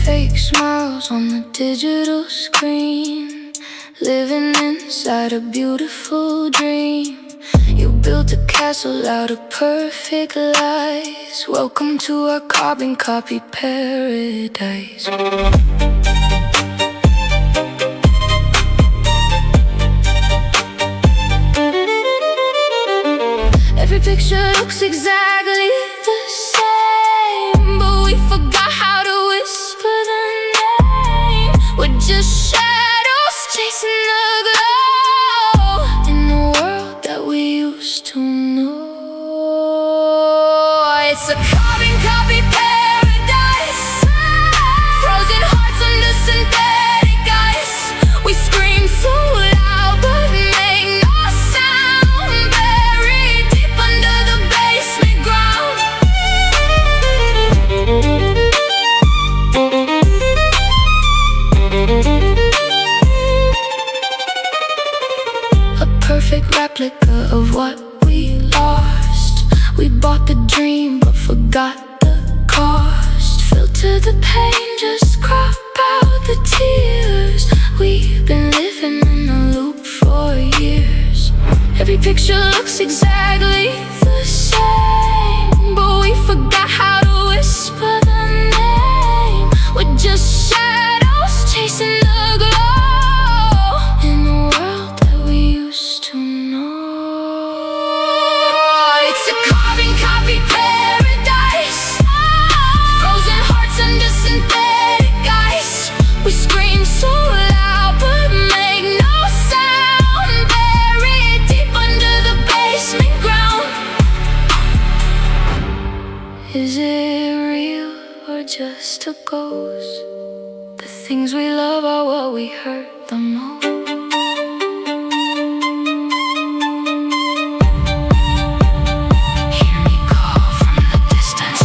Fake smiles on the digital screen, living inside a beautiful dream. You built a castle out of perfect lies. Welcome to our carbon copy paradise. Every picture looks exactly the same, but we forgot how to whisper the name. We're just shadows chasing the glow in the world that we used to know. It's a carbon copy paradise, frozen hearts under synthetic ice. We scream so loud but make no sound, buried deep under the basement ground. A perfect replica of what we lost. We bought the dream but forgot the cost. Filter the pain, just crop out the tears. We've been living in a loop for years. Every picture looks exactly the same, but we forgot how to whisper the name. We're just shadows chasing the glow in a world that we used to know. It's a carbon copy paradise, frozen hearts under synthetic ice. We scream so loud but make no sound, buried deep under the basement ground. Is it real or just a ghost? The things we love are what we hurt the most. Hear me call from the distance.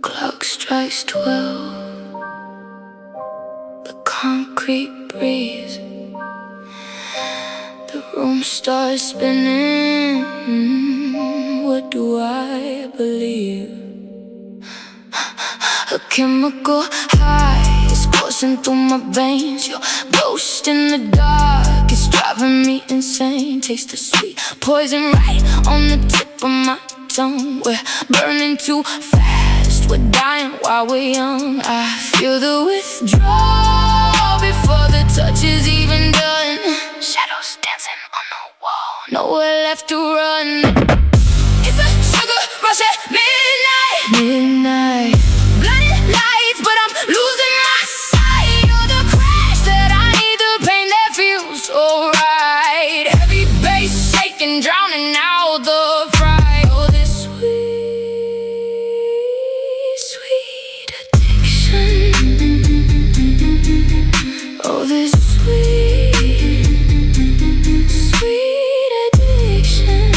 Clock strikes 12. The concrete breathes. The room starts spinning. What do I believe? A chemical high is coursing through my veins. Your ghost in the dark is driving me insane. Taste the sweet poison right on the tip of my tongue. We're burning too fast, we're dying while we're young. I feel the withdrawal before the touch is even done. Shadows dancing on the wall, nowhere left to run. It's a sugar rush at midnight. Midnight. Blinded lights, but I'm losing my sight. You're the crash that I need, the pain that feels so right. Heavy bass shaking, drowning out the fright. Oh, this sweet, sweet addiction. Oh, this sweet, sweet addiction.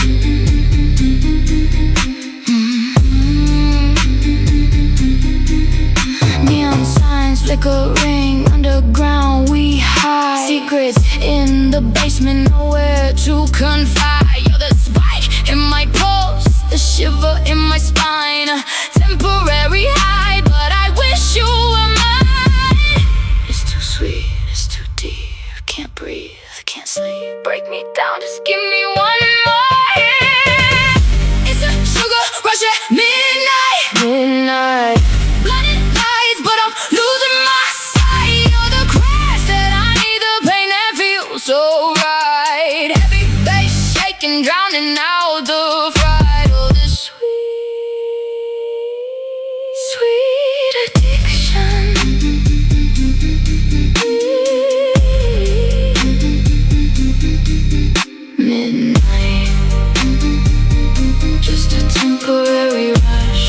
Neon signs flickering underground, we hide. Secrets in the basement, nowhere to confide. You're the spike in my pulse, the shiver in my spine. Temporary high, but I wish you were mine. It's too sweet, it's too deep. Can't breathe, can't sleep. Break me down, just give me one more hit. It's a sugar rush at midnight. Midnight. Blinded lights, but I'm losing my sight. You're the crash that I need, the pain that feels so right. Heavy bass shaking, drowning out the fright. Oh, this sweet, sweet addiction. Midnight, just a temporary rush.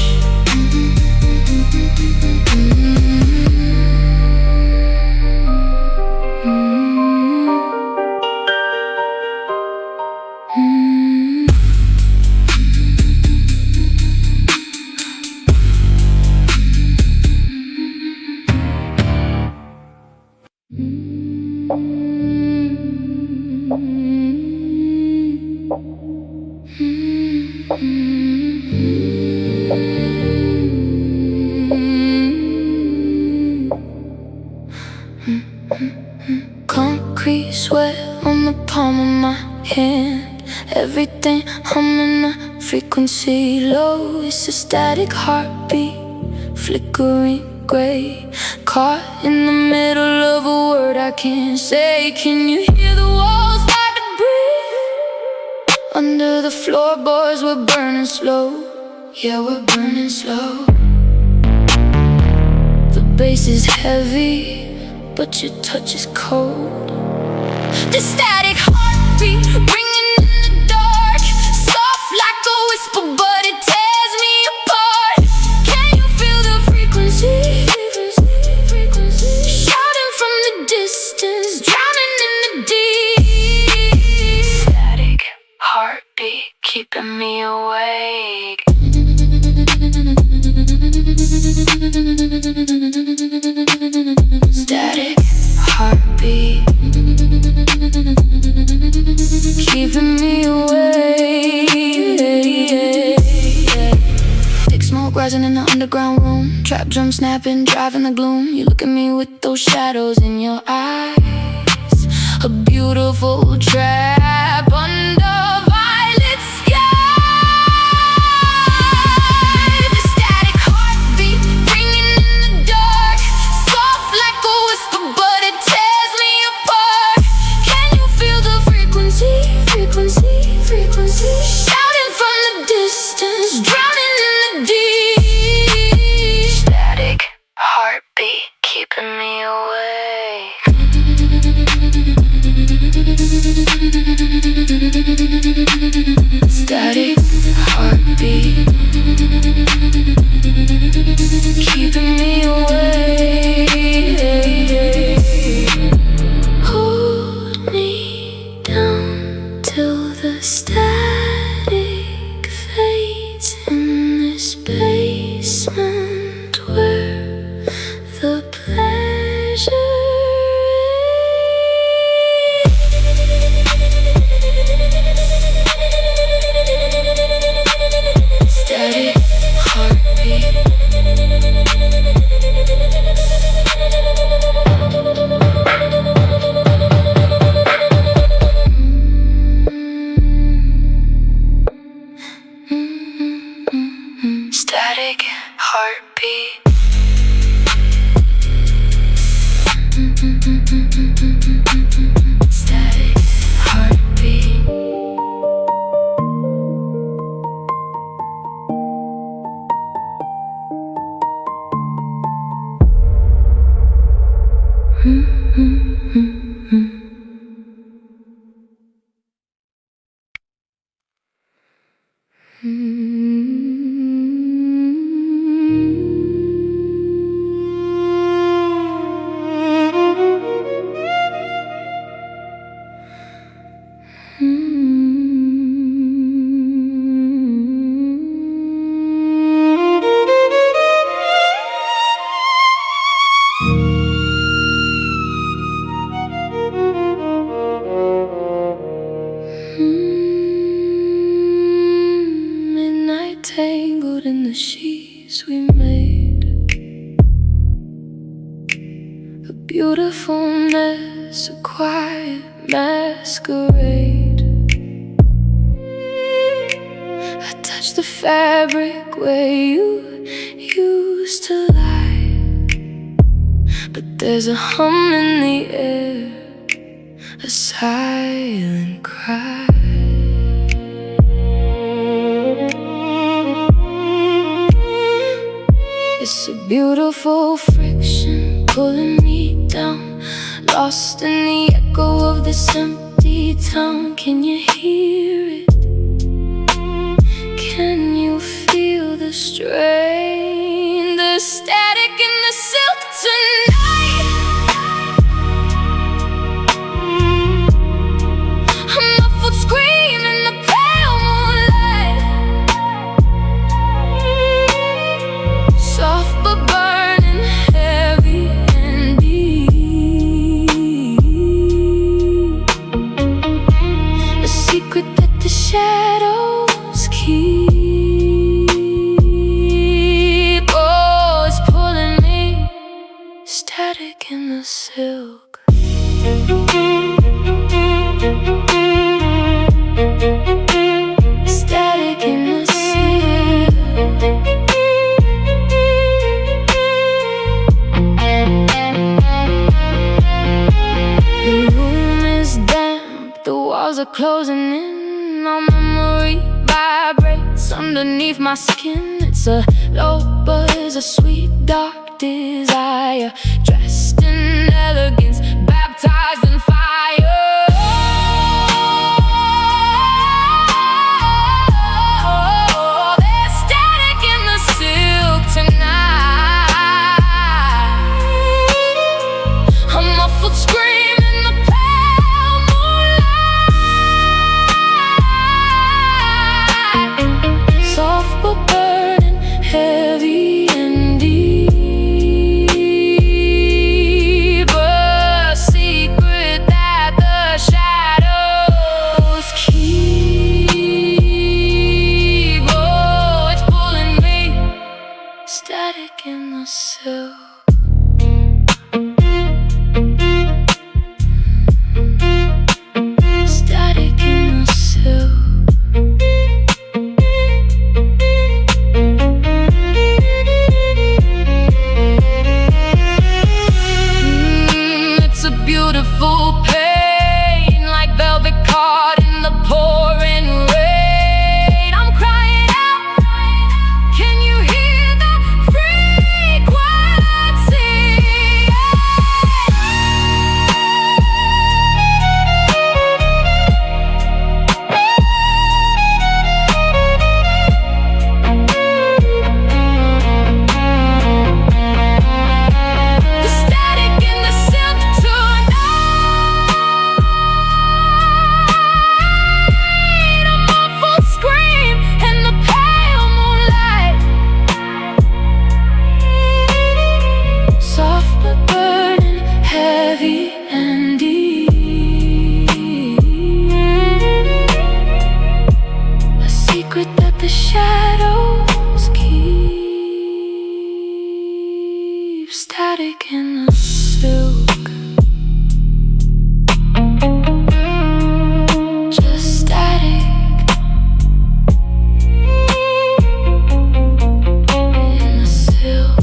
Concrete sweat on the palm of my hand. Everything humming a frequency low. It's a static heartbeat, flickering gray. Caught in the middle of a word I can't say. Can you hear the walls start to breathe? Under the floorboards we're burning slow. Yeah, we're burning slow. The bass is heavy, but your touch is cold. The static heartbeat ringing in the dark, soft like a whisper, but it tears me apart. Can you feel the frequency? Shouting from the distance, drowning in the deep. Static heartbeat keeping me awake. Static heartbeat keeping me awake. Thick smoke rising in the underground room. Trap drum snapping, driving the gloom. You look at me with those shadows in your eyes. A beautiful trap under violet sky. The static heartbeat ringing in the dark, soft like a whisper, but it tears me apart. Can you feel the frequency? Shouting from the distance, drowning in the deep. Static heartbeat keeping me awake. Static heartbeat keeping me awake. Hold me down till the static fades in this basement where the pleasure is. Static heartbeat. Static heartbeat. Static heartbeat. Midnight tangled in the sheets we made. A beautiful mess, a quiet masquerade. I touched the fabric where you used to lie, but there's a hum in the air, a silent cry. It's a beautiful friction pulling me down, lost in the echo of this empty town. Can you hear it? Can you feel the strain, the static in the silk tonight? A muffled scream in the pale moonlight, soft but burning, heavy and deep. A secret that the shadows keep. closing in. Our memory vibrates underneath my skin. It's a low buzz, a sweet dark desire, dressed in elegance, baptized in fire. There's static in the silk tonight. A muffled scream in the pale moonlight. Soft but burning, heavy and deep. A secret that the shadows keep. Oh, it's pulling me. Static in the silk. Static in the silk. It's a beautiful pain, like velvet caught in the pouring rain. I'm crying out, can you hear the frequency? The static in the silk tonight. A muffled scream in the pale moonlight. Soft but burning, heavy and deep. A secret that the shadows keep. Static in the silk. Just static in the silk.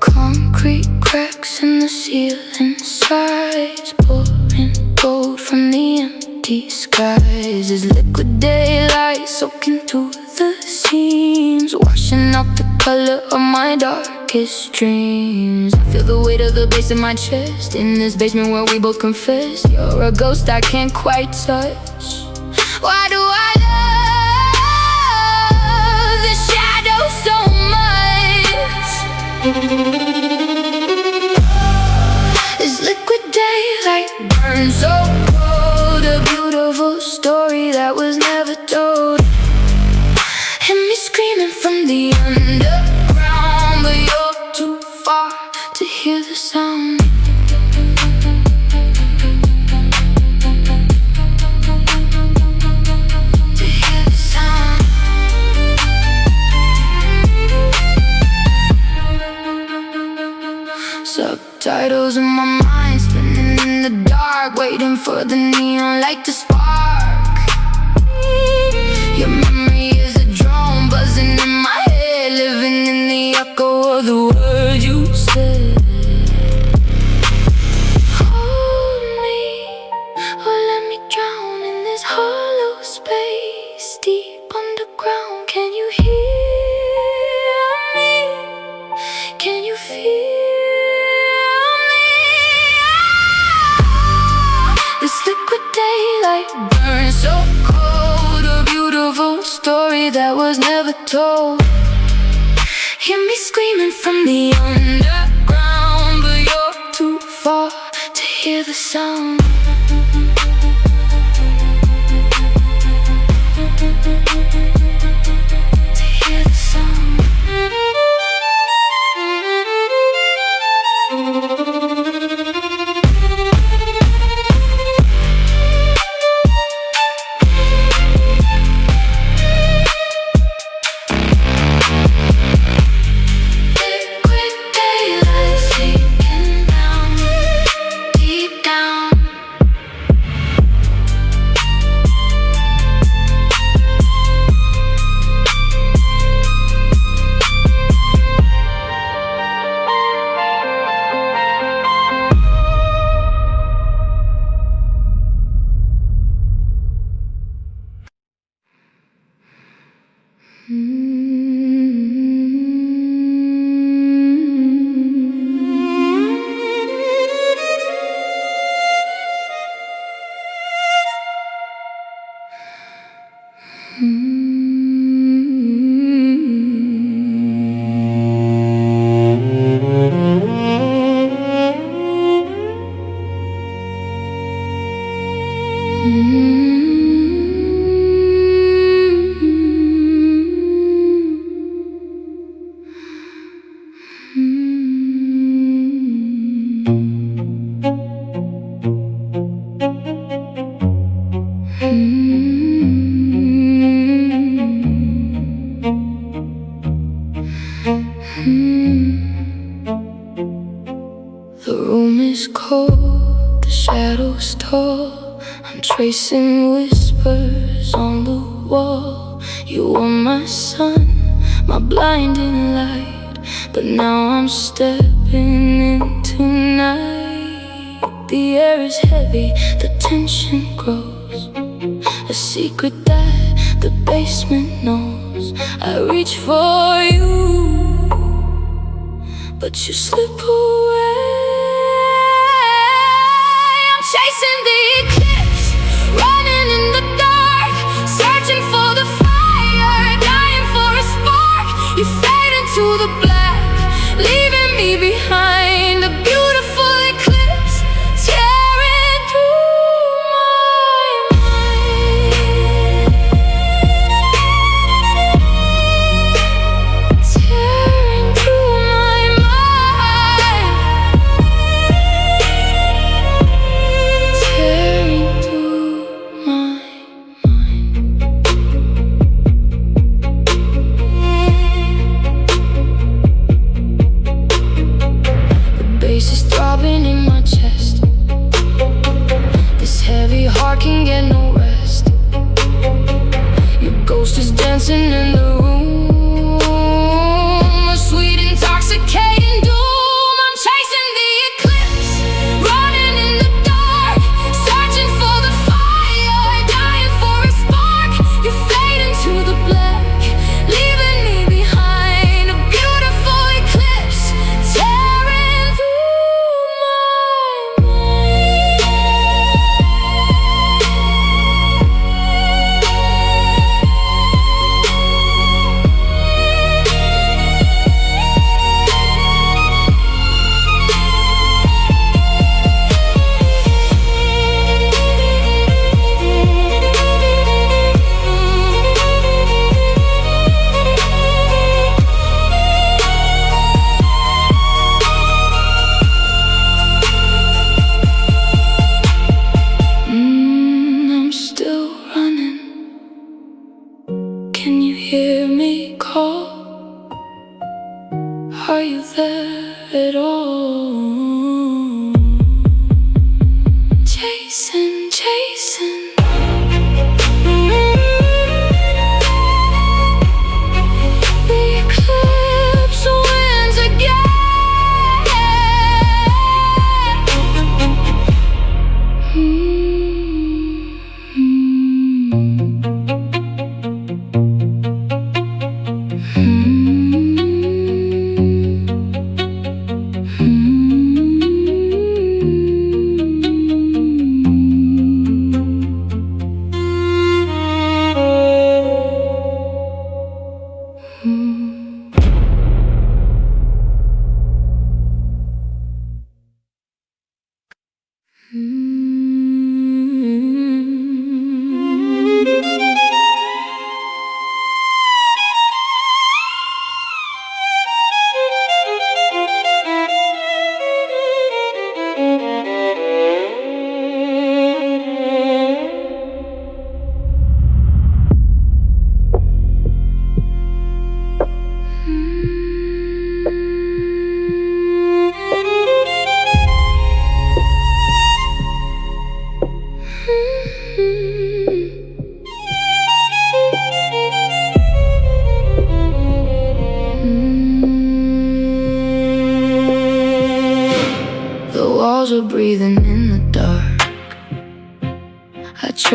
Concrete cracks in the ceiling, sighs pouring gold from the empty skies. As liquid daylight soaking through the seams, washing out the color of my darkest dreams. I feel the weight of the bass in my chest, in this basement where we both confess. You're a ghost I can't quite touch. Why do I love the shadow so much? This liquid daylight burns so cold, a beautiful story that was never told. And me screaming from the underground, but you're too far to hear the sound. To hear the sound. Subtitles in my mind, spinning in the dark, waiting for the neon light to spark. Your memory is a drone buzzing in my head, living in the echo of the words you said. Hold me, or let me drown in this hollow space, deep underground. Can you hear me? Can you feel me? turned so cold. A beautiful story that was never told. Hear me screaming from the underground, but you're too far to hear the sound. To hear the sound. Tracing whispers on the wall. You were my sun, my blinding light, but now I'm stepping into night. The air is heavy, the tension grows, a secret that the basement knows. I reach for you, but you slip away. I'm chasing the eclipse, running in the dark, searching for the fire, dying for a spark. You fade into the black, leaving me behind. A beautiful eclipse, tearing through my mind, tearing through my mind, tearing through my bass is throbbing in my chest. This heavy heart can get no rest. Your ghost is dancing in the room, a sweet intoxicating doom. I'm chasing the eclipse, running in the dark, searching for the fire, dying for a spark. You fade into the black, leaving me behind. A beautiful eclipse, tearing through my mind. I'm still running. Can you hear me call? Are you there at all? Chasing, chasing. The eclipse wins again.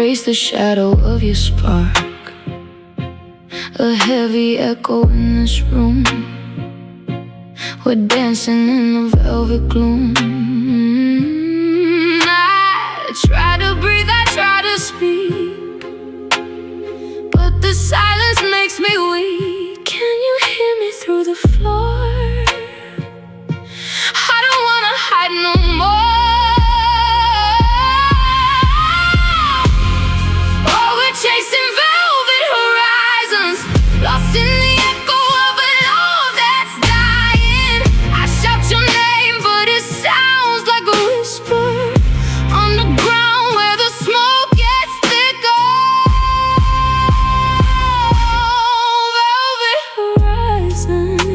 erase the shadow of your spark. A heavy echo in this room. We're dancing in the velvet gloom. I try to breathe, I try to speak, but the silence makes me weak. Can you hear me through the floor? I don't wanna hide no more. Oh, we're chasing velvet horizons, lost in the echo of a love that's dying. I shout your name, but it sounds like a whisper on the ground where the smoke gets thicker. Velvet horizons.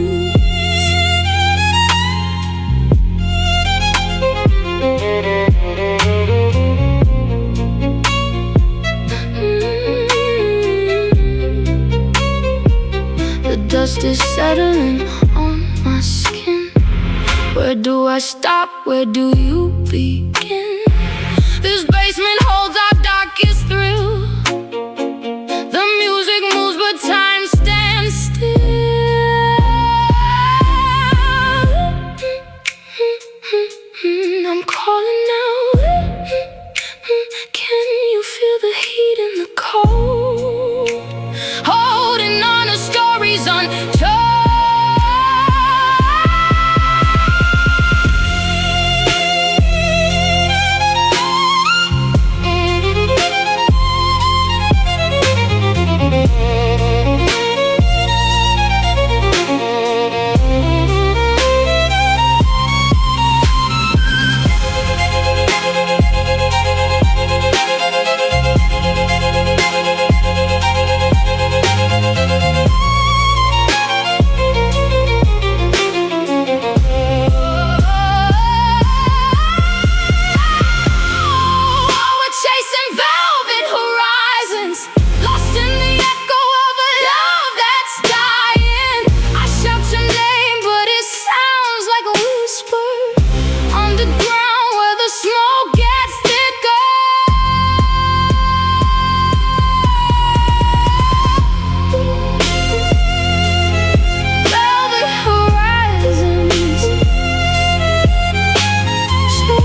The dust is settling on my skin. Where do I stop? Where do you begin? This basement holds our darkest thrill. The music moves but time stands still. I'm calling out. Can you feel the heat in the cold? Holding on to stories untold. We're chasing velvet horizons, lost in the echo of a love that's dying. I shout your name, but it sounds like a whisper underground where the smoke gets thicker. Velvet horizons, so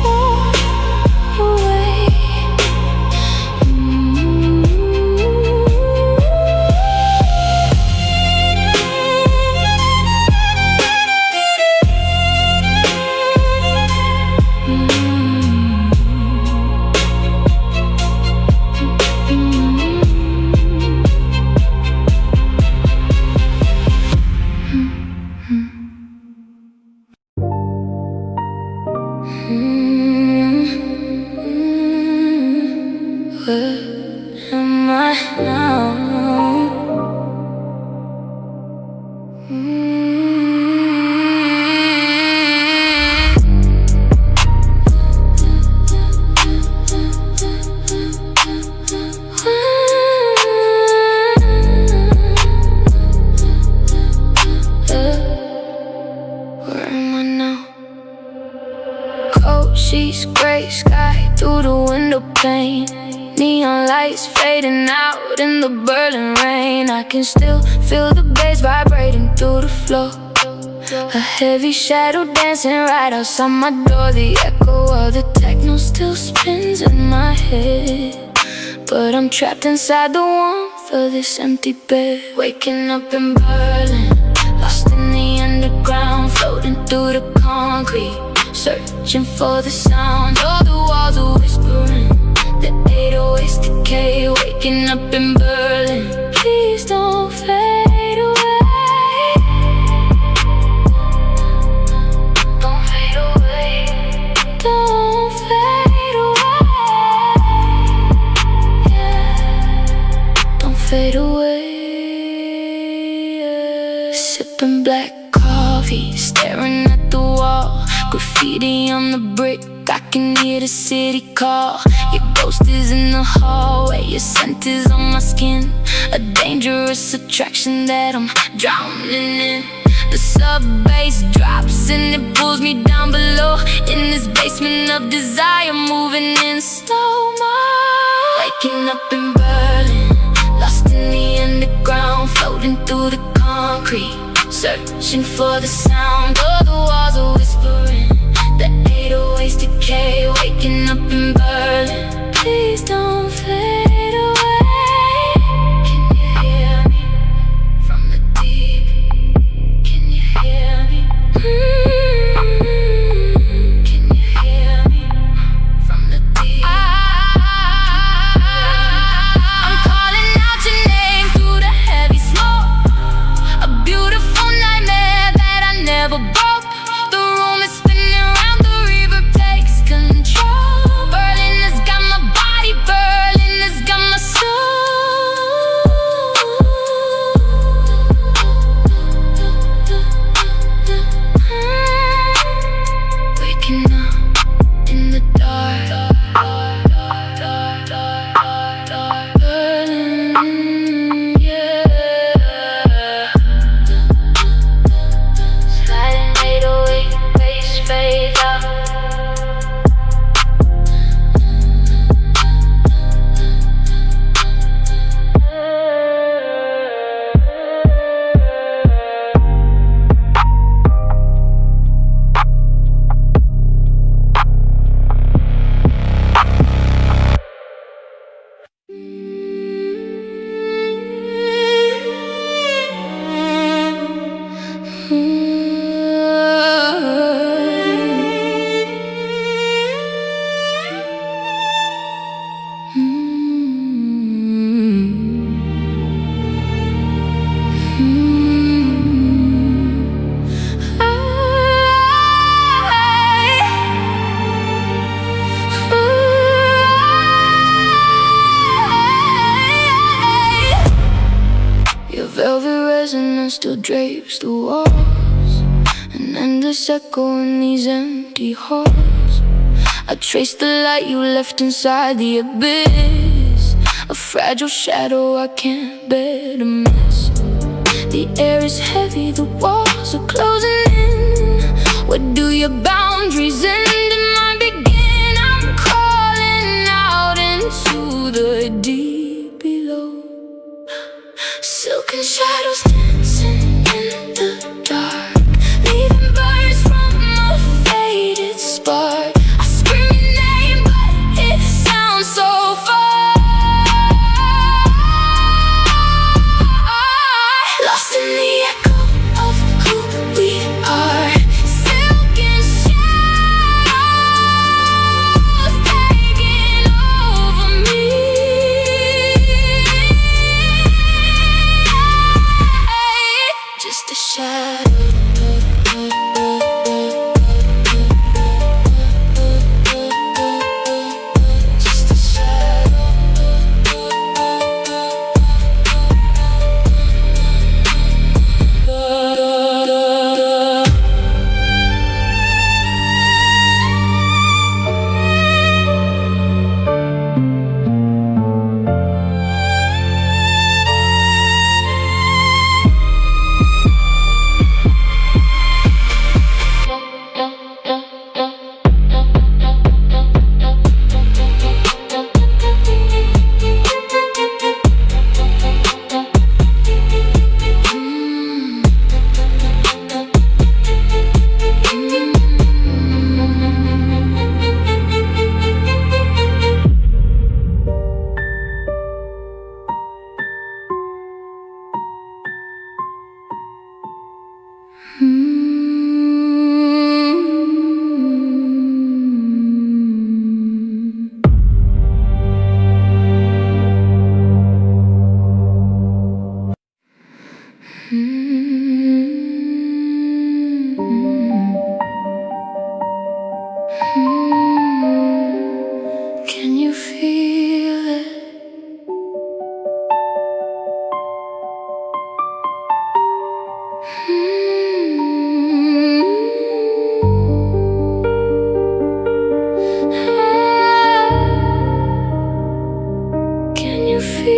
far away. Where am I now? Where am I now? Cold sheets, gray sky through the window pane. Neon lights fading out in the Berlin rain. I can still feel the bass vibrating through the floor. A heavy shadow dancing right outside my door. The echo of the techno still spins in my head, but I'm trapped inside the warmth of this empty bed. Waking up in Berlin, lost in the underground, floating through the concrete, searching for the sound. All the walls are whispering, the 808s decay. Waking up in Berlin, please don't fade away. Don't fade away. Don't fade away. Yeah. Don't fade away. Yeah. Sipping black coffee, staring at the wall. Graffiti on the brick, I can hear the city call. Your ghost is in the hallway, your scent is on my skin. A dangerous attraction that I'm drowning in. The sub-bass drops and it pulls me down below. In this basement of desire, moving in slow-mo. Waking up in Berlin, lost in the underground, floating through the concrete, searching for the sound of the walls are whispering. The 808s decay, waking up in Berlin. Please don't fade away. Can you hear me from the deep? Can you hear me? Can you hear me from the deep? I'm calling out your name through the heavy smoke. A beautiful nightmare that I never broke. The room is spinning round, the reverb takes control. Berlin has got my body, Berlin has got my soul. Waking up in the dark, Berlin, yeah. Sliding 808, bass fade out. Your velvet resonance still drapes the walls, an endless echo in these empty halls. I trace the light you left inside the abyss, a fragile shadow I can't bear to miss. The air is heavy, the walls are closing in. Where do your boundaries end and mine begin? I'm crawling out into the deep below. Silken shadows dancing in the dark, leaving birds from a faded spark. I scream your name, but it sounds so far. Lost in the echo of who we are. Silken shadows taking over me. Just a shadow. Just a shadow. Can you feel it? Can you feel it?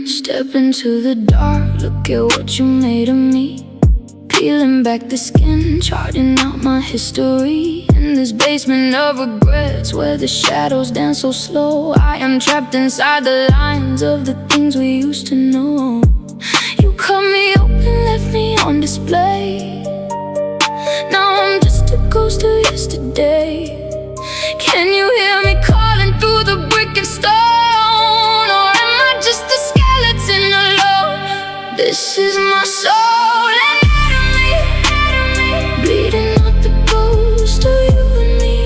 Step into the dark, look at what you made of me. peeling back the skin, charting out my history in this basement of regrets where the shadows dance so slow. I am trapped inside the lines of the things we used to know. You cut me open, left me on display. Now I'm just a ghost of yesterday. Can you hear me calling through the brick and stone? Or am I just a skeleton alone? This is my soul anatomy, bleeding out the ghost of you and me.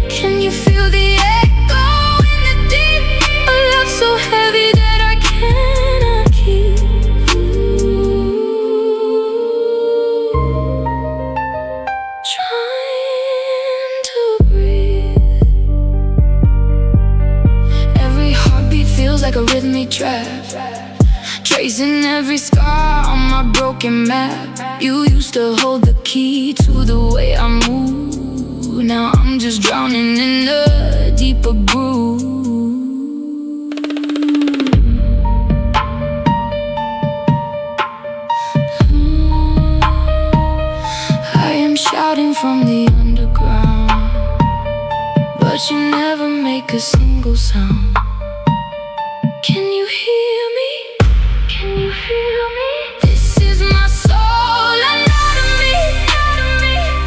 Can you feel the echo in the deep? A love so heavy that I cannot keep. Trying to breathe. Every heartbeat feels like a rhythmic trap, tracing every scar on my broken map. You used to hold the key to the way I move. Now I'm just drowning in a deeper groove. I am shouting from the underground, but you never make a single sound. Can you hear me? Can you feel me? This is my soul anatomy,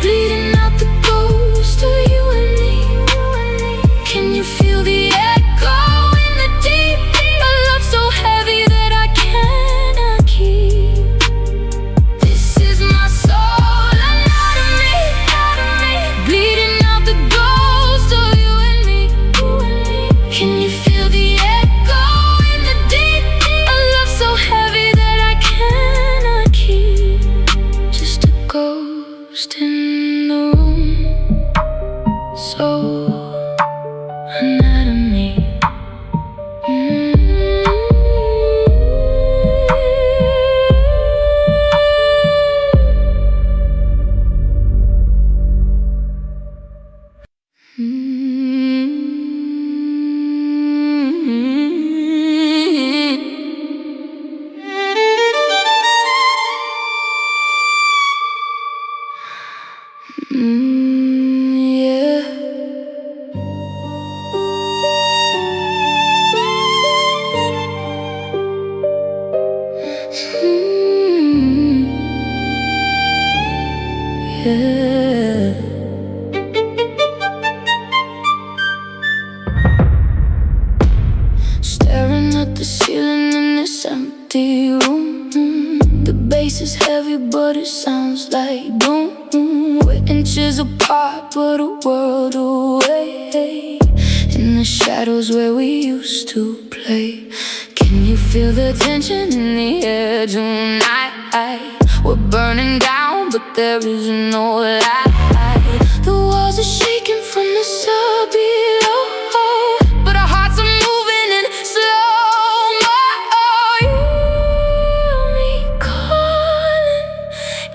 bleeding out the ghost of you and me. Can you feel the echo in the deep? A love so heavy that I cannot keep. This is my soul anatomy, bleeding out the ghost of you and me. Can you feel the echo in the deep? A love so heavy that I cannot keep. Just a ghost in the room. Soul anatomy. Yeah. Yeah. Staring at the ceiling in this empty room. The bass is heavy but it sounds like boom. We're inches apart but a world away, in the shadows where we used to play. Can you feel the tension in the air tonight? We're burning down but there is no light. The walls are shaking from the sub below, but our hearts are moving in slow-mo. You hear me calling?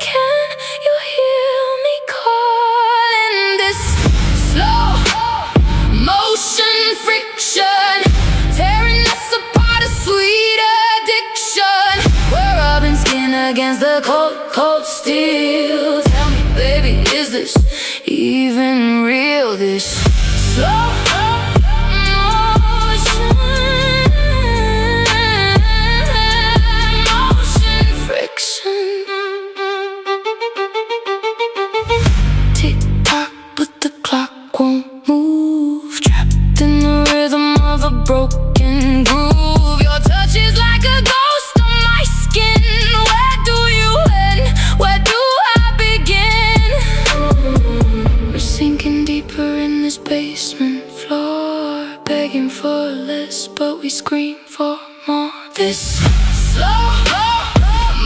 Can you hear me calling? This slow motion friction, tearing us apart, a sweet addiction. We're rubbing skin against the cold, cold steel. Tell me, baby, is this even real? This slow motion friction. Tick-tock, but the clock won't move. Trapped in the rhythm of a broken groove. Your touch is like a ghost on my skin. Where do you end? Where do I begin? We're sinking deeper in this basement floor, begging for less, but we scream for more. This slow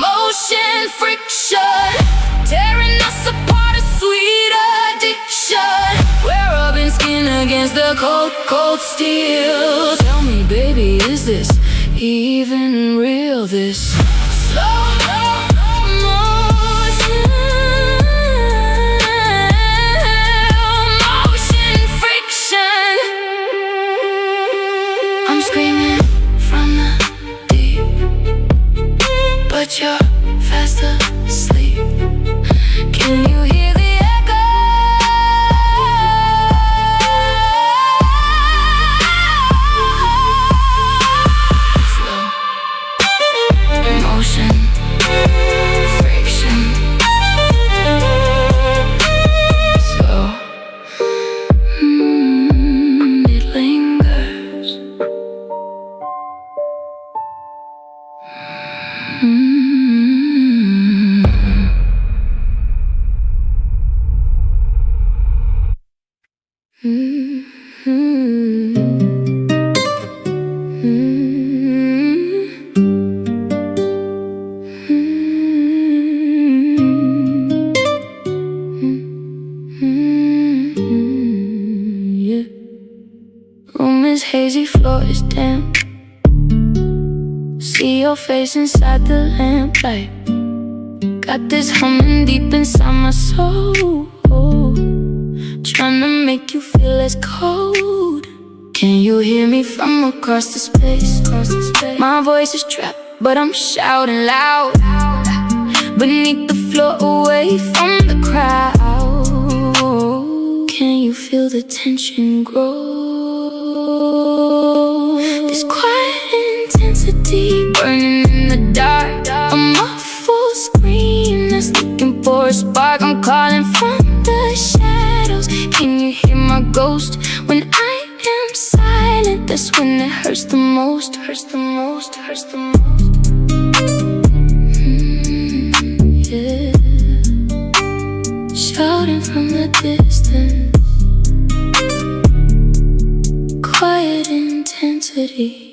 motion friction, tearing us apart, a sweet addiction. We're rubbing skin against the cold, cold steel. Tell me, baby, is this even real? This slow motion friction. I'm screaming from the deep, but you're fast asleep. Yeah. Room is hazy, floor is damp. See your face inside the lamplight. Got this humming deep inside my soul, trying to make you feel less cold. Can you hear me from across the space? My voice is trapped, but I'm shouting loud, beneath the floor, away from the crowd. Can you feel the tension grow? This quiet intensity burning in the dark. A muffled scream that's looking for a spark. I'm calling from the shadows. Can you hear my ghost? When I am silent, that's when it hurts the most. Hurts the most, hurts the most. Yeah. Shouting from the distance. Quiet intensity.